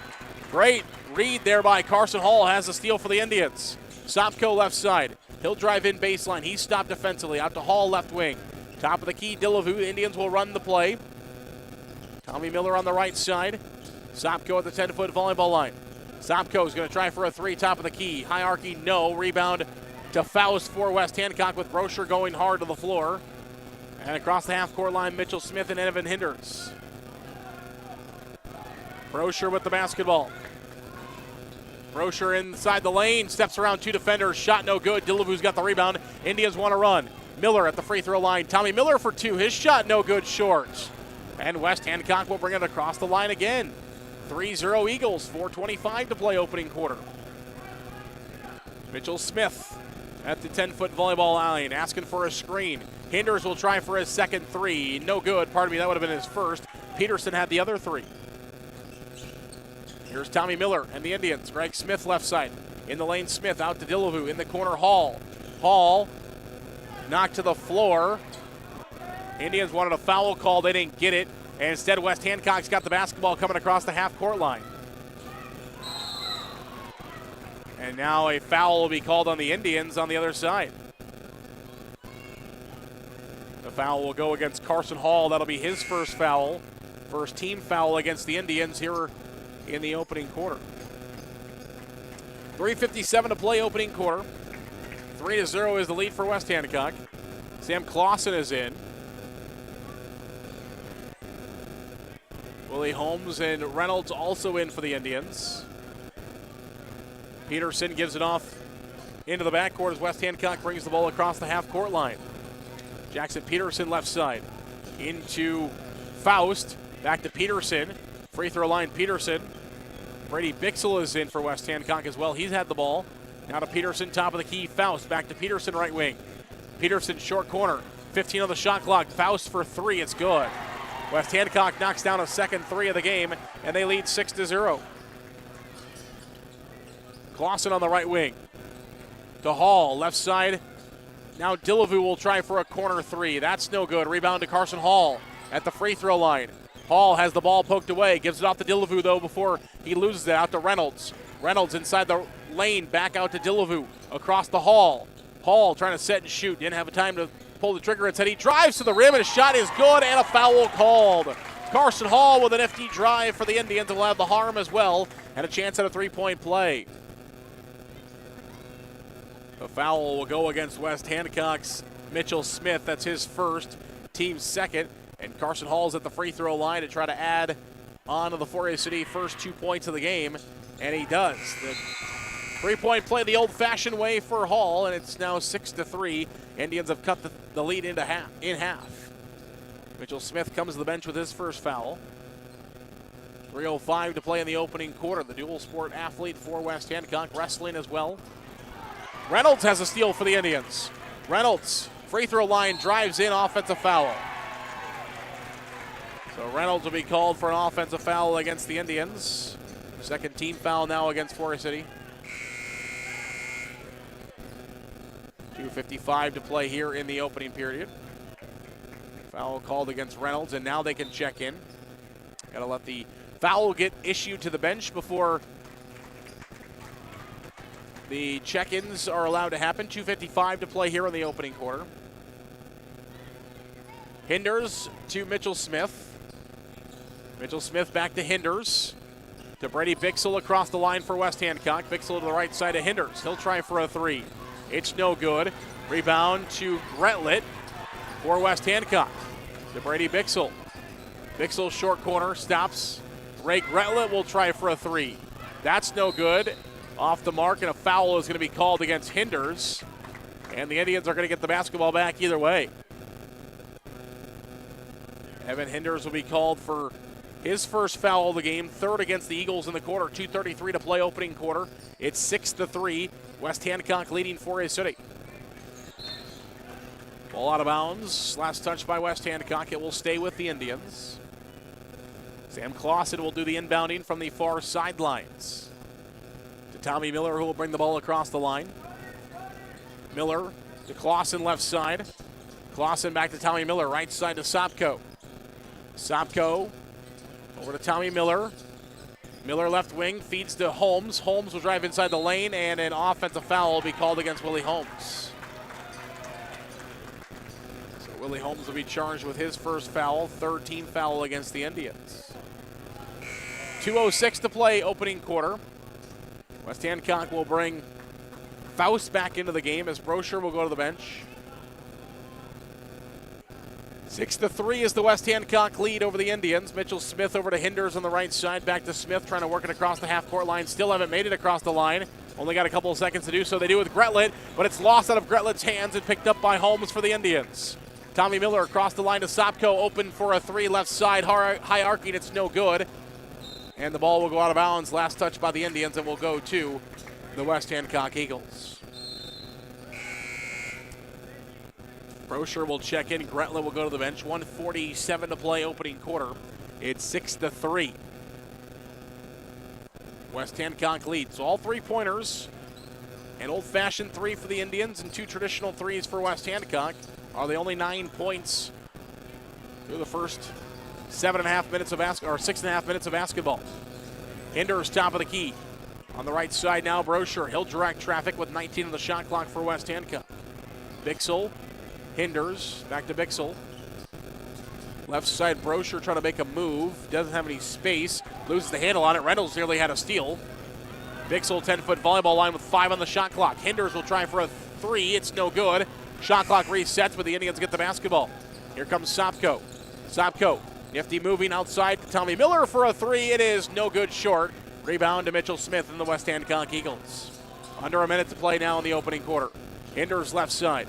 Great read there by Carson Hall. Has the steal for the Indians. Sopko left side. He'll drive in baseline. He's stopped defensively. Out to Hall left wing. Top of the key, Dillevue. The Indians will run the play. Tommy Miller on the right side. Sopko at the 10-foot volleyball line. Sopko is going to try for a three, top of the key. Hierarchy, no. Rebound to Faust for West Hancock with Brosher going hard to the floor. And across the half-court line, Mitchell Smith and Evan Hinders. Brosher with the basketball. Brosher inside the lane, steps around two defenders, shot no good. Dillevue's got the rebound. Indians want to run. Miller at the free throw line. Tommy Miller for two. His shot no good, short. And West Hancock will bring it across the line again. 3-0 Eagles, 4:25 to play opening quarter. Mitchell Smith at the 10-foot volleyball line, asking for a screen. Hinders will try for his second three. No good. Pardon me, that would have been his first. Peterson had the other three. Here's Tommy Miller and the Indians. Greg Smith left side. In the lane, Smith out to Dillevue. In the corner, Hall. Hall knocked to the floor. Indians wanted a foul call. They didn't get it. And instead, West Hancock's got the basketball coming across the half-court line. And now a foul will be called on the Indians on the other side. The foul will go against Carson Hall. That'll be his first foul. First team foul against the Indians here in the opening quarter. 3:57 to play opening quarter. 3-0 is the lead for West Hancock. Sam Clausen is in. Willie Holmes and Reynolds also in for the Indians. Peterson gives it off into the backcourt as West Hancock brings the ball across the half-court line. Jackson Peterson left side. Into Faust. Back to Peterson. Free throw line Peterson. Brady Bixel is in for West Hancock as well. He's had the ball. Now to Peterson, top of the key. Faust back to Peterson, right wing. Peterson, short corner. 15 on the shot clock. Faust for three. It's good. West Hancock knocks down a second three of the game, and they lead 6-0. Clausen on the right wing. To Hall, left side. Now Dillevue will try for a corner three. That's no good. Rebound to Carson Hall at the free throw line. Hall has the ball poked away. Gives it off to Dillevue, though, before he loses it out to Reynolds. Reynolds inside the lane, back out to Dillevue. Across the Hall. Hall trying to set and shoot. Didn't have a time to pull the trigger. Instead, he drives to the rim, and his shot is good, and a foul called. Carson Hall with an nifty drive for the Indians will have the harm as well, and a chance at a three-point play. The foul will go against West Hancock's Mitchell Smith. That's his first, team's second. And Carson Hall's at the free throw line to try to add on to the Forest City first 2 points of the game. And he does. The three-point play the old-fashioned way for Hall, and it's now 6-3. Indians have cut the lead in half. Mitchell Smith comes to the bench with his first foul. 3:05 to play in the opening quarter. The dual sport athlete for West Hancock, wrestling as well. Reynolds has a steal for the Indians. Reynolds, free throw line, drives in, offensive foul. So Reynolds will be called for an offensive foul against the Indians. Second team foul now against Forest City. 2:55 to play here in the opening period. Foul called against Reynolds, and now they can check in. Got to let the foul get issued to the bench before the check-ins are allowed to happen. 2:55 to play here in the opening quarter. Hinders to Mitchell Smith. Mitchell Smith back to Hinders. To Brady Bixel across the line for West Hancock. Bixel to the right side of Hinders. He'll try for a three. It's no good. Rebound to Gretlett for West Hancock. To Brady Bixel. Bixel short corner, stops. Ray Gretlett will try for a three. That's no good. Off the mark, and a foul is going to be called against Hinders. And the Indians are going to get the basketball back either way. Evan Hinders will be called for his first foul of the game, third against the Eagles in the quarter. 2:33 to play opening quarter. It's 6-3. West Hancock leading Forest City. Ball out of bounds. Last touch by West Hancock. It will stay with the Indians. Sam Clausen will do the inbounding from the far sidelines. To Tommy Miller, who will bring the ball across the line. Miller to Clausen left side. Clausen back to Tommy Miller, right side to Sopko. Sopko over to Tommy Miller. Miller left wing, feeds to Holmes. Holmes will drive inside the lane, and an offensive foul will be called against Willie Holmes. So Willie Holmes will be charged with his first foul, third team foul against the Indians. 2:06 to play opening quarter. West Hancock will bring Faust back into the game as Brosher will go to the bench. 6-3 is the West Hancock lead over the Indians. Mitchell Smith over to Hinders on the right side. Back to Smith trying to work it across the half-court line. Still haven't made it across the line. Only got a couple of seconds to do so. They do with Gretlett, but it's lost out of Gretlett's hands and picked up by Holmes for the Indians. Tommy Miller across the line to Sopko. Open for a three left side. High arcing. It's no good. And the ball will go out of bounds. Last touch by the Indians and will go to the West Hancock Eagles. Brosher will check in. Gretla will go to the bench. 1:47 to play, opening quarter. It's 6-3. West Hancock leads. All three-pointers. An old-fashioned three for the Indians and two traditional threes for West Hancock are the only 9 points through the first 6.5 minutes of basketball. Hinders top of the key. On the right side now, Brosher. He'll direct traffic with 19 on the shot clock for West Hancock. Bixel, Hinders, back to Bixel. Left side, Brosher trying to make a move. Doesn't have any space. Loses the handle on it. Reynolds nearly had a steal. Bixel, 10-foot volleyball line with 5 on the shot clock. Hinders will try for a three. It's no good. Shot clock resets, but the Indians get the basketball. Here comes Sopko. Sopko, nifty moving outside to Tommy Miller for a three. It is no good, short. Rebound to Mitchell Smith and the West Hancock Eagles. Under a minute to play now in the opening quarter. Hinders left side.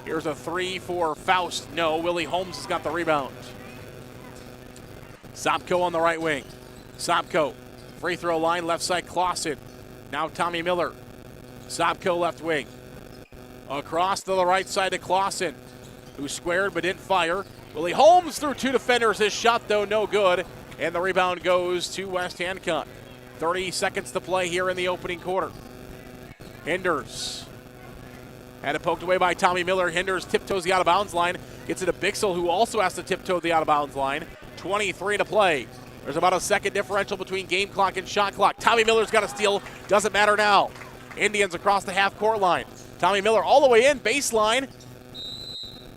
Here's a three for Faust. No, Willie Holmes has got the rebound. Sopko on the right wing. Sopko, free throw line, left side, Clausen. Now Tommy Miller. Sopko left wing. Across to the right side to Clausen, who squared but didn't fire. Willie Holmes through two defenders. His shot, though, no good. And the rebound goes to West Hancock. 30 seconds to play here in the opening quarter. Hinders. Had it poked away by Tommy Miller. Hinders tiptoes the out-of-bounds line. Gets it to Bixel, who also has to tiptoe the out-of-bounds line. 23 to play. There's about a second differential between game clock and shot clock. Tommy Miller's got a steal. Doesn't matter now. Indians across the half-court line. Tommy Miller all the way in, baseline.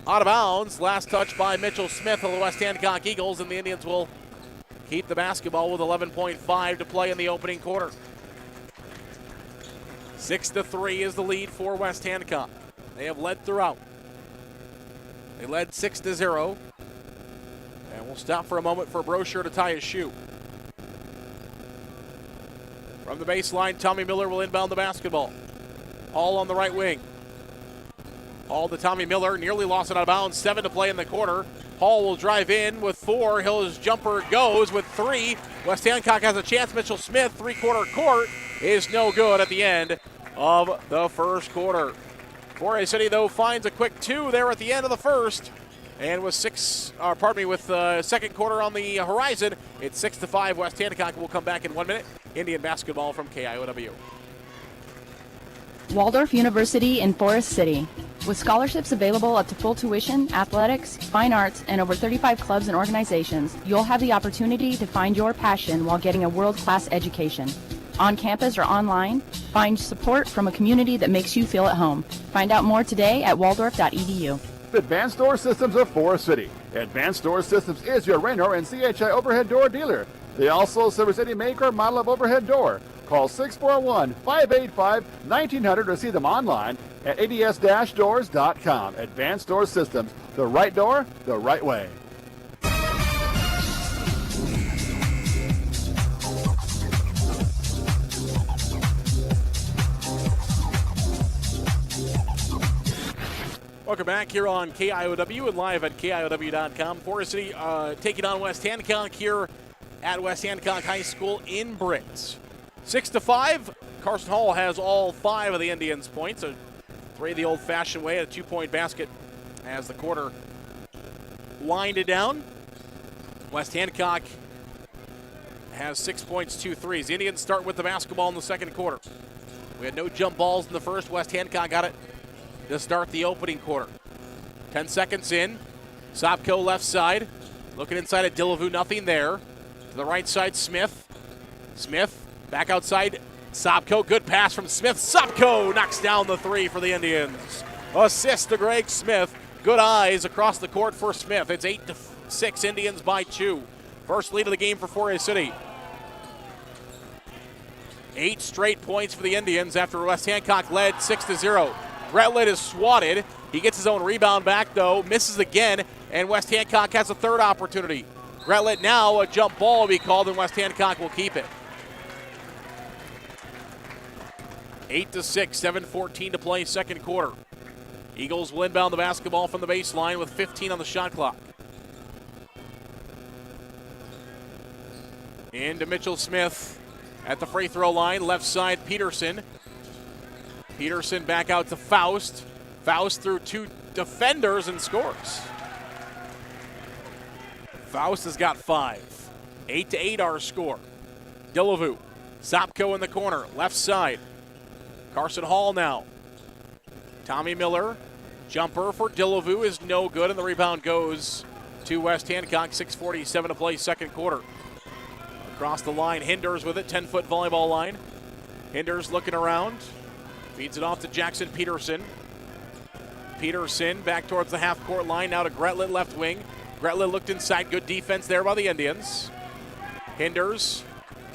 Out of bounds. Last touch by Mitchell Smith of the West Hancock Eagles, and the Indians will keep the basketball with 11.5 to play in the opening quarter. 6-3 is the lead for West Hancock. They have led throughout. They led 6-0. And we'll stop for a moment for Brosher to tie his shoe. From the baseline, Tommy Miller will inbound the basketball. Hall on the right wing. Hall to Tommy Miller, nearly lost it out of bounds. 7 to play in the quarter. Hall will drive in with 4. His jumper goes with 3. West Hancock has a chance. Mitchell Smith, three-quarter court, is no good at the end of the first quarter. Forest City, though, finds a quick 2 there at the end of the first. And with second quarter on the horizon, it's 6-5. West Hancock will come back in 1 minute. Indian basketball from KIOW. Waldorf University in Forest City. With scholarships available up to full tuition, athletics, fine arts, and over 35 clubs and organizations, you'll have the opportunity to find your passion while getting a world-class education. On campus or online, find support from a community that makes you feel at home. Find out more today at waldorf.edu. Advanced Door Systems of Forest City. Advanced Door Systems is your Raynor and CHI overhead door dealer. They also service any make or model of overhead door. Call 641-585-1900 or see them online at ads-doors.com. Advanced Door Systems, the right door, the right way. Welcome back here on KIOW and live at KIOW.com. Forest City taking on West Hancock here at West Hancock High School in Britt. 6-5. Carson Hall has all 5 of the Indians' points. A 3 the old-fashioned way, a 2-point basket as the quarter winded down. West Hancock has 6 points, 2 threes. The Indians start with the basketball in the second quarter. We had no jump balls in the first. West Hancock got it to start the opening quarter. 10 seconds in. Sopko left side. Looking inside at Dillavu, nothing there. To the right side, Smith. Smith back outside. Sopko, good pass from Smith. Sopko knocks down the 3 for the Indians. Assist to Greg Smith. Good eyes across the court for Smith. It's 8-6, Indians by 2. First lead of the game for Forest City. 8 straight points for the Indians after West Hancock led 6-0. Gretlet is swatted. He gets his own rebound back, though. Misses again, and West Hancock has a third opportunity. Gretlet now, a jump ball will be called, and West Hancock will keep it. 8-6, 7:14 to play, second quarter. Eagles will inbound the basketball from the baseline with 15 on the shot clock. Into Mitchell Smith at the free throw line, left side Peterson. Peterson back out to Faust. Faust through 2 defenders and scores. Faust has got 5. 8-8 our score. Delavu. Sopko in the corner, left side. Carson Hall now. Tommy Miller. Jumper for Delavu is no good, and the rebound goes to West Hancock. 6:47 to play, second quarter. Across the line, Hinders with it, 10-foot volleyball line. Hinders looking around. Feeds it off to Jackson Peterson. Peterson back towards the half-court line, now to Gretlet, left wing. Gretlet looked inside, good defense there by the Indians. Hinders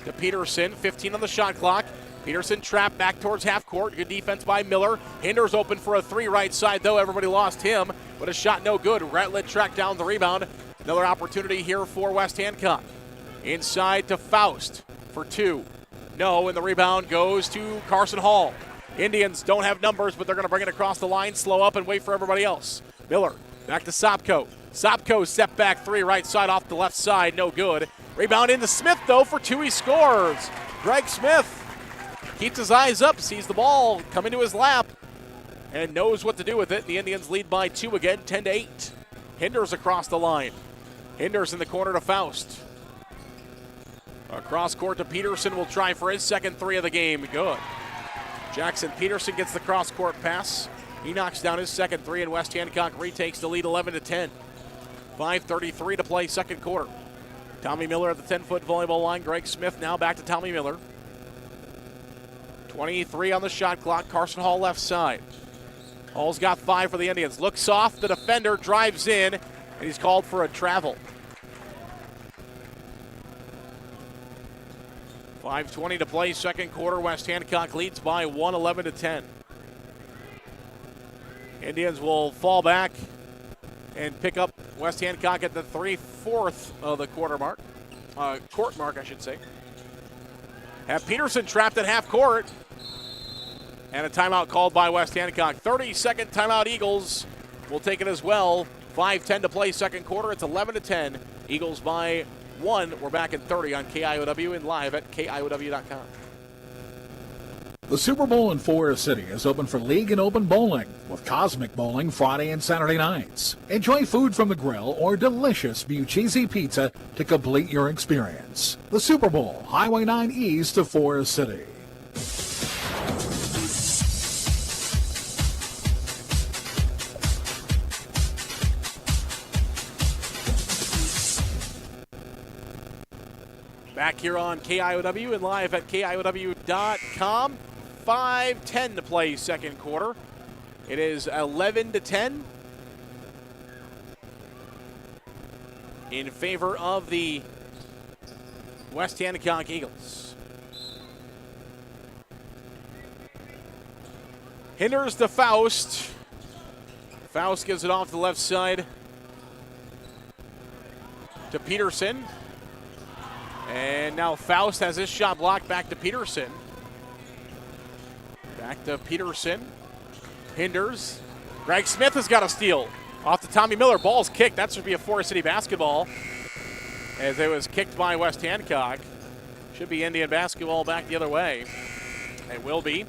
to Peterson, 15 on the shot clock. Peterson trapped back towards half court. Good defense by Miller. Hinders open for a 3 right side, though. Everybody lost him, but a shot no good. Gretlet tracked down the rebound. Another opportunity here for West Hancock. Inside to Faust for 2. No, and the rebound goes to Carson Hall. Indians don't have numbers, but they're going to bring it across the line, slow up, and wait for everybody else. Miller back to Sopko. Sopko step back 3 right side off the left side, no good. Rebound into Smith, though, for 2. He scores. Greg Smith keeps his eyes up, sees the ball come into his lap, and knows what to do with it. The Indians lead by 2 again, 10-8. Hinders across the line. Hinders in the corner to Faust. Across court to Peterson, will try for his second 3 of the game. Good. Jackson Peterson gets the cross court pass. He knocks down his second 3, and West Hancock retakes the lead 11-10. 5:33 to play, second quarter. Tommy Miller at the 10-foot volleyball line. Greg Smith now back to Tommy Miller. 23 on the shot clock. Carson Hall left side. Hall's got 5 for the Indians. Looks off. The defender drives in, and he's called for a travel. 5:20 to play, second quarter. West Hancock leads by 1, 11-10. Indians will fall back and pick up West Hancock at the 3/4 of the quarter mark. Court mark, I should say. Have Peterson trapped at half court. And a timeout called by West Hancock. 30-second timeout. Eagles will take it as well. 5:10 to play, second quarter. It's 11-10. Eagles by 1. We're back in 30 on KIOW and live at KIOW.com. The Super Bowl in Forest City is open for league and open bowling with Cosmic Bowling Friday and Saturday nights. Enjoy food from the grill or delicious Bucchese pizza to complete your experience. The Super Bowl, Highway 9 East of Forest City. Back here on KIOW and live at KIOW.com. 5:10 to play, second quarter. It is 11-10 in favor of the West Hancock Eagles. Hinders to Faust. Faust gives it off the left side to Peterson. And now Faust has his shot blocked. Back to Peterson. Back to Peterson. Hinders. Greg Smith has got a steal. Off to Tommy Miller. Ball's kicked. That should be a Forest City basketball, as it was kicked by West Hancock. Should be Indian basketball back the other way. It will be.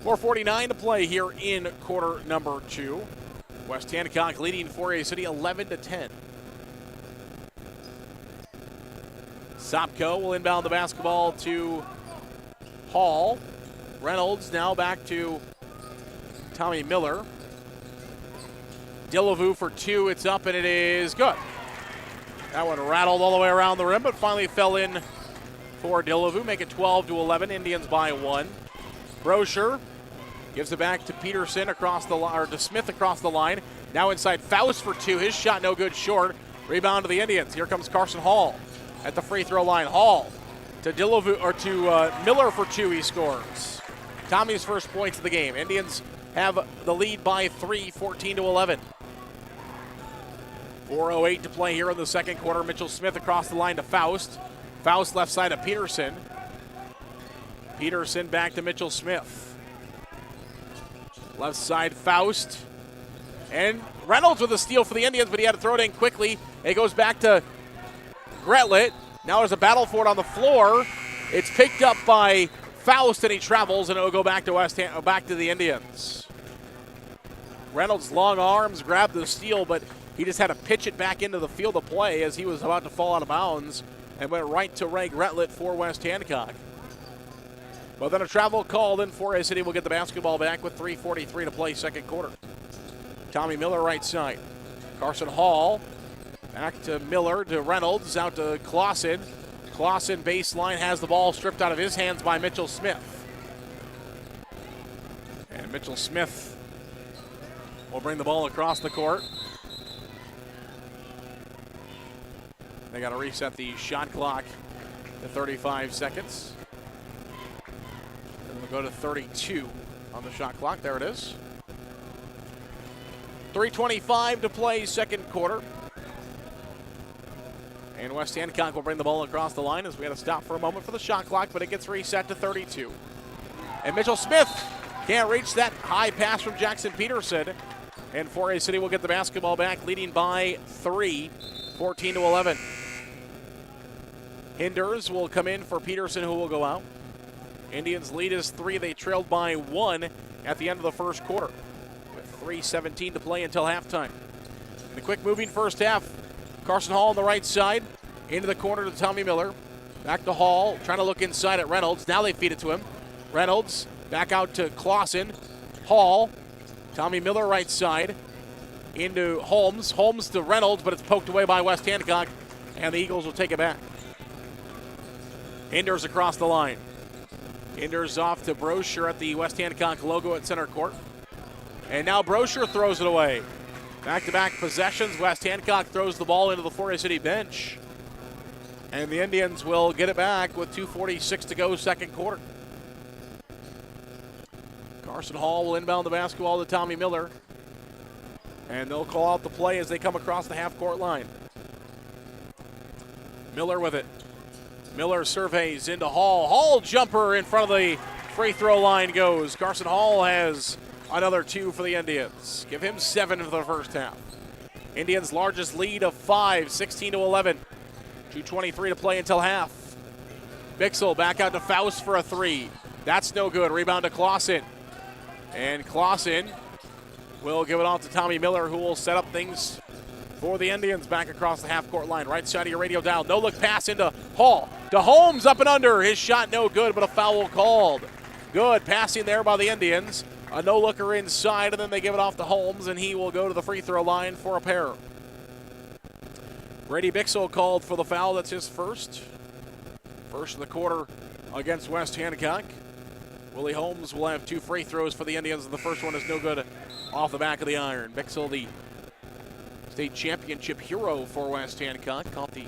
4:49 to play here in quarter number 2. West Hancock leading Forest City 11-10. Sopko will inbound the basketball to Hall. Reynolds now back to Tommy Miller. Delavu for 2. It's up and it is good. That one rattled all the way around the rim, but finally fell in for Delavu. Make it 12-11. Indians by 1. Brosher gives it back to Peterson across the line, or to Smith across the line. Now inside Faust for 2. His shot no good, short. Rebound to the Indians. Here comes Carson Hall at the free throw line. Hall to Delavu, or to Miller for 2. He scores. Tommy's first points of the game. Indians have the lead by 3, 14-11. 4:08 to play here in the second quarter. Mitchell Smith across the line to Faust. Faust left side of Peterson. Peterson back to Mitchell Smith. Left side Faust. And Reynolds with a steal for the Indians, but he had to throw it in quickly. It goes back to Gretlet. Now there's a battle for it on the floor. It's picked up by Faust, and he travels, and it will go back to back to the Indians. Reynolds' long arms grabbed the steal, but he just had to pitch it back into the field of play as he was about to fall out of bounds and went right to Ray Gretlet for West Hancock. But then a travel called in. Forest City will get the basketball back with 3:43 to play second quarter. Tommy Miller right side. Carson Hall back to Miller to Reynolds, out to Clausen. Clausen baseline has the ball stripped out of his hands by Mitchell Smith. And Mitchell Smith will bring the ball across the court. They got to reset the shot clock to 35 seconds. And we'll go to 32 on the shot clock. There it is. 3:25 to play second quarter. And West Hancock will bring the ball across the line as we had to stop for a moment for the shot clock, but it gets reset to 32. And Mitchell Smith can't reach that high pass from Jackson Peterson. And Forest City will get the basketball back, leading by 3, 14-11. Hinders will come in for Peterson, who will go out. Indians lead is 3. They trailed by 1 at the end of the first quarter, with 3:17 to play until halftime. In the quick moving first half, Carson Hall on the right side, into the corner to Tommy Miller. Back to Hall, trying to look inside at Reynolds. Now they feed it to him. Reynolds back out to Clausen. Hall, Tommy Miller right side, into Holmes. Holmes to Reynolds, but it's poked away by West Hancock, and the Eagles will take it back. Hinders across the line. Hinders off to Brosher at the West Hancock logo at center court. And now Brosher throws it away. Back-to-back possessions. West Hancock throws the ball into the Forest City bench. And the Indians will get it back with 2:46 to go second quarter. Carson Hall will inbound the basketball to Tommy Miller. And they'll call out the play as they come across the half-court line. Miller with it. Miller surveys into Hall. Hall jumper in front of the free throw line goes. Carson Hall has another 2 for the Indians. Give him 7 for the first half. Indians' largest lead of 5, 16-11. 2:23 to play until half. Bixel back out to Faust for a 3. That's no good. Rebound to Clausen. And Clausen will give it off to Tommy Miller, who will set up things for the Indians back across the half-court line. Right side of your radio dial. No-look pass into Hall. To Holmes, up and under. His shot no good, but a foul called. Good passing there by the Indians. A no-looker inside, and then they give it off to Holmes, and he will go to the free throw line for a pair. Brady Bixel called for the foul. That's his first. First of the quarter against West Hancock. Willie Holmes will have 2 free throws for the Indians, and the first one is no good off the back of the iron. Bixel, the state championship hero for West Hancock, caught the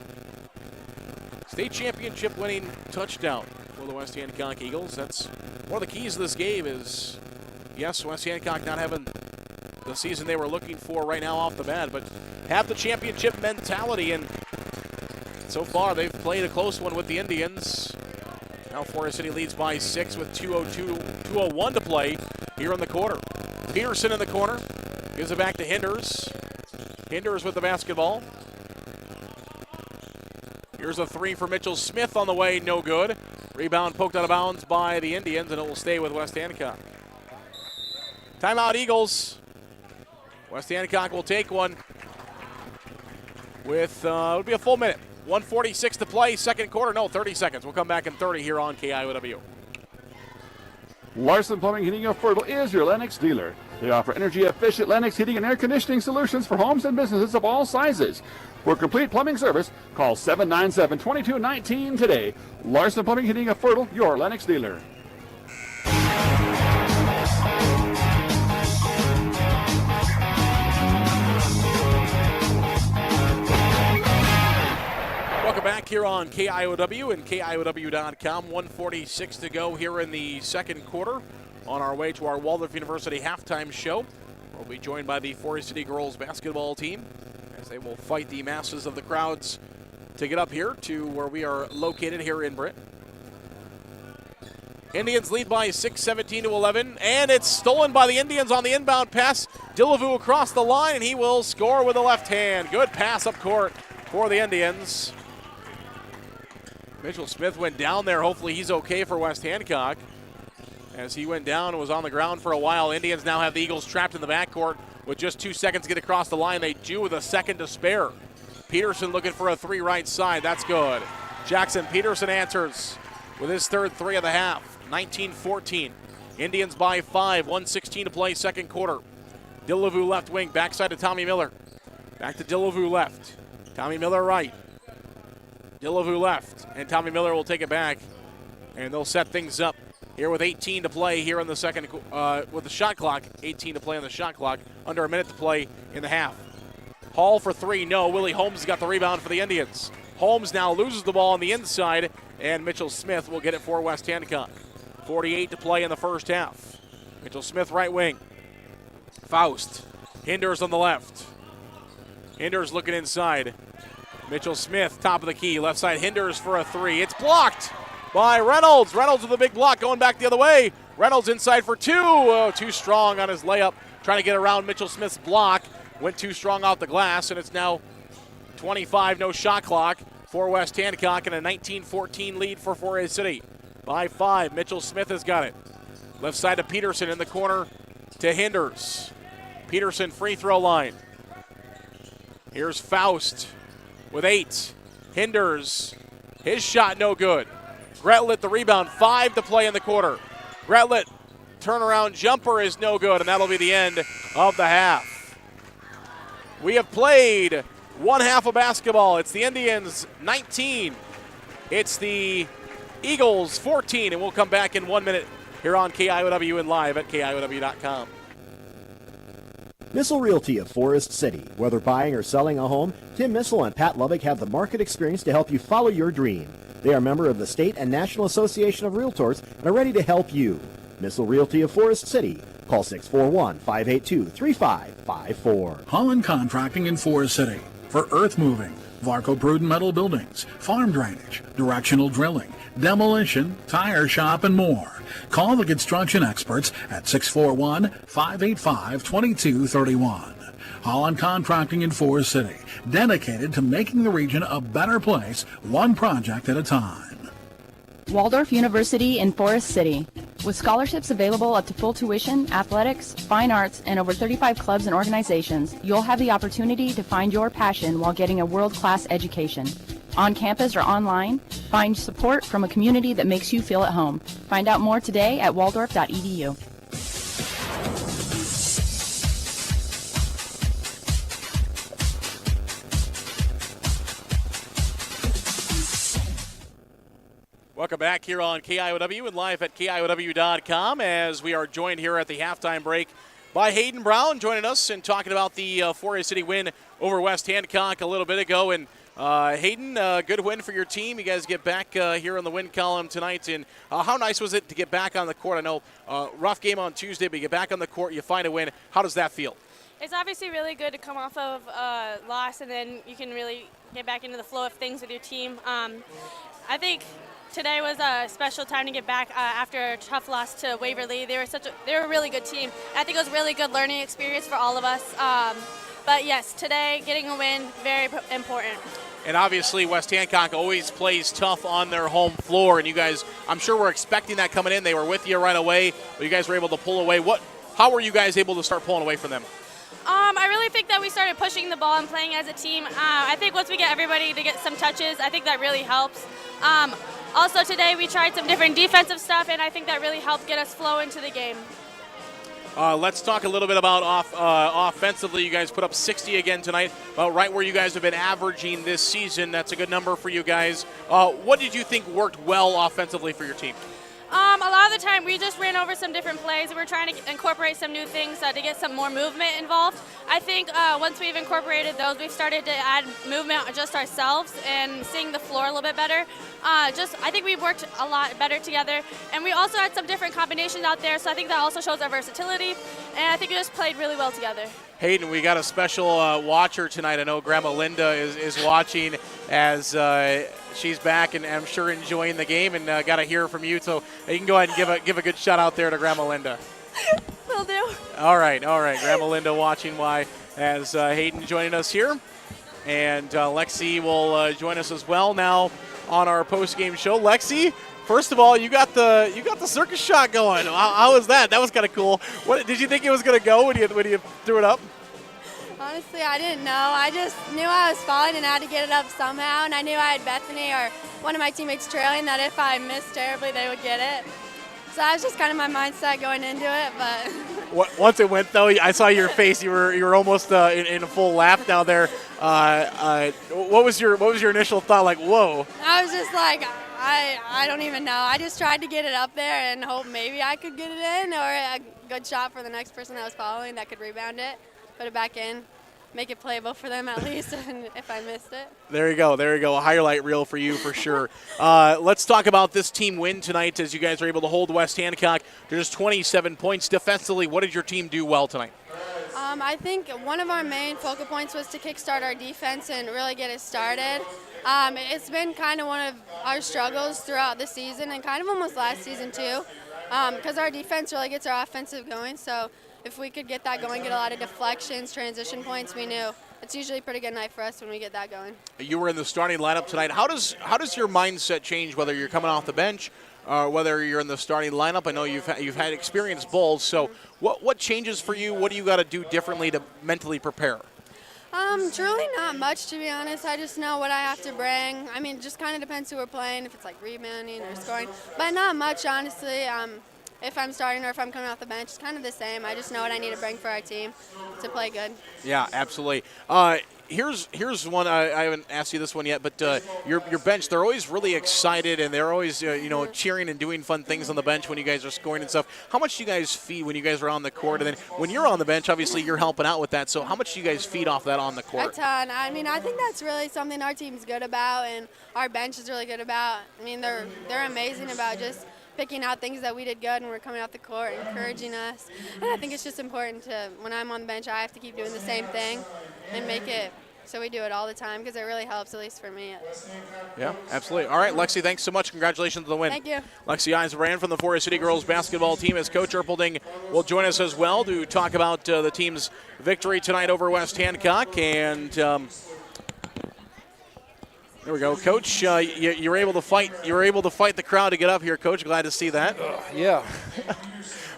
state championship winning touchdown for the West Hancock Eagles. That's one of the keys of this game is, yes, West Hancock not having the season they were looking for right now off the bat, but have the championship mentality, and so far they've played a close one with the Indians. Now Forest City leads by 6 with 2:01 to play here in the quarter. Peterson in the corner, gives it back to Hinders. Hinders with the basketball. Here's a 3 for Mitchell Smith on the way, no good. Rebound poked out of bounds by the Indians, and it will stay with West Hancock. Timeout Eagles. West Hancock will take one with, it'll be a full minute. 1:46 to play, second quarter. No, 30 seconds. We'll come back in 30 here on KIOW. Larson Plumbing, Heating of Fertile is your Lennox dealer. They offer energy-efficient Lennox heating and air conditioning solutions for homes and businesses of all sizes. For complete plumbing service, call 797-2219 today. Larson Plumbing, Heating of Fertile, your Lennox dealer. Welcome back here on KIOW and KIOW.com. 1:46 to go here in the second quarter. On our way to our Waldorf University halftime show. We'll be joined by the Forest City girls basketball team as they will fight the masses of the crowds to get up here to where we are located here in Britt. Indians lead by 6, 17-11, and it's stolen by the Indians on the inbound pass. Dillavu across the line, and he will score with the left hand. Good pass up court for the Indians. Mitchell Smith went down there. Hopefully he's okay for West Hancock. As he went down and was on the ground for a while. Indians now have the Eagles trapped in the backcourt with just 2 seconds to get across the line. They do with a second to spare. Peterson looking for a three right side. That's good. Jackson Peterson answers with his third three of the half. 19-14. Indians by 5. 1:16 to play, second quarter. Dillevue left wing, backside to Tommy Miller. Back to Dillevue left. Tommy Miller right. Dillevue left, and Tommy Miller will take it back, and they'll set things up here with 18 to play here in the second, with the shot clock. 18 to play on the shot clock, under a minute to play in the half. Hall for three, no. Willie Holmes has got the rebound for the Indians. Holmes now loses the ball on the inside, and Mitchell Smith will get it for West Hancock. 48 to play in the first half. Mitchell Smith right wing. Faust. Hinders on the left. Hinders looking inside. Mitchell Smith, top of the key. Left side, Hinders for a three. It's blocked by Reynolds. Reynolds with a big block going back the other way. Reynolds inside for two. Oh, too strong on his layup. Trying to get around Mitchell Smith's block. Went too strong off the glass, and it's now 25, no shot clock for West Hancock, and a 19-14 lead for Forest City. By 5, Mitchell Smith has got it. Left side to Peterson in the corner to Hinders. Peterson free throw line. Here's Faust with 8. Hinders, his shot no good. Gretlet the rebound, 5 to play in the quarter. Gretlet turnaround jumper is no good, and that'll be the end of the half. We have played one half of basketball. It's the Indians 19. It's the Eagles 14, and we'll come back in 1 minute here on KIOW and live at KIOW.com. Missile Realty of Forest City. Whether buying or selling a home, Tim Missile and Pat Lubbock have the market experience to help you follow your dream. They are a member of the State and National Association of Realtors and are ready to help you. Missile Realty of Forest City. Call 641-582-3554. Holland Contracting in Forest City for earth moving, Varco Pruden metal buildings, farm drainage, directional drilling, demolition, tire shop, and more. Call the construction experts at 641-585-2231. Holland Contracting in Forest City, dedicated to making the region a better place, one project at a time. Waldorf University in Forest City. With scholarships available up to full tuition, athletics, fine arts, and over 35 clubs and organizations, you'll have the opportunity to find your passion while getting a world-class education. On campus or online, find support from a community that makes you feel at home. Find out more today at waldorf.edu. Welcome back here on KIOW and live at KIOW.com as we are joined here at the halftime break by Hayden Brown joining us and talking about the Forest City win over West Hancock a little bit ago. And Hayden, good win for your team. You guys get back here on the win column tonight. And how nice was it to get back on the court? I know rough game on Tuesday, but you get back on the court, you find a win. How does that feel? It's obviously really good to come off of a loss, and then you can really get back into the flow of things with your team. I think today was a special time to get back after a tough loss to Waverly. They were a really good team. I think it was a really good learning experience for all of us. But yes, today getting a win, very important. And obviously West Hancock always plays tough on their home floor, and you guys, I'm sure, were expecting that coming in. They were with you right away, but you guys were able to pull away. How were you guys able to start pulling away from them? I really think that we started pushing the ball and playing as a team. I think once we get everybody to get some touches, I think that really helps. Also today we tried some different defensive stuff, and I think that really helped get us flow into the game. Let's talk a little bit about offensively. You guys put up 60 again tonight, about right where you guys have been averaging this season. That's a good number for you guys. What did you think worked well offensively for your team? A lot of the time we just ran over some different plays. We're trying to incorporate some new things to get some more movement involved. I think once we've incorporated those, we've started to add movement just ourselves and seeing the floor a little bit better. I think we've worked a lot better together, and we also had some different combinations out there, so I think that also shows our versatility, and I think we just played really well together. Hayden, we got a special watcher tonight. I know Grandma Linda is watching as she's back and I'm sure enjoying the game, and got to hear from you. So you can go ahead and give a good shout out there to Grandma Linda. Will do. All right. Grandma Linda watching as Hayden joining us here. And Lexi will join us as well. Now, on our post-game show. Lexi, first of all, you got the circus shot going. How was that? That was kind of cool. What did you think it was going to go when you threw it up? Honestly, I didn't know. I just knew I was falling and had to get it up somehow, and I knew I had Bethany or one of my teammates trailing that if I missed terribly, they would get it. So that was just kind of my mindset going into it. But once it went, though, I saw your face. You were almost in a full laugh down there. What was your initial thought? Like, whoa. I was just like, I don't even know. I just tried to get it up there and hope maybe I could get it in or a good shot for the next person that was following that could rebound it, put it back in, make it playable for them at least, and if I missed it. There you go. A highlight reel for you for sure. Let's talk about this team win tonight as you guys are able to hold West Hancock to just 27 points. Defensively, what did your team do well tonight? I think one of our main focal points was to kickstart our defense and really get it started. It's been kind of one of our struggles throughout the season and kind of almost last season too, because our defense really gets our offensive going. So if we could get that going, get a lot of deflections, transition points, we knew it's usually a pretty good night for us when we get that going. You were in the starting lineup tonight. How does your mindset change whether you're coming off the bench whether you're in the starting lineup? I know you've had experience both. So what changes for you? What do you got to do differently to mentally prepare? Truly not much, to be honest. I just know what I have to bring. I mean, it just kind of depends who we're playing, if it's like rebounding or scoring. But not much, honestly. If I'm starting or if I'm coming off the bench, it's kind of the same. I just know what I need to bring for our team to play good. Yeah, absolutely. Here's one. I haven't asked you this one yet, but your bench, they're always really excited and they're always cheering and doing fun things on the bench when you guys are scoring and stuff. How much do you guys feed when you guys are on the court? And then when you're on the bench, obviously you're helping out with that. So how much do you guys feed off that on the court? A ton. I mean, I think that's really something our team's good about and our bench is really good about. I mean, they're amazing about just picking out things that we did good when we're coming off the court, encouraging us. And I think it's just important to, when I'm on the bench, I have to keep doing the same thing and make it so we do it all the time because it really helps, at least for me. Yeah, absolutely. All right, Lexi, thanks so much. Congratulations on the win. Thank you. Lexi Eisenbrand from the Forest City Girls basketball team, as Coach Erpelding will join us as well to talk about the team's victory tonight over West Hancock. And there we go, Coach. You're able to fight. You were able to fight the crowd to get up here, Coach. Glad to see that. Yeah.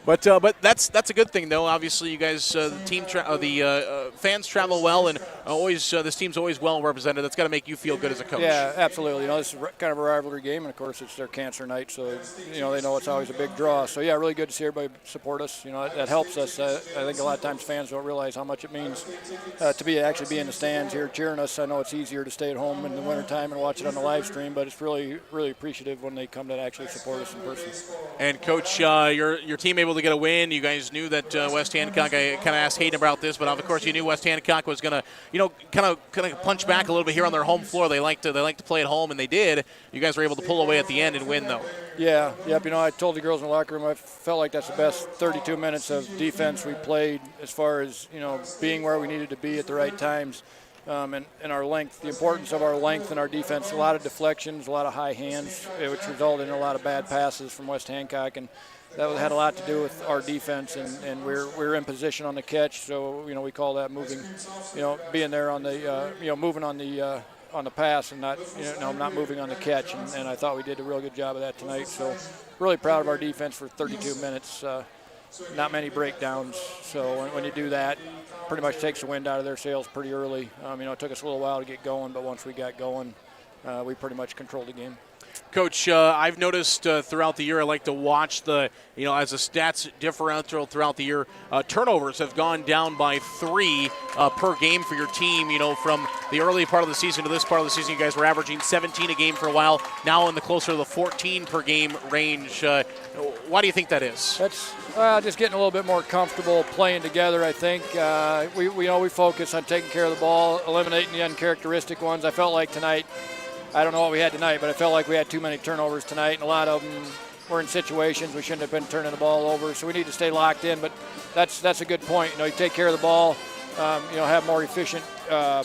But that's a good thing, though. Obviously, you guys, the fans travel well, and this team's always well represented. That's got to make you feel good as a coach. Yeah, absolutely. This is kind of a rivalry game, and of course, it's their cancer night, so they know it's always a big draw. So yeah, really good to see everybody support us. That helps us. I think a lot of times fans don't realize how much it means to actually be in the stands here cheering us. I know it's easier to stay at home in the wintertime and watch it on the live stream, but it's really, really appreciative when they come to actually support us in person. And Coach, your team able to get a win. You guys knew that West Hancock, I kind of asked Hayden about this, but of course you knew West Hancock was going to, kind of punch back a little bit here on their home floor. They like to play at home, and they did. You guys were able to pull away at the end and win, though. Yeah, yep. I told the girls in the locker room I felt like that's the best 32 minutes of defense we played as far as, being where we needed to be at the right times. And our length, the importance of our length in our defense, a lot of deflections, a lot of high hands, which resulted in a lot of bad passes from West Hancock, and that had a lot to do with our defense, and we're in position on the catch, so we call that moving, being there on the, moving on the pass and not moving on the catch, and I thought we did a real good job of that tonight. So really proud of our defense for 32 minutes. Not many breakdowns, so when you do that, pretty much takes the wind out of their sails pretty early. It took us a little while to get going, but once we got going, we pretty much controlled the game. Coach, I've noticed throughout the year, I like to watch as a stats differential throughout the year, turnovers have gone down by 3 per game for your team. From the early part of the season to this part of the season, you guys were averaging 17 a game for a while, now in the closer to the 14 per game range. Why do you think that is? That's just getting a little bit more comfortable playing together, I think. We focus on taking care of the ball, eliminating the uncharacteristic ones. I felt like tonight, I don't know what we had tonight, but I felt like we had too many turnovers tonight, and a lot of them were in situations we shouldn't have been turning the ball over, so we need to stay locked in. But that's a good point. You take care of the ball, have more efficient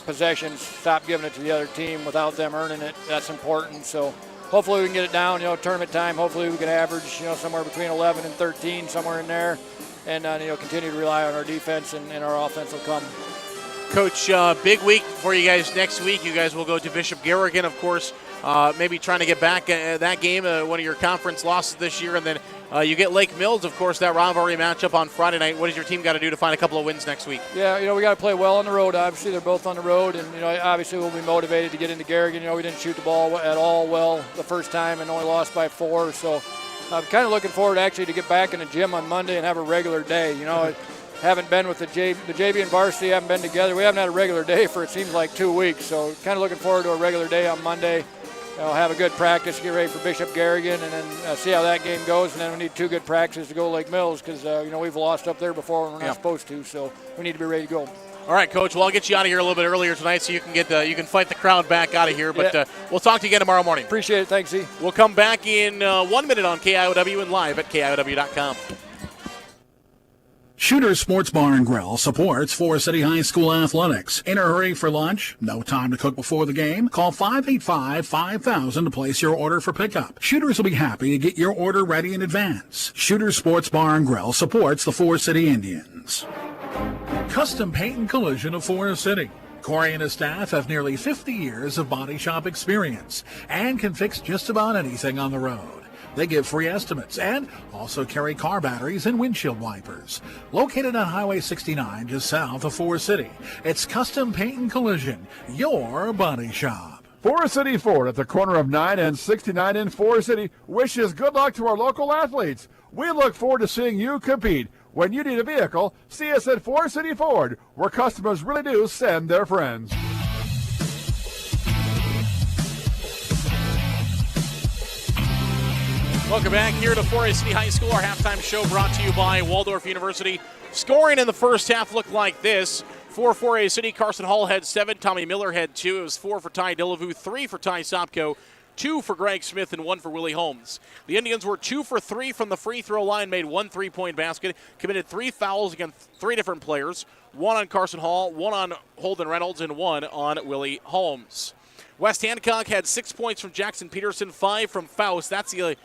possessions, stop giving it to the other team without them earning it. That's important. So hopefully we can get it down, tournament time. Hopefully we can average, somewhere between 11 and 13, somewhere in there, and, continue to rely on our defense, and our offense will come. Coach, big week for you guys next week. You guys will go to Bishop Garrigan, of course, maybe trying to get back that game, one of your conference losses this year. And then you get Lake Mills, of course, that rivalry matchup on Friday night. What does your team got to do to find a couple of wins next week? Yeah, we got to play well on the road. Obviously, they're both on the road. And, obviously we'll be motivated to get into Garrigan. We didn't shoot the ball at all well the first time and only lost by 4. So I'm kind of looking forward, actually, to get back in the gym on Monday and have a regular day. Haven't been with the JV and varsity, haven't been together. We haven't had a regular day for, it seems like, 2 weeks. So kind of looking forward to a regular day on Monday. Have a good practice, get ready for Bishop Garrigan, and then see how that game goes. And then we need 2 good practices to go to Lake Mills because, we've lost up there before and we're not supposed to. So we need to be ready to go. All right, Coach. Well, I'll get you out of here a little bit earlier tonight so you can you can fight the crowd back out of here. But we'll talk to you again tomorrow morning. Appreciate it. Thanks, Z. We'll come back in 1 minute on KIOW and live at KIOW.com. Shooter's Sports Bar and Grill supports Forest City High School athletics. In a hurry for lunch? No time to cook before the game? Call 585-5000 to place your order for pickup. Shooters will be happy to get your order ready in advance. Shooter's Sports Bar and Grill supports the Forest City Indians. Custom Paint and Collision of Forest City. Corey and his staff have nearly 50 years of body shop experience and can fix just about anything on the road. They give free estimates and also carry car batteries and windshield wipers. Located on Highway 69 just south of Forest City, it's Custom Paint and Collision, your body shop. Forest City Ford at the corner of 9 and 69 in Forest City wishes good luck to our local athletes. We look forward to seeing you compete. When you need a vehicle, see us at Forest City Ford, where customers really do send their friends. Welcome back here to Forest City High School. Our halftime show brought to you by Waldorf University. Scoring in the first half looked like this. For Forest City, Carson Hall had 7, Tommy Miller had 2. It was 4 for Ty Dillevue, 3 for Ty Sopko, 2 for Greg Smith, and 1 for Willie Holmes. The Indians were 2 for 3 from the free throw line, made 1 3-point basket, committed 3 fouls against 3 different players, 1 on Carson Hall, 1 on Holden Reynolds, and 1 on Willie Holmes. West Hancock had 6 points from Jackson Peterson, 5 from Faust. That's the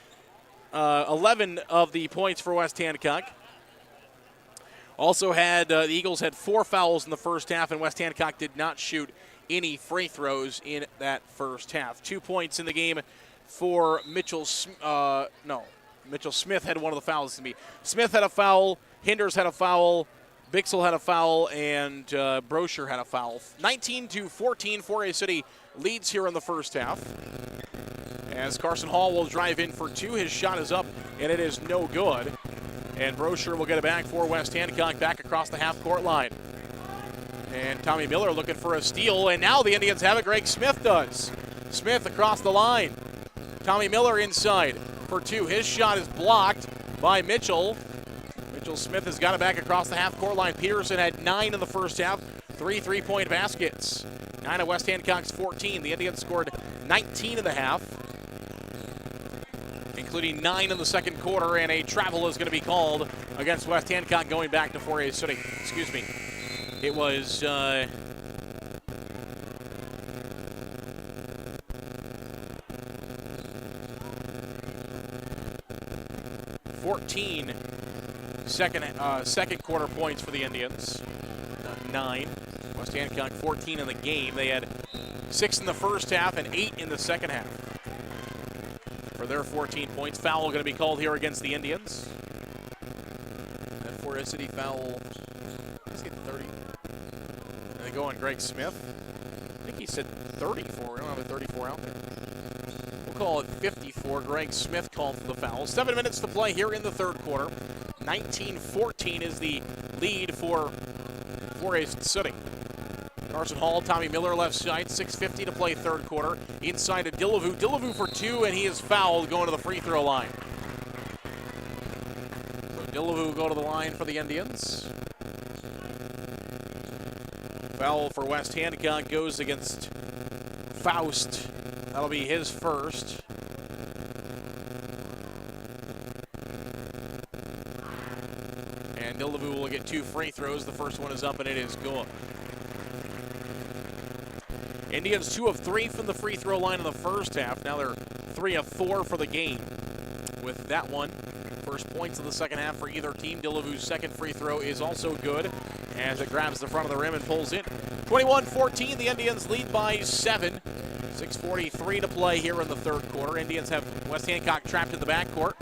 11 of the points for West Hancock. Also had the Eagles had 4 fouls in the first half, and West Hancock did not shoot any free throws in that first half. 2 points in the game for Mitchell. Mitchell Smith had one of the fouls. Smith had a foul, Hinders had a foul, Bixel had a foul, and Brosher had a foul. 19-14, Forest City leads here in the first half. As Carson Hall will drive in for 2. His shot is up, and it is no good. And Brosher will get it back for West Hancock back across the half-court line. And Tommy Miller looking for a steal, and now the Indians have it. Greg Smith does. Smith across the line. Tommy Miller inside for 2. His shot is blocked by Mitchell. Mitchell Smith has got it back across the half-court line. Peterson had 9 in the first half, 3 3-point baskets. 9 of West Hancock's 14. The Indians scored 19 in the half, including 9 in the second quarter, and a travel is going to be called against West Hancock going back to Forest City. Excuse me. It was 14 second quarter points for the Indians. 9. West Hancock 14 in the game. They had 6 in the first half and 8 in the second half. For their 14 points, foul going to be called here against the Indians. And Forest City foul, let's get 30. And they go on Greg Smith. I think he said 34. We don't have a 34 out there. We'll call it 54. Greg Smith called for the foul. 7 minutes to play here in the third quarter. 19-14 is the lead for Forest City. Carson Hall, Tommy Miller left side, 6:50 to play third quarter. Inside to Dillevue. Dillevue for 2, and he is fouled going to the free throw line. So Dillevue will go to the line for the Indians. Foul for West Hancock goes against Faust. That'll be his first. And Dillevue will get 2 free throws. The first one is up, and it is good. Indians 2 of 3 from the free throw line in the first half. Now they're 3 of 4 for the game with that one for First points of the second half for either team. Delavue's second free throw is also good as it grabs the front of the rim and pulls in. 21-14, the Indians lead by 7. 6:43 to play here in the third quarter. Indians have West Hancock trapped in the backcourt.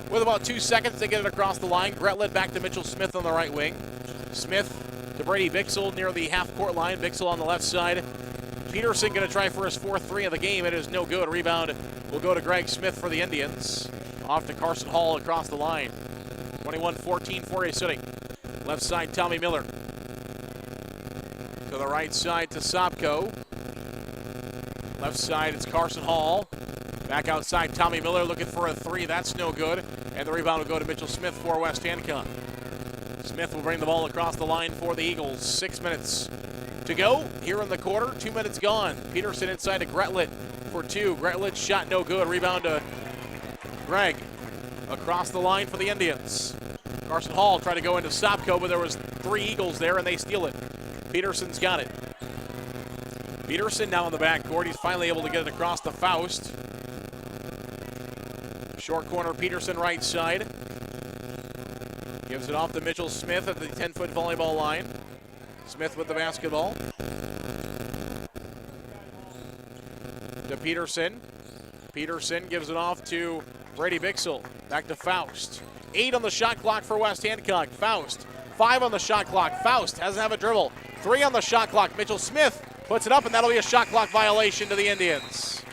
With about 2 seconds, they get it across the line. Gretlet back to Mitchell Smith on the right wing. Smith to Brady Bixel near the half-court line. Bixel on the left side. Peterson going to try for his fourth three of the game. It is no good. Rebound will go to Greg Smith for the Indians. Off to Carson Hall across the line. 21-14 Forest City. Left side, Tommy Miller. To the right side to Sobko. Left side, it's Carson Hall. Back outside, Tommy Miller looking for a three. That's no good. And the rebound will go to Mitchell Smith for West Hancock. Smith will bring the ball across the line for the Eagles. 6 minutes to go here in the quarter. 2 minutes gone. Peterson inside to Gretlet for two. Gretlet shot no good. Rebound to Greg. Across the line for the Indians. Carson Hall tried to go into Sobko, but there was 3 Eagles there and they steal it. Peterson's got it. Peterson now in the backcourt. He's finally able to get it across to Faust. Short corner, Peterson right side. Gives it off to Mitchell Smith at the 10-foot volleyball line. Smith with the basketball. To Peterson. Peterson gives it off to Brady Bixel. Back to Faust. 8 on the shot clock for West Hancock. Faust. 5 on the shot clock. Faust doesn't have a dribble. 3 on the shot clock. Mitchell Smith puts it up, and that'll be a shot clock violation to the Indians.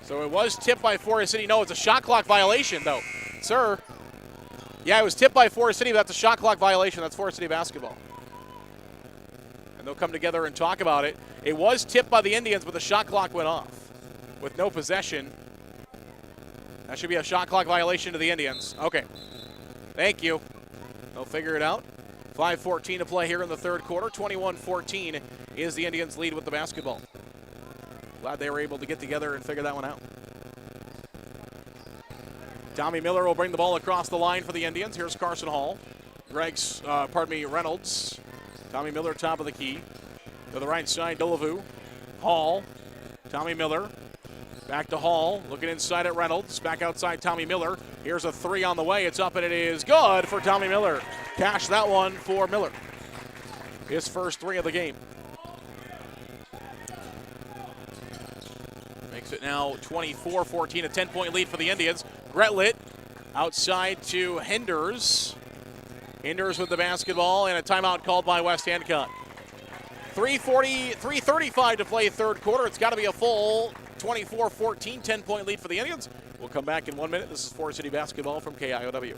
So it was tipped by Forest City. No, it's a shot clock violation, though. Sir. Yeah, it was tipped by Forest City, but that's a shot clock violation. That's Forest City basketball. And they'll come together and talk about it. It was tipped by the Indians, but the shot clock went off with no possession. That should be a shot clock violation to the Indians. Okay. Thank you. They'll figure it out. 5:14 to play here in the third quarter. 21-14 is the Indians' lead with the basketball. Glad they were able to get together and figure that one out. Tommy Miller will bring the ball across the line for the Indians. Here's Carson Hall. Reynolds. Tommy Miller, top of the key. To the right side, Delavu. Hall. Tommy Miller. Back to Hall. Looking inside at Reynolds. Back outside, Tommy Miller. Here's a three on the way. It's up and it is good for Tommy Miller. Cash that one for Miller. His first three of the game. Makes it now 24-14, a 10-point lead for the Indians. Gretlet outside to Henders. Henders with the basketball and a timeout called by West Hancock. 3:35 to play third quarter. It's got to be a full 24-14, 10-point lead for the Indians. We'll come back in 1 minute. This is Forest City basketball from KIOW.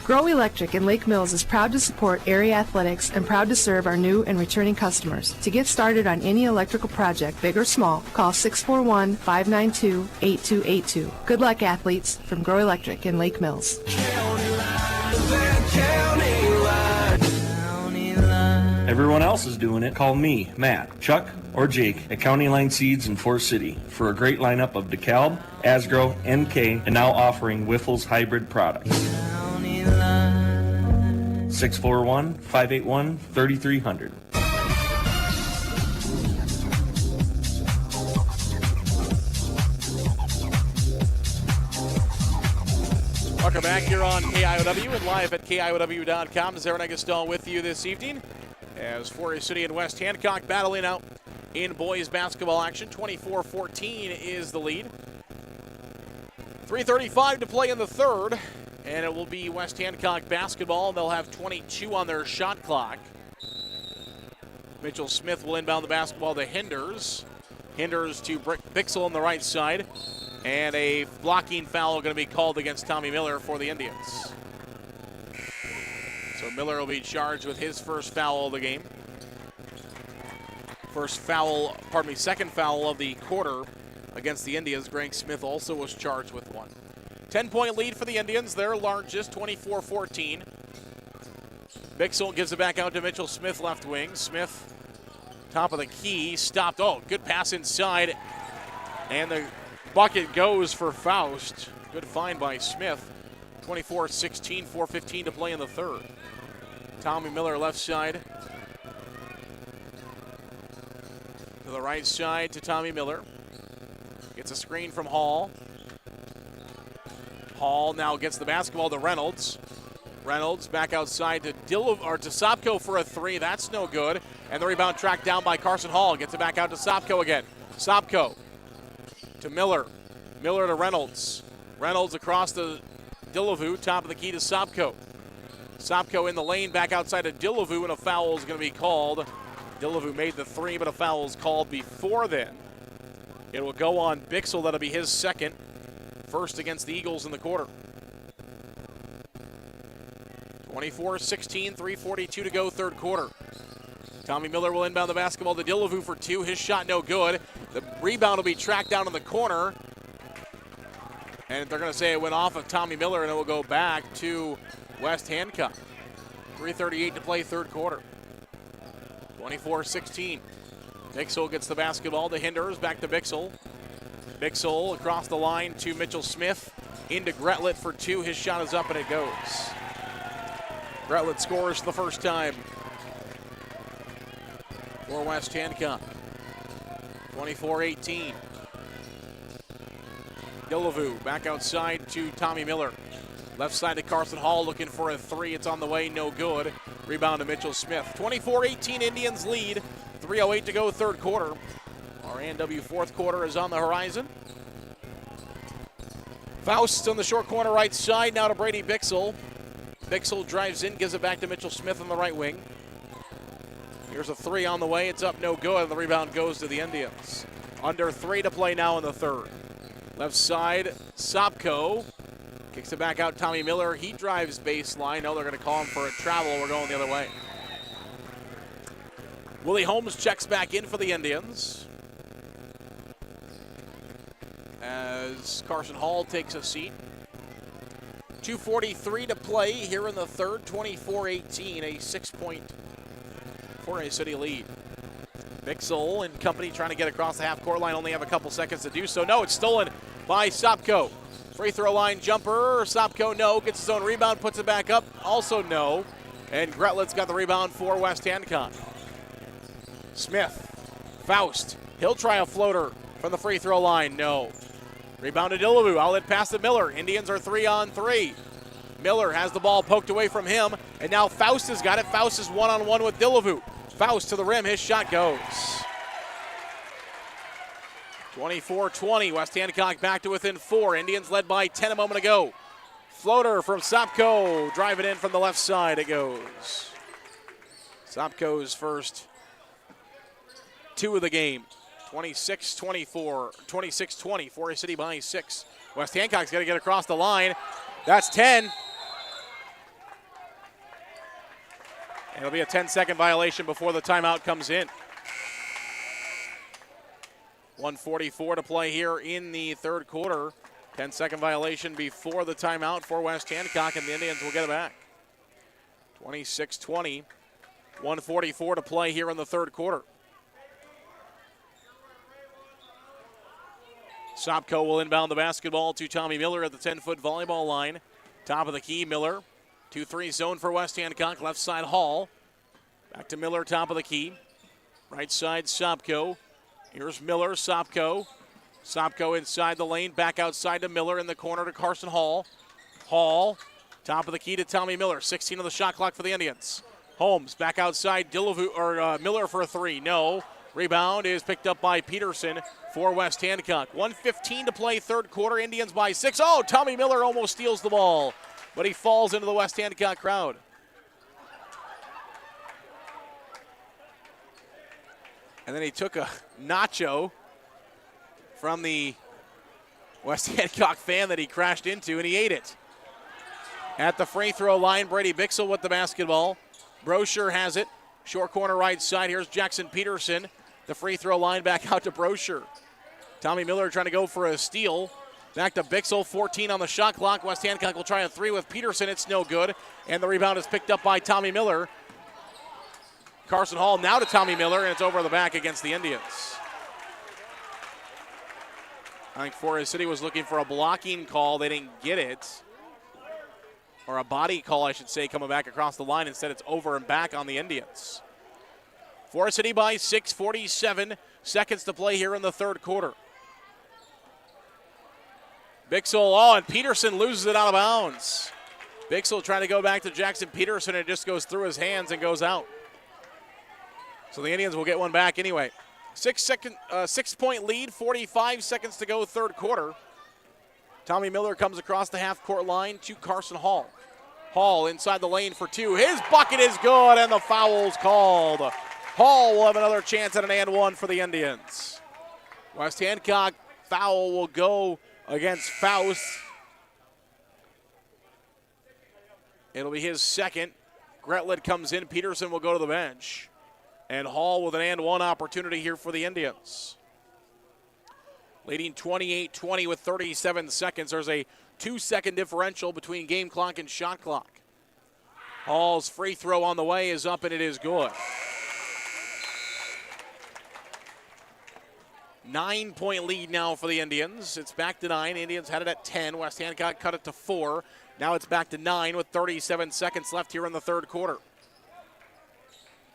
Grow Electric in Lake Mills is proud to support area athletics and proud to serve our new and returning customers. To get started on any electrical project, big or small, call 641-592-8282. Good luck, athletes, from Grow Electric in Lake Mills. Everyone else is doing it. Call me, Matt, Chuck, or Jake at County Line Seeds in Forest City for a great lineup of DeKalb, Asgrow, NK, and now offering Wiffles hybrid products. 641-581-3300. Welcome back here on KIOW and live at KIOW.com. Aaron Eggleston with you this evening as Forest City and West Hancock battling out in boys basketball action. 24-14 is the lead. 3:35 to play in the third, and it will be West Hancock basketball. They'll have 22 on their shot clock. Mitchell Smith will inbound the basketball to Henders. Henders to Bixel on the right side. And a blocking foul going to be called against Tommy Miller for the Indians. So Miller will be charged with his first foul of the game. Second foul of the quarter against the Indians. Greg Smith also was charged with one. 10-point lead for the Indians, their largest, 24-14. Bixel gives it back out to Mitchell Smith, left wing. Smith, top of the key, stopped. Oh, good pass inside. And the bucket goes for Faust. Good find by Smith. 24-16, 4:15 to play in the third. Tommy Miller left side. To the right side to Tommy Miller. Gets a screen from Hall. Hall now gets the basketball to Reynolds. Reynolds back outside to Sopko for a three. That's no good. And the rebound tracked down by Carson Hall. Gets it back out to Sopko again. Sopko to Miller. Miller to Reynolds. Reynolds across to Dillavu. Top of the key to Sopko. Sopko in the lane back outside to Dillavu, and a foul is going to be called. Dillavu made the three, but a foul is called before then. It will go on Bixel. That'll be his second. First against the Eagles in the quarter. 24-16, 3:42 to go, third quarter. Tommy Miller will inbound the basketball to Dillavu for two. His shot no good. The rebound will be tracked down in the corner. And they're going to say it went off of Tommy Miller, and it will go back to West Hancock. 3:38 to play, third quarter. 24-16. Bixel gets the basketball to Hinders, back to Bixel. Bixel across the line to Mitchell Smith. Into Gretlet for two. His shot is up and it goes. Gretlet scores the first time for West Hancock. 24-18. Dillavu back outside to Tommy Miller. Left side to Carson Hall looking for a three. It's on the way, no good. Rebound to Mitchell Smith. 24-18, Indians lead. 3:08 to go, third quarter. Our A&W fourth quarter is on the horizon. Faust on the short corner right side, now to Brady Bixel. Bixel drives in, gives it back to Mitchell Smith on the right wing. Here's a three on the way, it's up no good, and the rebound goes to the Indians. Under 3 to play now in the third. Left side, Sopko. Kicks it back out, Tommy Miller. He drives baseline. No, they're going to call him for a travel. We're going the other way. Willie Holmes checks back in for the Indians. As Carson Hall takes a seat. 2:43 to play here in the third. 24-18, a 6-point Forest City lead. Bixel and company trying to get across the half-court line. Only have a couple seconds to do so. No, it's stolen by Sopko. Free throw line jumper. Sopko, no. Gets his own rebound, puts it back up. Also no. And Gretlet's got the rebound for West Hancock. Smith. Faust. He'll try a floater from the free throw line. No. Rebound to Dillavu. Outlet pass to Miller. Indians are 3-on-3. Miller has the ball poked away from him. And now Faust has got it. Faust is one-on-one with Dillavu. Faust to the rim. His shot goes. 24-20. West Hancock back to within 4. Indians led by 10 a moment ago. Floater from Sopko. Driving in from the left side. It goes. Sopko's first 2 of the game. 26-24. 26-20. Forest City by 6. West Hancock's got to get across the line. That's 10. It'll be a 10-second violation before the timeout comes in. 1:44 to play here in the third quarter. 10-second violation before the timeout for West Hancock, and the Indians will get it back. 26-20. 1:44 to play here in the third quarter. Sopko will inbound the basketball to Tommy Miller at the 10-foot volleyball line. Top of the key, Miller. 2-3 zone for West Hancock. Left side, Hall. Back to Miller, top of the key. Right side, Sopko. Here's Miller, Sopko. Sopko inside the lane, back outside to Miller in the corner to Carson Hall. Hall, top of the key to Tommy Miller. 16 on the shot clock for the Indians. Holmes back outside, Miller for a three. No. Rebound is picked up by Peterson for West Hancock. 1:15 to play, third quarter. Indians by 6. Oh, Tommy Miller almost steals the ball, but he falls into the West Hancock crowd. And then he took a nacho from the West Hancock fan that he crashed into, and he ate it. At the free throw line, Brady Bixel with the basketball. Brochure has it. Short corner right side. Here's Jackson Peterson. The free throw line back out to Brochure. Tommy Miller trying to go for a steal. Back to Bixel, 14 on the shot clock. West Hancock will try a three with Peterson. It's no good. And the rebound is picked up by Tommy Miller. Carson Hall now to Tommy Miller, and it's over the back against the Indians. I think Forest City was looking for a blocking call. They didn't get it. Or a body call, I should say, coming back across the line. Instead, it's over and back on the Indians. Forest City by 6, 47 seconds to play here in the third quarter. Bixel, and Peterson loses it out of bounds. Bixel trying to go back to Jackson Peterson, and it just goes through his hands and goes out. So the Indians will get one back anyway. 6-point lead, 45 seconds to go, third quarter. Tommy Miller comes across the half-court line to Carson Hall. Hall inside the lane for two. His bucket is good, and the foul's called. Hall will have another chance at an and one for the Indians. West Hancock foul will go against Faust. It'll be his second. Gretlet comes in. Peterson will go to the bench. And Hall with an and one opportunity here for the Indians. Leading 28-20 with 37 seconds. There's a 2-second differential between game clock and shot clock. Hall's free throw on the way is up, and it is good. 9-point lead now for the Indians. It's back to 9. Indians had it at 10. West Hancock cut it to 4. Now it's back to 9 with 37 seconds left here in the third quarter.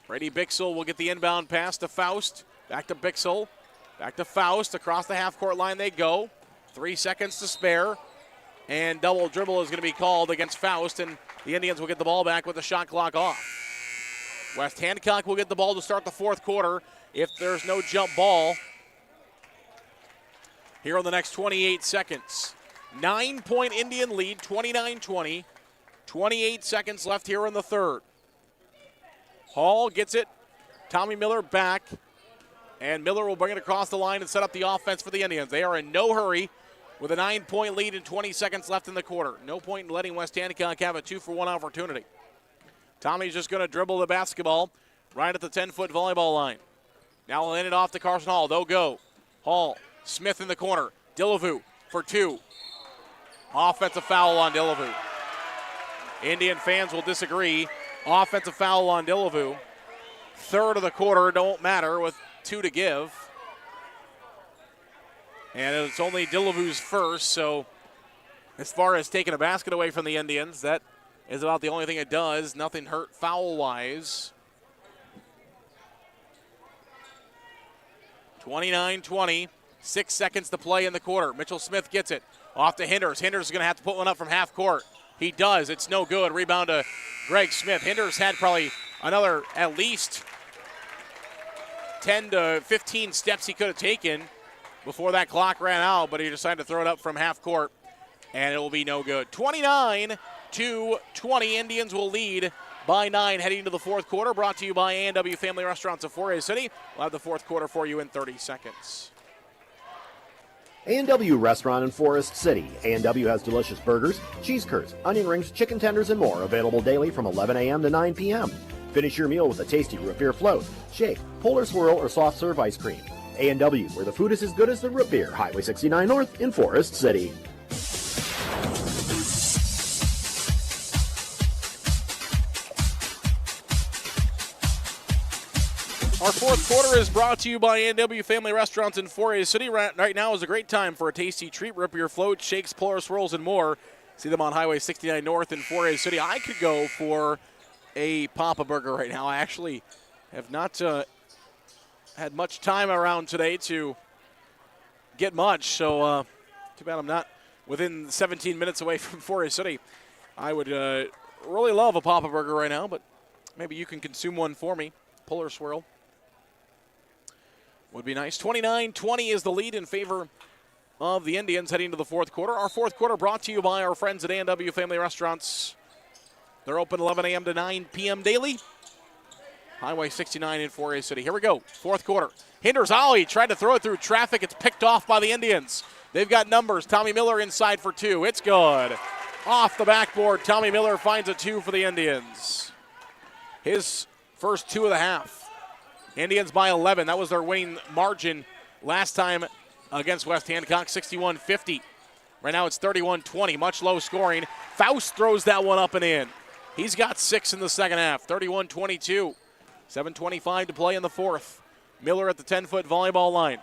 Brady Bixel will get the inbound pass to Faust. Back to Bixel. Back to Faust. Across the half-court line they go. 3 seconds to spare. And double dribble is going to be called against Faust, and the Indians will get the ball back with the shot clock off. West Hancock will get the ball to start the fourth quarter if there's no jump ball here in the next 28 seconds. 9-point Indian lead, 29-20. 28 seconds left here in the third. Hall gets it. Tommy Miller back. And Miller will bring it across the line and set up the offense for the Indians. They are in no hurry with a 9-point lead and 20 seconds left in the quarter. No point in letting West Hancock have a 2-for-1 opportunity. Tommy's just going to dribble the basketball right at the 10-foot volleyball line. Now he'll hand it off to Carson Hall. They'll go. Hall, Smith in the corner. Dillevue for two. Offensive foul on Dillevue. Indian fans will disagree. Offensive foul on Dillevue. Third of the quarter, don't matter with 2 to give. And it's only Dillevue's first, so as far as taking a basket away from the Indians, that is about the only thing it does. Nothing hurt foul-wise. 29-20, 6 seconds to play in the quarter. Mitchell Smith gets it off to Hinders. Hinders is going to have to put one up from half court. He does. It's no good. Rebound to Greg Smith. Hinders had probably another at least 10 to 15 steps he could have taken before that clock ran out, but he decided to throw it up from half court, and it will be no good. 29-20, Indians will lead by 9 heading into the fourth quarter, brought to you by A&W Family Restaurants of Forest City. We'll have the fourth quarter for you in 30 seconds. A&W Restaurant in Forest City. A&W has delicious burgers, cheese curds, onion rings, chicken tenders, and more available daily from 11 a.m. to 9 p.m. Finish your meal with a tasty root beer float, shake, polar swirl, or soft serve ice cream. A&W, where the food is as good as the root beer. Highway 69 North in Forest City. Our fourth quarter is brought to you by A&W Family Restaurants in Forest City. Right now is a great time for a tasty treat. Root beer float, shakes, polar swirls, and more. See them on Highway 69 North in Forest City. I could go for a Papa Burger right now. I actually have not had much time around today to get much, so too bad I'm not within 17 minutes away from Forest City. I would really love a Papa Burger right now, but maybe you can consume one for me. Polar swirl would be nice. 29-20 is the lead in favor of the Indians heading to the fourth quarter. Our fourth quarter brought to you by our friends at A&W Family Restaurants. They're open 11 a.m. to 9 p.m. daily. Highway 69 in Forest City. Here we go, fourth quarter. Hinders Ollie tried to throw it through traffic. It's picked off by the Indians. They've got numbers. Tommy Miller inside for two. It's good. Off the backboard, Tommy Miller finds a 2 for the Indians. His first 2 of the half. Indians by 11. That was their winning margin last time against West Hancock, 61-50. Right now it's 31-20, much low scoring. Faust throws that one up and in. He's got 6 in the second half, 31-22. 7:25 to play in the fourth. Miller at the 10-foot volleyball line.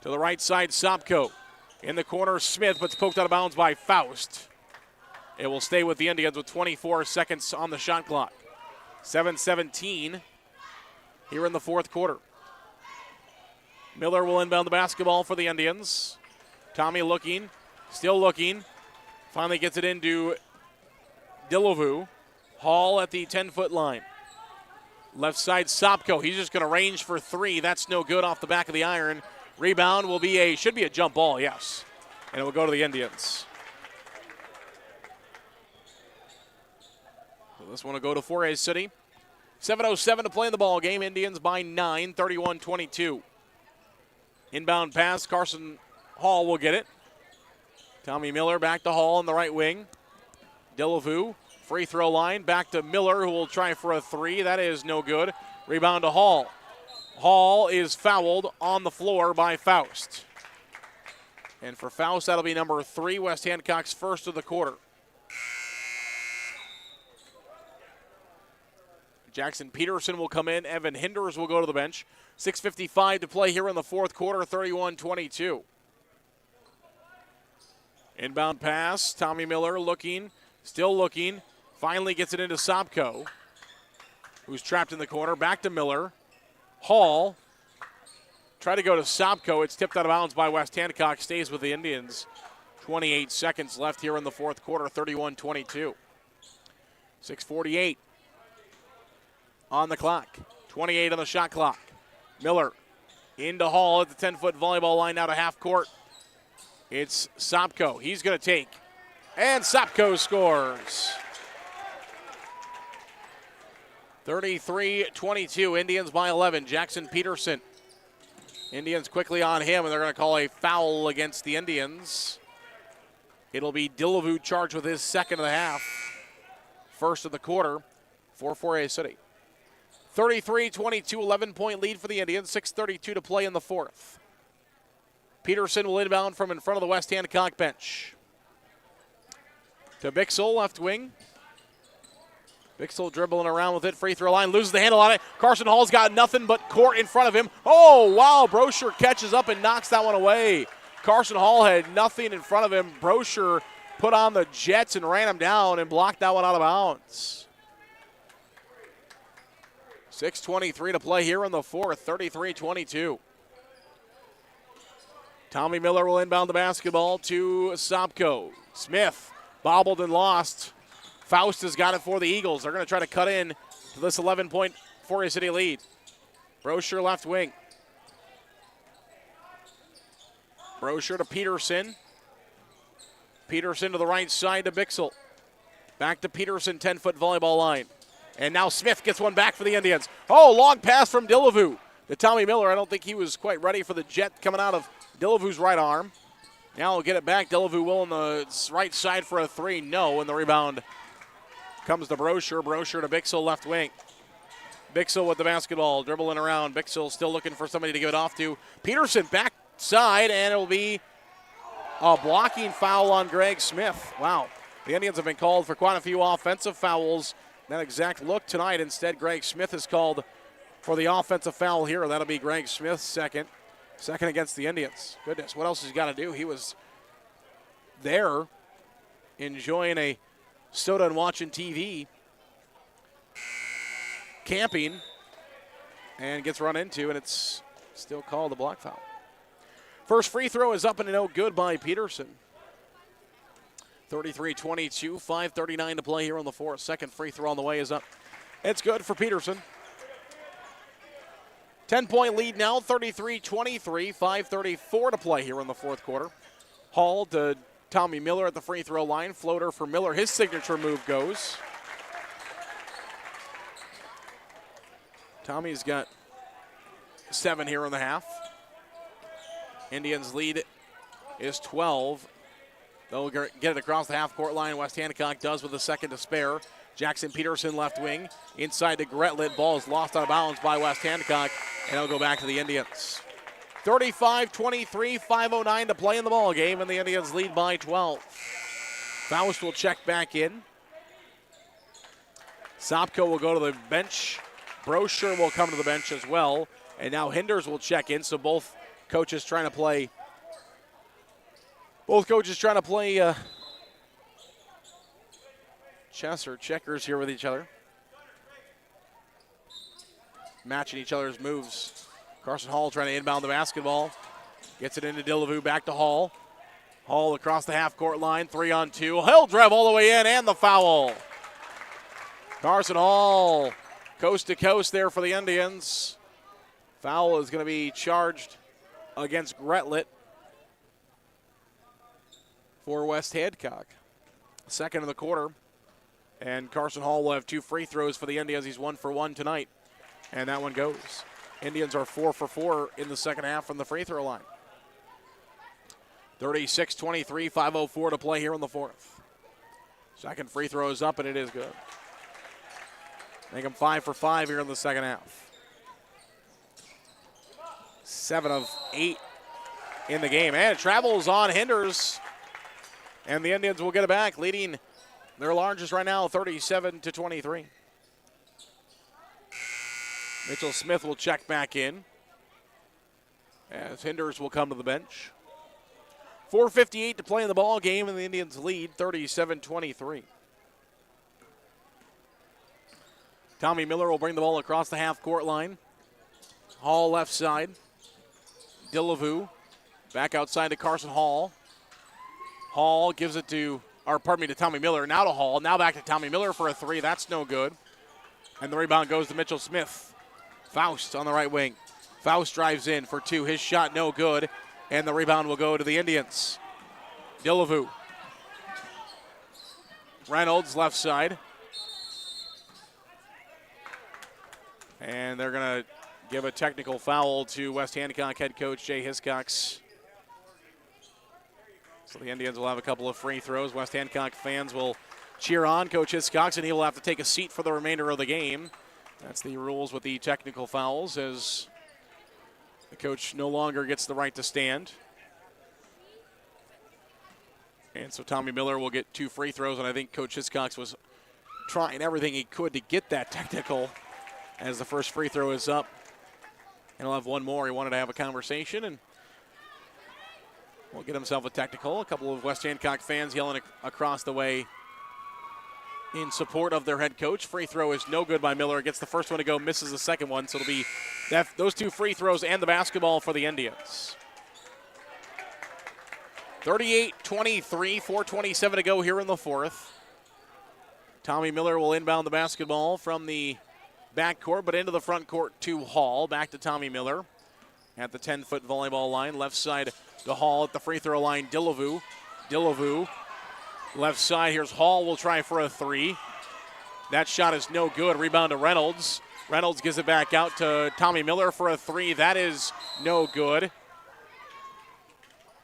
To the right side, Sopko. In the corner, Smith, but it's poked out of bounds by Faust. It will stay with the Indians with 24 seconds on the shot clock. 7:17 here in the fourth quarter. Miller will inbound the basketball for the Indians. Tommy looking, still looking. Finally gets it into Dillevue. Hall at the 10-foot line. Left side, Sopko. He's just going to range for three. That's no good off the back of the iron. Rebound should be a jump ball, yes. And it will go to the Indians. So this one will go to Forest City. 7:07 to play in the ball game. Indians by 9, 31-22. Inbound pass, Carson Hall will get it. Tommy Miller back to Hall in the right wing. Dillevue, free throw line, back to Miller, who will try for a three. That is no good. Rebound to Hall. Hall is fouled on the floor by Faust. And for Faust, that'll be number 3, West Hancock's first of the quarter. Jackson Peterson will come in. Evan Hinders will go to the bench. 6:55 to play here in the fourth quarter, 31-22. Inbound pass, Tommy Miller looking, still looking. Finally gets it into Sopko, who's trapped in the corner. Back to Miller. Hall. Try to go to Sopko. It's tipped out of bounds by West Hancock. Stays with the Indians. 28 seconds left here in the fourth quarter, 31-22. 6:48 on the clock. 28 on the shot clock. Miller into Hall at the 10-foot volleyball line, now to half court. It's Sopko. He's going to take. And Sopko scores. 33-22. Indians by 11. Jackson Peterson. Indians quickly on him, and they're going to call a foul against the Indians. It'll be Dillevue charged with his second of the half. First of the quarter for Forest City. 33-22, 11-point lead for the Indians. 6:32 to play in the fourth. Peterson will inbound from in front of the West Hancock bench. To Bixel, left wing. Bixel dribbling around with it. Free throw line, loses the handle on it. Carson Hall's got nothing but court in front of him. Oh, wow, Brosher catches up and knocks that one away. Carson Hall had nothing in front of him. Brosher put on the Jets and ran him down and blocked that one out of bounds. 6:23 to play here in the fourth, 33-22. Tommy Miller will inbound the basketball to Sopko. Smith bobbled and lost. Faust has got it for the Eagles. They're going to try to cut in to this 11-point Forest City lead. Brosher left wing. Brosher to Peterson. Peterson to the right side to Bixel. Back to Peterson, 10-foot volleyball line. And now Smith gets one back for the Indians. Oh, long pass from Dillevue to Tommy Miller. I don't think he was quite ready for the jet coming out of Dillevue's right arm. Now he'll get it back. Dillevue will on the right side for a three. No, and the rebound comes to Brosher. Brosher to Bixel, left wing. Bixel with the basketball, dribbling around. Bixel still looking for somebody to give it off to. Peterson backside, and it will be a blocking foul on Greg Smith. Wow. The Indians have been called for quite a few offensive fouls. That exact look tonight. Instead, Greg Smith is called for the offensive foul here. That'll be Greg Smith's second. Second against the Indians. Goodness, what else has he got to do? He was there enjoying a soda and watching TV, camping, and gets run into, and it's still called a block foul. First free throw is up and no good by Peterson. 33-22, 5:39 to play here on the fourth. Second free throw on the way is up. It's good for Peterson. 10-point lead now, 33-23, 5:34 to play here in the fourth quarter. Hall to Tommy Miller at the free throw line. Floater for Miller. His signature move goes. Tommy's got 7 here in the half. Indians lead is 12. They'll get it across the half-court line. West Hancock does with a second to spare. Jackson Peterson left wing. Inside to Gretlet. Ball is lost out of bounds by West Hancock, and it'll go back to the Indians. 35-23, 5:09 to play in the ball game, and the Indians lead by 12. Faust will check back in. Sopko will go to the bench. Brosher will come to the bench as well. And now Hinders will check in, so both coaches trying to play chess or checkers here with each other. Matching each other's moves. Carson Hall trying to inbound the basketball. Gets it into Dillevue, back to Hall. Hall across the half-court line, 3-on-2. He'll drive all the way in, and the foul. Carson Hall, coast to coast there for the Indians. Foul is going to be charged against Gretlet for West Hancock. Second of the quarter. And Carson Hall will have 2 free throws for the Indians. He's 1 for 1 tonight. And that one goes. Indians are 4 for 4 in the second half from the free throw line. 36-23, 5:04 to play here in the fourth. Second free throw is up, and it is good. Make him 5 for 5 here in the second half. 7 of 8 in the game. And it travels on Hinders. And the Indians will get it back, leading their largest right now, 37-23. Mitchell Smith will check back in as Hinders will come to the bench. 4:58 to play in the ball game, and the Indians lead 37-23. Tommy Miller will bring the ball across the half-court line. Hall left side. Dillevue back outside to Carson Hall. Hall gives it to Tommy Miller. Now to Hall. Now back to Tommy Miller for a 3. That's no good. And the rebound goes to Mitchell Smith. Faust on the right wing. Faust drives in for 2. His shot no good. And the rebound will go to the Indians. Dillevue. Reynolds left side. And they're going to give a technical foul to West Hancock head coach Jay Hiscox. So the Indians will have a couple of free throws. West Hancock fans will cheer on Coach Hiscox, and he will have to take a seat for the remainder of the game. That's the rules with the technical fouls, as the coach no longer gets the right to stand. And so Tommy Miller will get 2 free throws, and I think Coach Hiscox was trying everything he could to get that technical as the first free throw is up. And he'll have one more. He wanted to have a conversation, and will get himself a technical. A couple of West Hancock fans yelling across the way in support of their head coach. Free throw is no good by Miller. Gets the first one to go, misses the second one. So it'll be those 2 free throws and the basketball for the Indians. 38-23, 4:27 to go here in the fourth. Tommy Miller will inbound the basketball from the backcourt, but into the front court to Hall. Back to Tommy Miller at the 10-foot volleyball line. Left side to Hall at the free throw line. Dillevue. Left side, here's Hall, will try for a 3. That shot is no good. Rebound to Reynolds. Reynolds gives it back out to Tommy Miller for a 3. That is no good.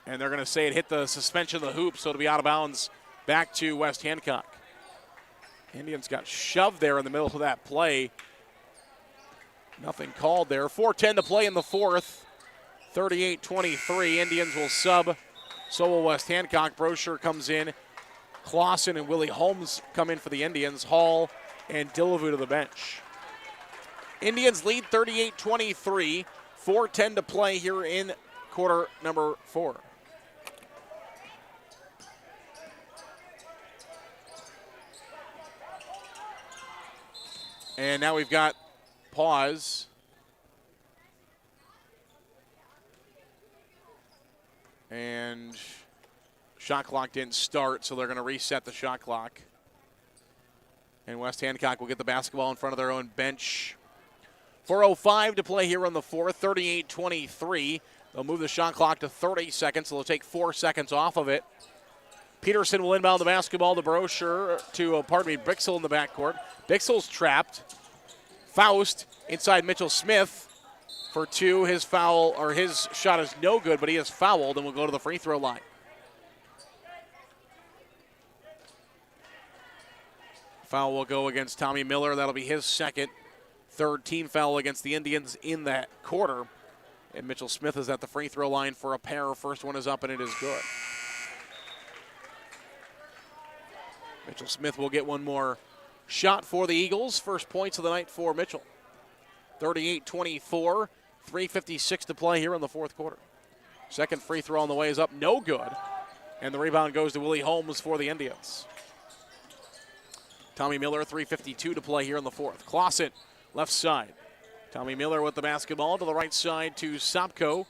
And they're going to say it hit the suspension of the hoop, so it'll be out of bounds back to West Hancock. Indians got shoved there in the middle of that play. Nothing called there. 4:10 to play in the fourth. 38-23. Indians will sub. So will West Hancock. Brochure comes in. Clausen and Willie Holmes come in for the Indians. Hall and Dillevue to the bench. Indians lead 38-23. 4:10 to play here in quarter number 4. And now we've got pause. And shot clock didn't start, so they're going to reset the shot clock. And West Hancock will get the basketball in front of their own bench. 4:05 to play here on the fourth, 38-23. They'll move the shot clock to 30 seconds, so they'll take 4 seconds off of it. Peterson will inbound the basketball to Brochure, Bixel in the backcourt. Bixel's trapped. Faust inside Mitchell Smith for 2. His shot is no good, but he is fouled and will go to the free throw line. Foul will go against Tommy Miller. That'll be his second. Third team foul against the Indians in that quarter. And Mitchell Smith is at the free throw line for a pair. First one is up, and it is good. Mitchell Smith will get one more shot for the Eagles. First points of the night for Mitchell. 38-24, 3:56 to play here in the fourth quarter. Second free throw on the way is up, no good. And the rebound goes to Willie Holmes for the Indians. Tommy Miller, 3:52 to play here in the fourth. Clausen, left side. Tommy Miller with the basketball to the right side to Sopko.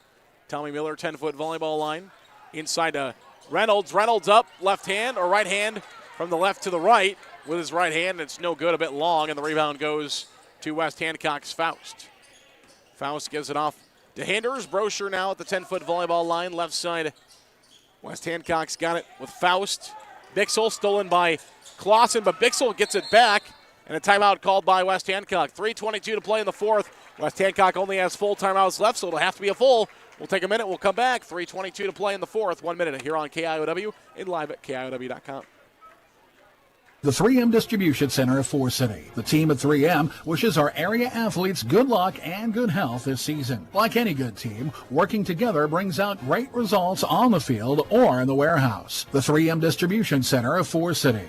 Tommy Miller, 10-foot volleyball line. Inside to Reynolds up, left hand or right hand from the left to the right with his right hand. It's no good, a bit long, and the rebound goes to West Hancock's Faust. Faust gives it off to Hinders. Brochure now at the 10-foot volleyball line, left side. West Hancock's got it with Faust. Bixel stolen by Clausen, but Bixel gets it back, and a timeout called by West Hancock. 3:22 to play in the fourth. West Hancock only has full timeouts left, so it'll have to be a full. We'll take a minute. We'll come back. 3:22 to play in the fourth. 1 minute here on KIOW and live at KIOW.com. The 3M Distribution Center of Forest City. The team at 3M wishes our area athletes good luck and good health this season. Like any good team, working together brings out great results on the field or in the warehouse. The 3M Distribution Center of Forest City.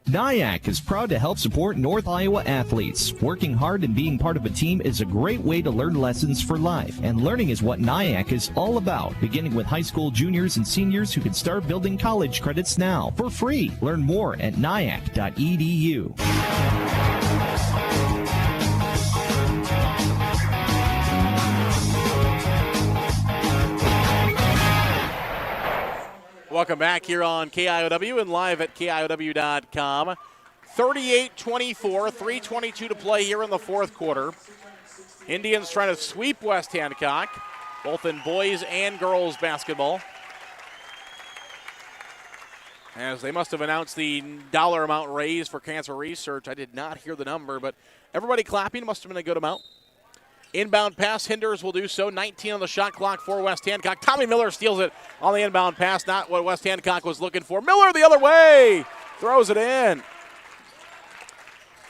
NIAC is proud to help support North Iowa athletes. Working hard and being part of a team is a great way to learn lessons for life, and learning is what NIAC is all about, beginning with high school juniors and seniors who can start building college credits now for free. Learn more at niac.edu. Welcome back here on KIOW and live at KIOW.com. 38-24, 3:22 to play here in the fourth quarter. Indians trying to sweep West Hancock, both in boys and girls basketball. As they must have announced the dollar amount raised for cancer research. I did not hear the number, but everybody clapping. Must have been a good amount. Inbound pass, Hinders will do so. 19 on the shot clock for West Hancock. Tommy Miller steals it on the inbound pass. Not what West Hancock was looking for. Miller the other way. Throws it in.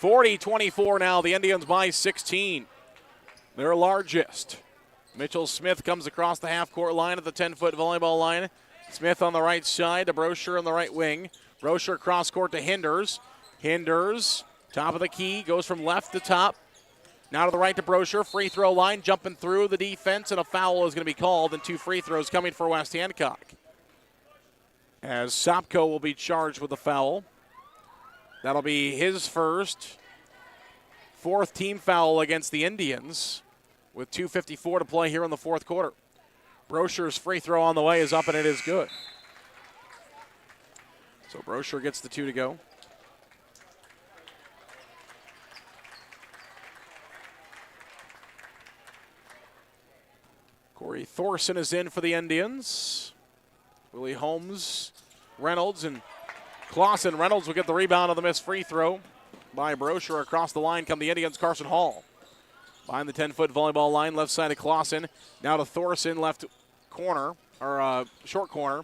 40-24 now. The Indians by 16. Their largest. Mitchell Smith comes across the half-court line at the 10-foot volleyball line. Smith on the right side to Brochure on the right wing. Brochure cross-court to Hinders. Hinders, top of the key, goes from left to top. Now to the right to Brochure, free throw line, jumping through the defense, and a foul is going to be called, and 2 free throws coming for West Hancock. As Sopko will be charged with a foul. That'll be his first, 4th team foul against the Indians, with 2:54 to play here in the fourth quarter. Brochure's free throw on the way is up, and it is good. So Brochure gets the 2 to go. Corey Thorson is in for the Indians. Willie Holmes, Reynolds, and Clausen. Reynolds will get the rebound on the missed free throw by Brochure. Across the line come the Indians. Carson Hall behind the 10-foot volleyball line, left side of Clausen. Now to Thorson, left corner, or short corner.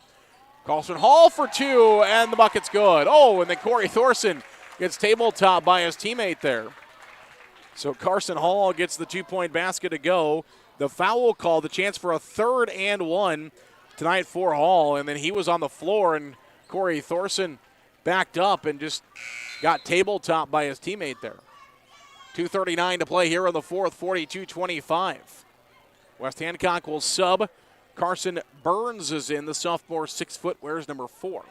Carson Hall for 2, and the bucket's good. Oh, and then Corey Thorson gets tabletop by his teammate there. So Carson Hall gets the 2-point basket to go. The foul call, the chance for a 3rd and 1 tonight for Hall, and then he was on the floor, and Corey Thorson backed up and just got tabletop by his teammate there. 2:39 to play here in the fourth, 42-25. West Hancock will sub. Carson Burns is in, the sophomore, 6 foot, wears number 4.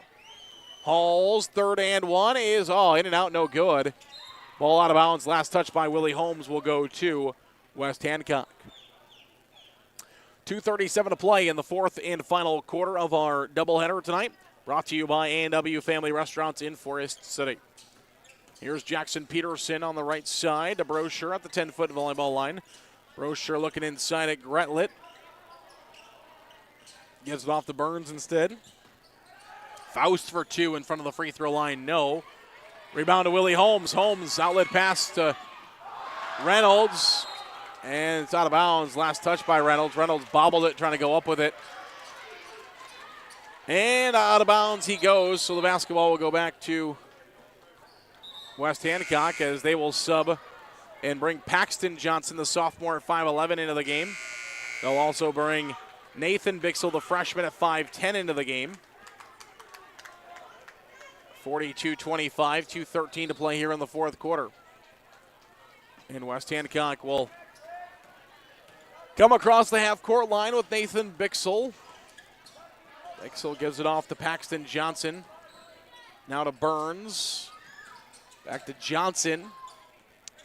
Hall's 3rd and 1 is, in and out, no good. Ball out of bounds, last touch by Willie Holmes will go to West Hancock. 2:37 to play in the fourth and final quarter of our doubleheader tonight. Brought to you by A&W Family Restaurants in Forest City. Here's Jackson Peterson on the right side to Brochure at the 10-foot volleyball line. Brochure looking inside at Gretlet. Gives it off to Burns instead. Faust for 2 in front of the free throw line, no. Rebound to Willie Holmes. Holmes, outlet pass to Reynolds. And it's out of bounds. Last touch by Reynolds. Reynolds bobbled it, trying to go up with it. And out of bounds he goes. So the basketball will go back to West Hancock as they will sub and bring Paxton Johnson, the sophomore at 5'11", into the game. They'll also bring Nathan Bixel, the freshman at 5'10", into the game. 42-25, 2:13 to play here in the fourth quarter. And West Hancock will come across the half-court line with Nathan Bixel. Bixel gives it off to Paxton Johnson. Now to Burns. Back to Johnson.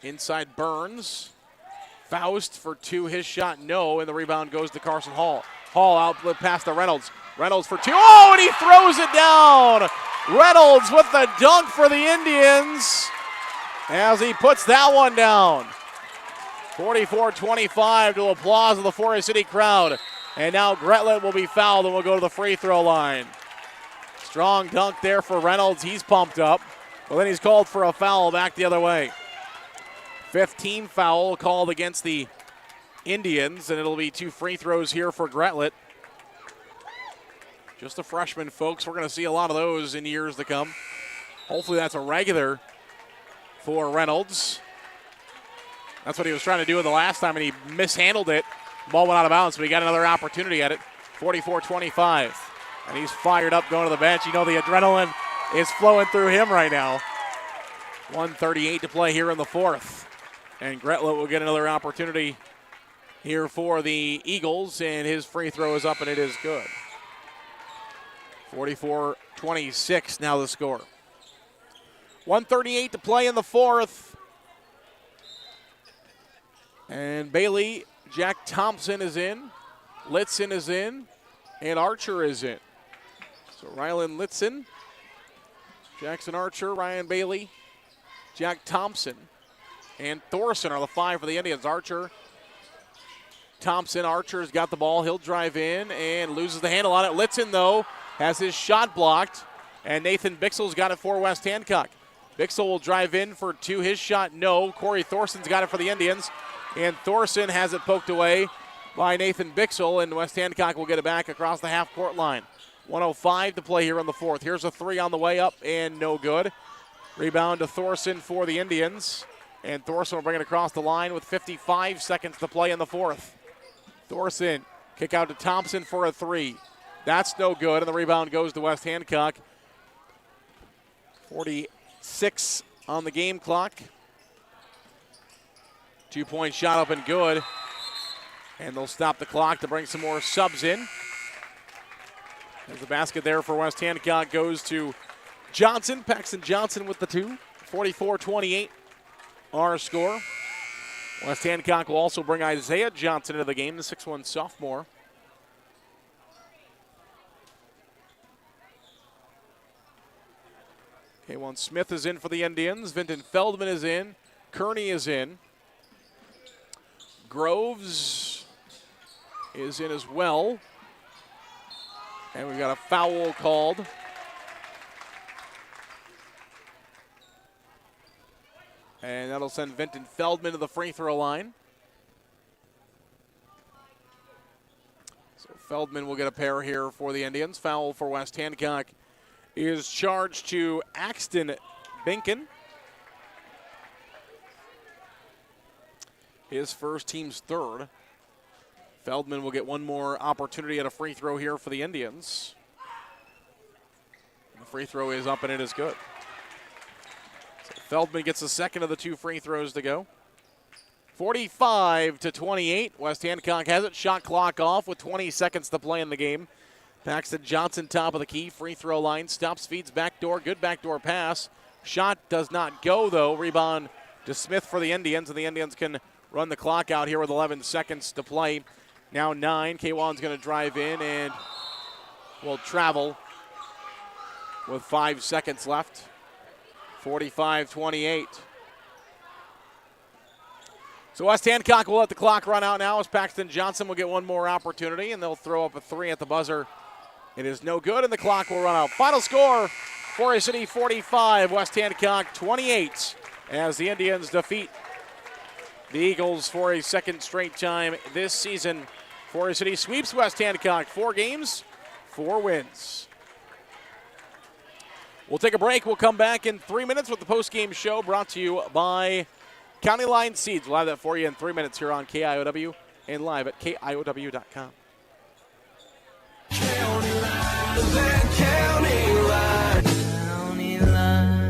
Inside Burns. Faust for 2. His shot, no, and the rebound goes to Carson Hall. Hall out past the Reynolds. Reynolds for 2. Oh, and he throws it down. Reynolds with the dunk for the Indians as he puts that one down. 44-25 to applause of the Forest City crowd. And now Gretlet will be fouled and will go to the free throw line. Strong dunk there for Reynolds. He's pumped up. Well, then he's called for a foul back the other way. 15 foul called against the Indians, and it'll be 2 free throws here for Gretlet. Just a freshman, folks. We're going to see a lot of those in years to come. Hopefully that's a regular for Reynolds. That's what he was trying to do in the last time, and he mishandled it. Ball went out of bounds, but he got another opportunity at it. 44-25. And he's fired up going to the bench. You know the adrenaline is flowing through him right now. 1:38 to play here in the fourth. And Gretlet will get another opportunity here for the Eagles, and his free throw is up, and it is good. 44-26 now the score. 1:38 to play in the fourth. And Bailey, Jack Thompson is in, Litzen is in, and Archer is in. So Rylan Litzen, Jackson Archer, Ryan Bailey, Jack Thompson, and Thorson are the 5 for the Indians. Archer, Thompson, Archer's got the ball. He'll drive in and loses the handle on it. Litzen, though, has his shot blocked, and Nathan Bixel's got it for West Hancock. Bixel will drive in for 2. His shot, no. Corey Thorson's got it for the Indians, and Thorson has it poked away by Nathan Bixel, and West Hancock will get it back across the half-court line. 1:05 to play here in the fourth. Here's a 3 on the way up, and no good. Rebound to Thorson for the Indians, and Thorson will bring it across the line with 55 seconds to play in the fourth. Thorson, kick out to Thompson for a 3. That's no good, and the rebound goes to West Hancock. 46 on the game clock. 2-point shot up and good. And they'll stop the clock to bring some more subs in. As the basket there for West Hancock goes to Johnson. Paxton Johnson with the 2. 44-28 our score. West Hancock will also bring Isaiah Johnson into the game, the 6'1 sophomore. K1 Smith is in for the Indians. Vinton Feldman is in. Kearney is in. Groves is in as well. And we've got a foul called. And that'll send Vinton Feldman to the free throw line. So Feldman will get a pair here for the Indians. Foul for West Hancock is charged to Axton Binkin. His first, team's third. Feldman will get one more opportunity at a free throw here for the Indians. The free throw is up and it is good. So Feldman gets the second of the 2 free throws to go. 45-28. West Hancock has it. Shot clock off with 20 seconds to play in the game. Paxton Johnson, top of the key. Free throw line. Stops, feeds backdoor. Good backdoor pass. Shot does not go, though. Rebound to Smith for the Indians, and the Indians can run the clock out here with 11 seconds to play. Now 9. K1's going to drive in and will travel with 5 seconds left. 45-28. So West Hancock will let the clock run out now as Paxton Johnson will get one more opportunity, and they'll throw up a 3 at the buzzer. It is no good, and the clock will run out. Final score, Forest City 45, West Hancock 28, as the Indians defeat the Eagles for a second straight time this season. Forest City sweeps West Hancock. 4 games, 4 wins. We'll take a break. We'll come back in 3 minutes with the post-game show brought to you by County Line Seeds. We'll have that for you in 3 minutes here on KIOW and live at KIOW.com.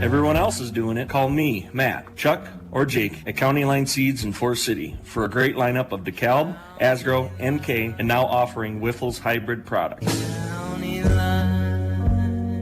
Everyone else is doing it. Call me, Matt, Chuck, or Jake at County Line Seeds in Forest City for a great lineup of DeKalb, Asgrow, MK, and now offering Wiffles hybrid products.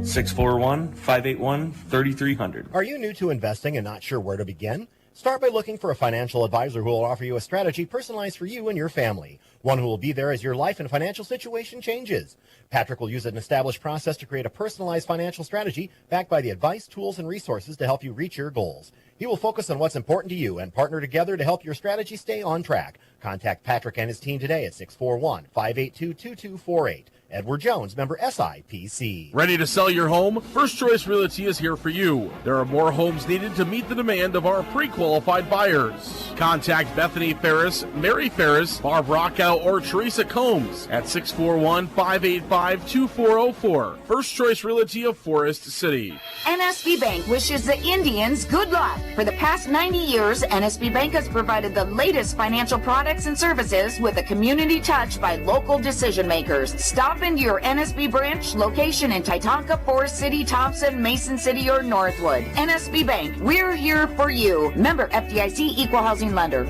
641-581-3300. Are you new to investing and not sure where to begin? Start by looking for a financial advisor who will offer you a strategy personalized for you and your family. One who will be there as your life and financial situation changes. Patrick will use an established process to create a personalized financial strategy backed by the advice, tools, and resources to help you reach your goals. He will focus on what's important to you and partner together to help your strategy stay on track. Contact Patrick and his team today at 641-582-2248. Edward Jones, member SIPC. Ready to sell your home? First Choice Realty is here for you. There are more homes needed to meet the demand of our pre-qualified buyers. Contact Bethany Ferris, Mary Ferris, Barb Rockow, or Teresa Combs at 641-585-2404. First Choice Realty of Forest City. NSB Bank wishes the Indians good luck. For the past 90 years, NSB Bank has provided the latest financial products and services with a community touch by local decision makers. Stop into your NSB branch location in Titanca, Forest City, Thompson, Mason City, or Northwood. NSB Bank, we're here for you. Member FDIC Equal Housing Lender.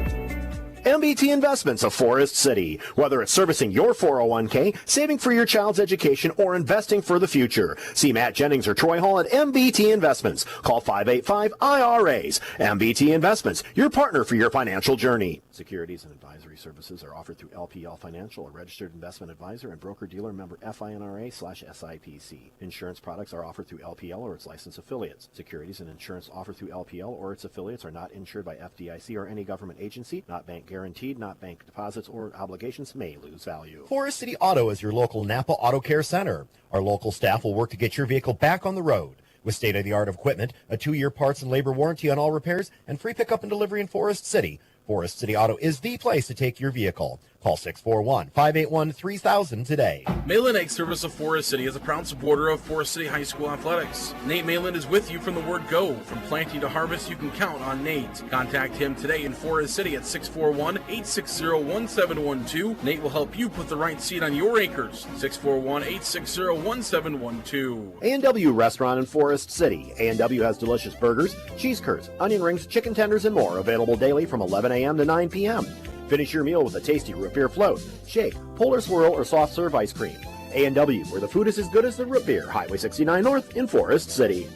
MBT Investments of Forest City. Whether it's servicing your 401k, saving for your child's education, or investing for the future. See Matt Jennings or Troy Hall at MBT Investments. Call 585-IRAs. MBT Investments, your partner for your financial journey. Securities and advisory services are offered through LPL Financial, a registered investment advisor and broker-dealer member FINRA/SIPC. Insurance products are offered through LPL or its licensed affiliates. Securities and insurance offered through LPL or its affiliates are not insured by FDIC or any government agency, not bank guaranteed, not bank deposits or obligations, may lose value. Forest City Auto is your local Napa Auto Care Center. Our local staff will work to get your vehicle back on the road. With state-of-the-art equipment, a 2-year parts and labor warranty on all repairs, and free pickup and delivery in Forest City, Forest City Auto is the place to take your vehicle. Call 641-581-3000 today. Malin Egg Service of Forest City is a proud supporter of Forest City High School athletics. Nate Malin is with you from the word go. From planting to harvest, you can count on Nate. Contact him today in Forest City at 641-860-1712. Nate will help you put the right seed on your acres. 641-860-1712. A&W Restaurant in Forest City. A&W has delicious burgers, cheese curds, onion rings, chicken tenders, and more available daily from 11 a.m. to 9 p.m. Finish your meal with a tasty root beer float, shake, polar swirl, or soft serve ice cream. A&W, where the food is as good as the root beer. Highway 69 North in Forest City.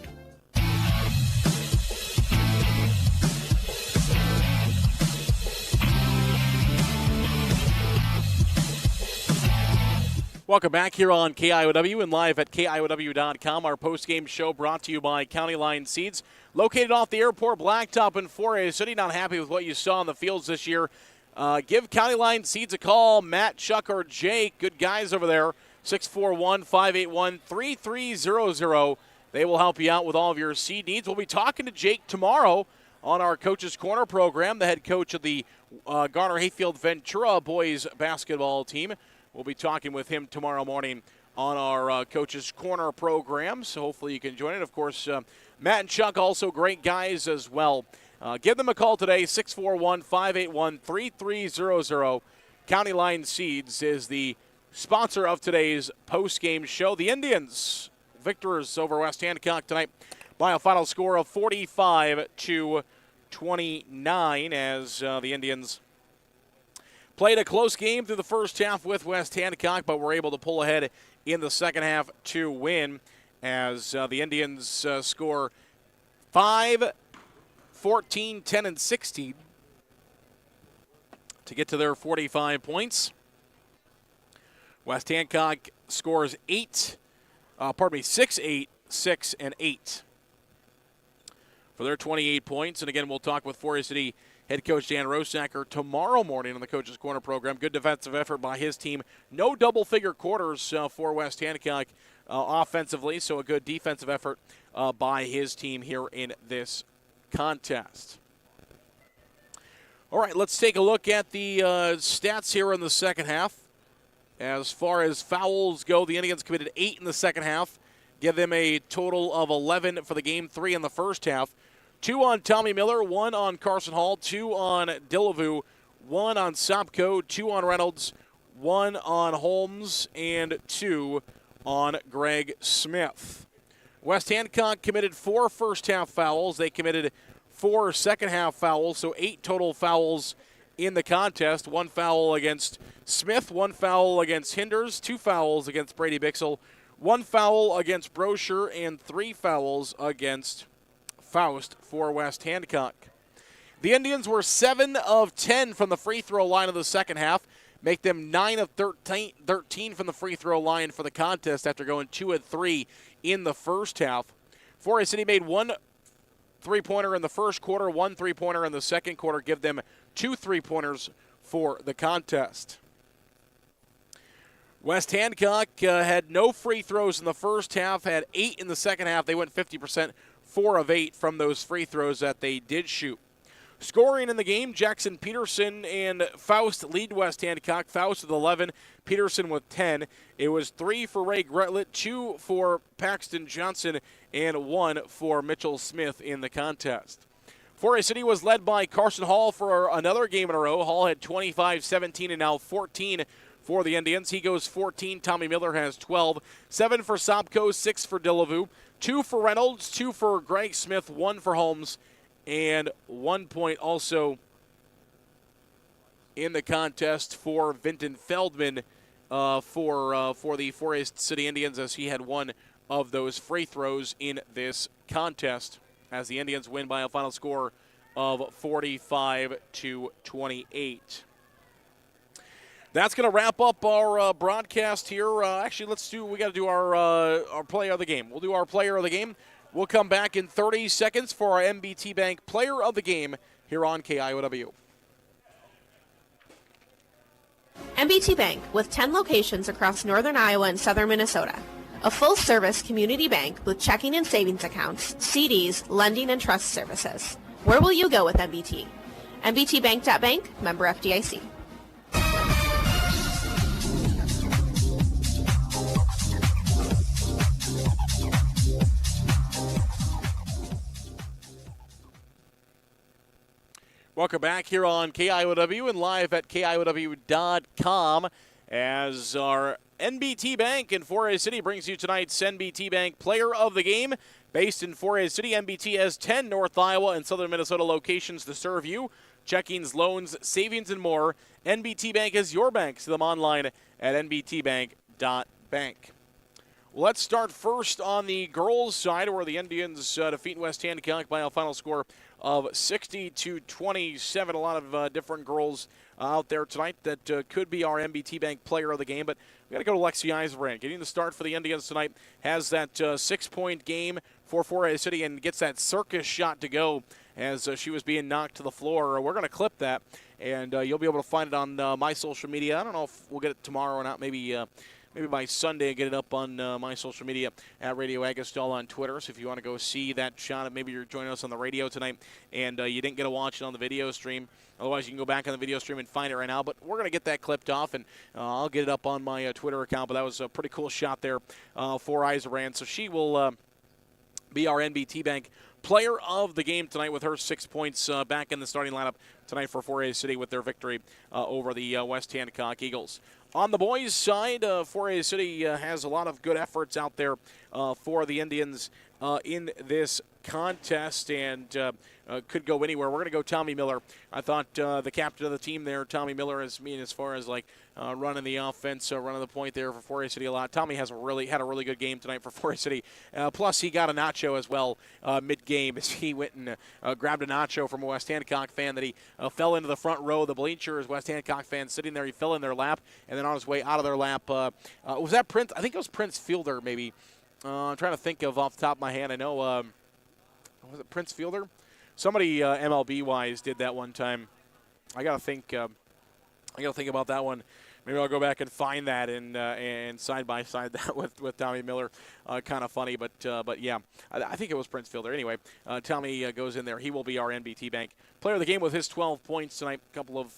Welcome back here on KIOW and live at KIOW.com. Our post-game show brought to you by County Line Seeds. Located off the airport blacktop in Forest City. Not happy with what you saw on the fields this year? Give County Line Seeds a call. Matt, Chuck, or Jake, good guys over there. 641-581-3300. They will help you out with all of your seed needs. We'll be talking to Jake tomorrow on our Coach's Corner program, the head coach of the Garner Hayfield Ventura boys basketball team. We'll be talking with him tomorrow morning on our Coach's Corner program, so hopefully you can join it. Of course, Matt and Chuck, also great guys as well. Give them a call today, 641-581-3300. County Line Seeds is the sponsor of today's post-game show. The Indians, victors over West Hancock tonight by a final score of 45-29 as the Indians played a close game through the first half with West Hancock, but were able to pull ahead in the second half to win as the Indians score 5, 14, 10, and 16 to get to their 45 points. West Hancock scores 6, 8, 6, and 8 for their 28 points. And again, we'll talk with Forest City head coach Dan Rosacker tomorrow morning on the Coach's Corner program. Good defensive effort by his team. No double-figure quarters for West Hancock offensively, so a good defensive effort by his team here in this contest. All right, let's take a look at the stats here in the second half. As far as fouls go, the Indians committed 8 in the second half. Give them a total of 11 for the game, 3 in the first half. 2 on Tommy Miller, 1 on Carson Hall, 2 on Dillavu, 1 on Sopko, 2 on Reynolds, 1 on Holmes, and 2 on Greg Smith. West Hancock committed 4 first-half fouls. They committed 4 second-half fouls, so 8 total fouls in the contest. 1 foul against Smith, 1 foul against Hinders, 2 fouls against Brady Bixel, 1 foul against Brosher, and 3 fouls against Faust for West Hancock. The Indians were 7 of 10 from the free throw line of the second half, make them 9 of 13 from the free throw line for the contest after going 2 of 3 in the first half. Forest City made 1 3-pointer in the first quarter, 1 3-pointer in the second quarter, give them 2 3-pointers for the contest. West Hancock had no free throws in the first half, had 8 in the second half. They went 50%, 4 of 8 from those free throws that they did shoot. Scoring in the game, Jackson Peterson and Faust lead West Hancock. Faust with 11, Peterson with 10. It was 3 for Ray Gretlett, 2 for Paxton Johnson, and 1 for Mitchell Smith in the contest. Forest City was led by Carson Hall for another game in a row. Hall had 25, 17, and now 14 for the Indians. He goes 14. Tommy Miller has 12. 7 for Sobko, 6 for Delavu, 2 for Reynolds, 2 for Greg Smith, 1 for Holmes, and 1 point also in the contest for Vinton Feldman for the Forest City Indians, as he had 1 of those free throws in this contest, as the Indians win by a final score of 45-28. That's going to wrap up our broadcast here. Actually, we got to do our player of the game. We'll do our player of the game. We'll come back in 30 seconds for our MBT Bank player of the game here on KIOW. MBT Bank, with 10 locations across northern Iowa and southern Minnesota. A full-service community bank with checking and savings accounts, CDs, lending, and trust services. Where will you go with MBT? MBTBank.bank, member FDIC. Welcome back here on KIOW and live at KIOW.com as our NBT Bank in Forest City brings you tonight's NBT Bank Player of the Game. Based in Forest City, NBT has 10 North Iowa and Southern Minnesota locations to serve you. Checkings, loans, savings, and more. NBT Bank is your bank. See them online at nbtbank.bank. Let's start first on the girls' side, where the Indians defeat West Hancock by a final score of 60-27. A lot of different girls out there tonight that could be our MBT Bank player of the game, but we got to go to Lexi Eisenbrand. Getting the start for the Indians tonight, has that 6-point game for Forest City and gets that circus shot to go as she was being knocked to the floor. We're going to clip that, and you'll be able to find it on my social media. I don't know if we'll get it tomorrow or not. Maybe by Sunday, get it up on my social media at Radio Agastol on Twitter. So if you want to go see that shot, maybe you're joining us on the radio tonight and you didn't get to watch it on the video stream. Otherwise, you can go back on the video stream and find it right now. But we're going to get that clipped off, and I'll get it up on my Twitter account. But that was a pretty cool shot there for Eisenbrand. So she will be our NBT Bank player of the game tonight with her 6 points back in the starting lineup tonight for Forest City with their victory over the West Hancock Eagles. On the boys' side, Forest City has a lot of good efforts out there for the Indians in this contest and could go anywhere. We're going to go Tommy Miller. I thought the captain of the team there, Tommy Miller, as far as like running the offense, running the point there for Forest City a lot. Tommy had a really good game tonight for Forest City. Plus, he got a nacho as well mid-game as he went and grabbed a nacho from a West Hancock fan that he fell into the front row of the bleachers. West Hancock fan sitting there, he fell in their lap, and then on his way out of their lap, was that Prince? I think it was Prince Fielder, maybe. I'm trying to think of off the top of my hand. I know, was it Prince Fielder? Somebody MLB-wise did that one time. I gotta think about that one. Maybe I'll go back and find that and side by side that with Tommy Miller. Kind of funny, but yeah, I think it was Prince Fielder. Anyway, Tommy goes in there. He will be our NBT Bank player of the game with his 12 points tonight. A couple of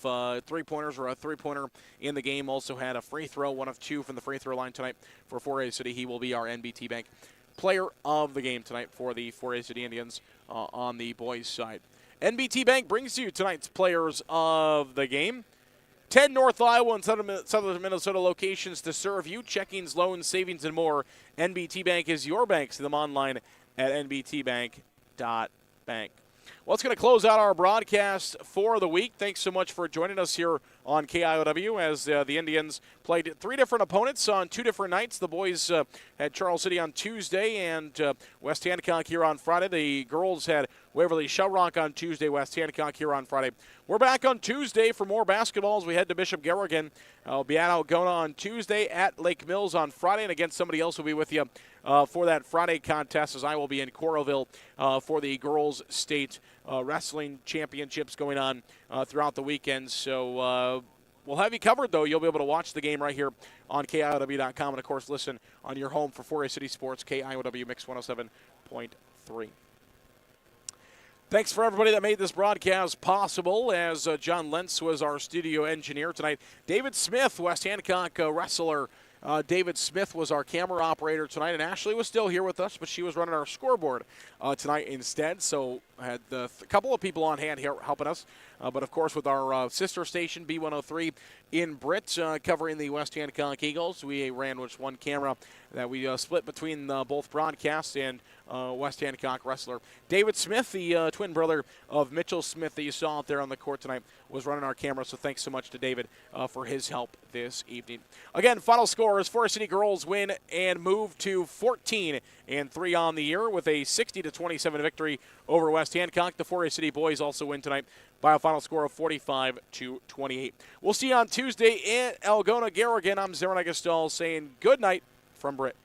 three-pointers, or a three-pointer in the game. Also had a free throw, 1 of 2 from the free throw line tonight for Forest City. He will be our NBT Bank player of the game tonight for the Forest City Indians on the boys' side. NBT Bank brings you tonight's players of the game. 10 North Iowa and Southern Minnesota locations to serve you. Checkings, loans, savings, and more. NBT Bank is your bank. See them online at nbtbank.bank. Well, it's going to close out our broadcast for the week. Thanks so much for joining us here on KIOW as the Indians played 3 different opponents on 2 different nights. The boys had Charles City on Tuesday and West Hancock here on Friday. The girls had Waverly Shell Rock on Tuesday, West Hancock here on Friday. We're back on Tuesday for more basketball as we head to Bishop Garrigan. We'll be at Algona on Tuesday, at Lake Mills on Friday, and again, somebody else will be with you for that Friday contest as I will be in Coralville for the Girls State Wrestling Championships going on throughout the weekend. So we'll have you covered, though. You'll be able to watch the game right here on KIOW.com and, of course, listen on your home for 4A City Sports, KIOW Mix 107.3. Thanks for everybody that made this broadcast possible, as John Lentz was our studio engineer tonight. David Smith, West Hancock wrestler. David Smith was our camera operator tonight, and Ashley was still here with us, but she was running our scoreboard tonight instead. So I had a couple of people on hand here helping us. But, of course, with our sister station, B103 in Britt, covering the West Hancock Eagles, we ran with one camera that we split between both broadcasts and West Hancock wrestler. David Smith, the twin brother of Mitchell Smith that you saw out there on the court tonight, was running our camera, so thanks so much to David for his help this evening. Again, final score is Forest City girls win and move to 14-3 on the year with a 60-27 victory over West Hancock. The Forest City boys also win tonight by a final score of 45-28. We'll see you on Tuesday in Algona Garrigan. I'm Zaron Agastol saying good night from Britt.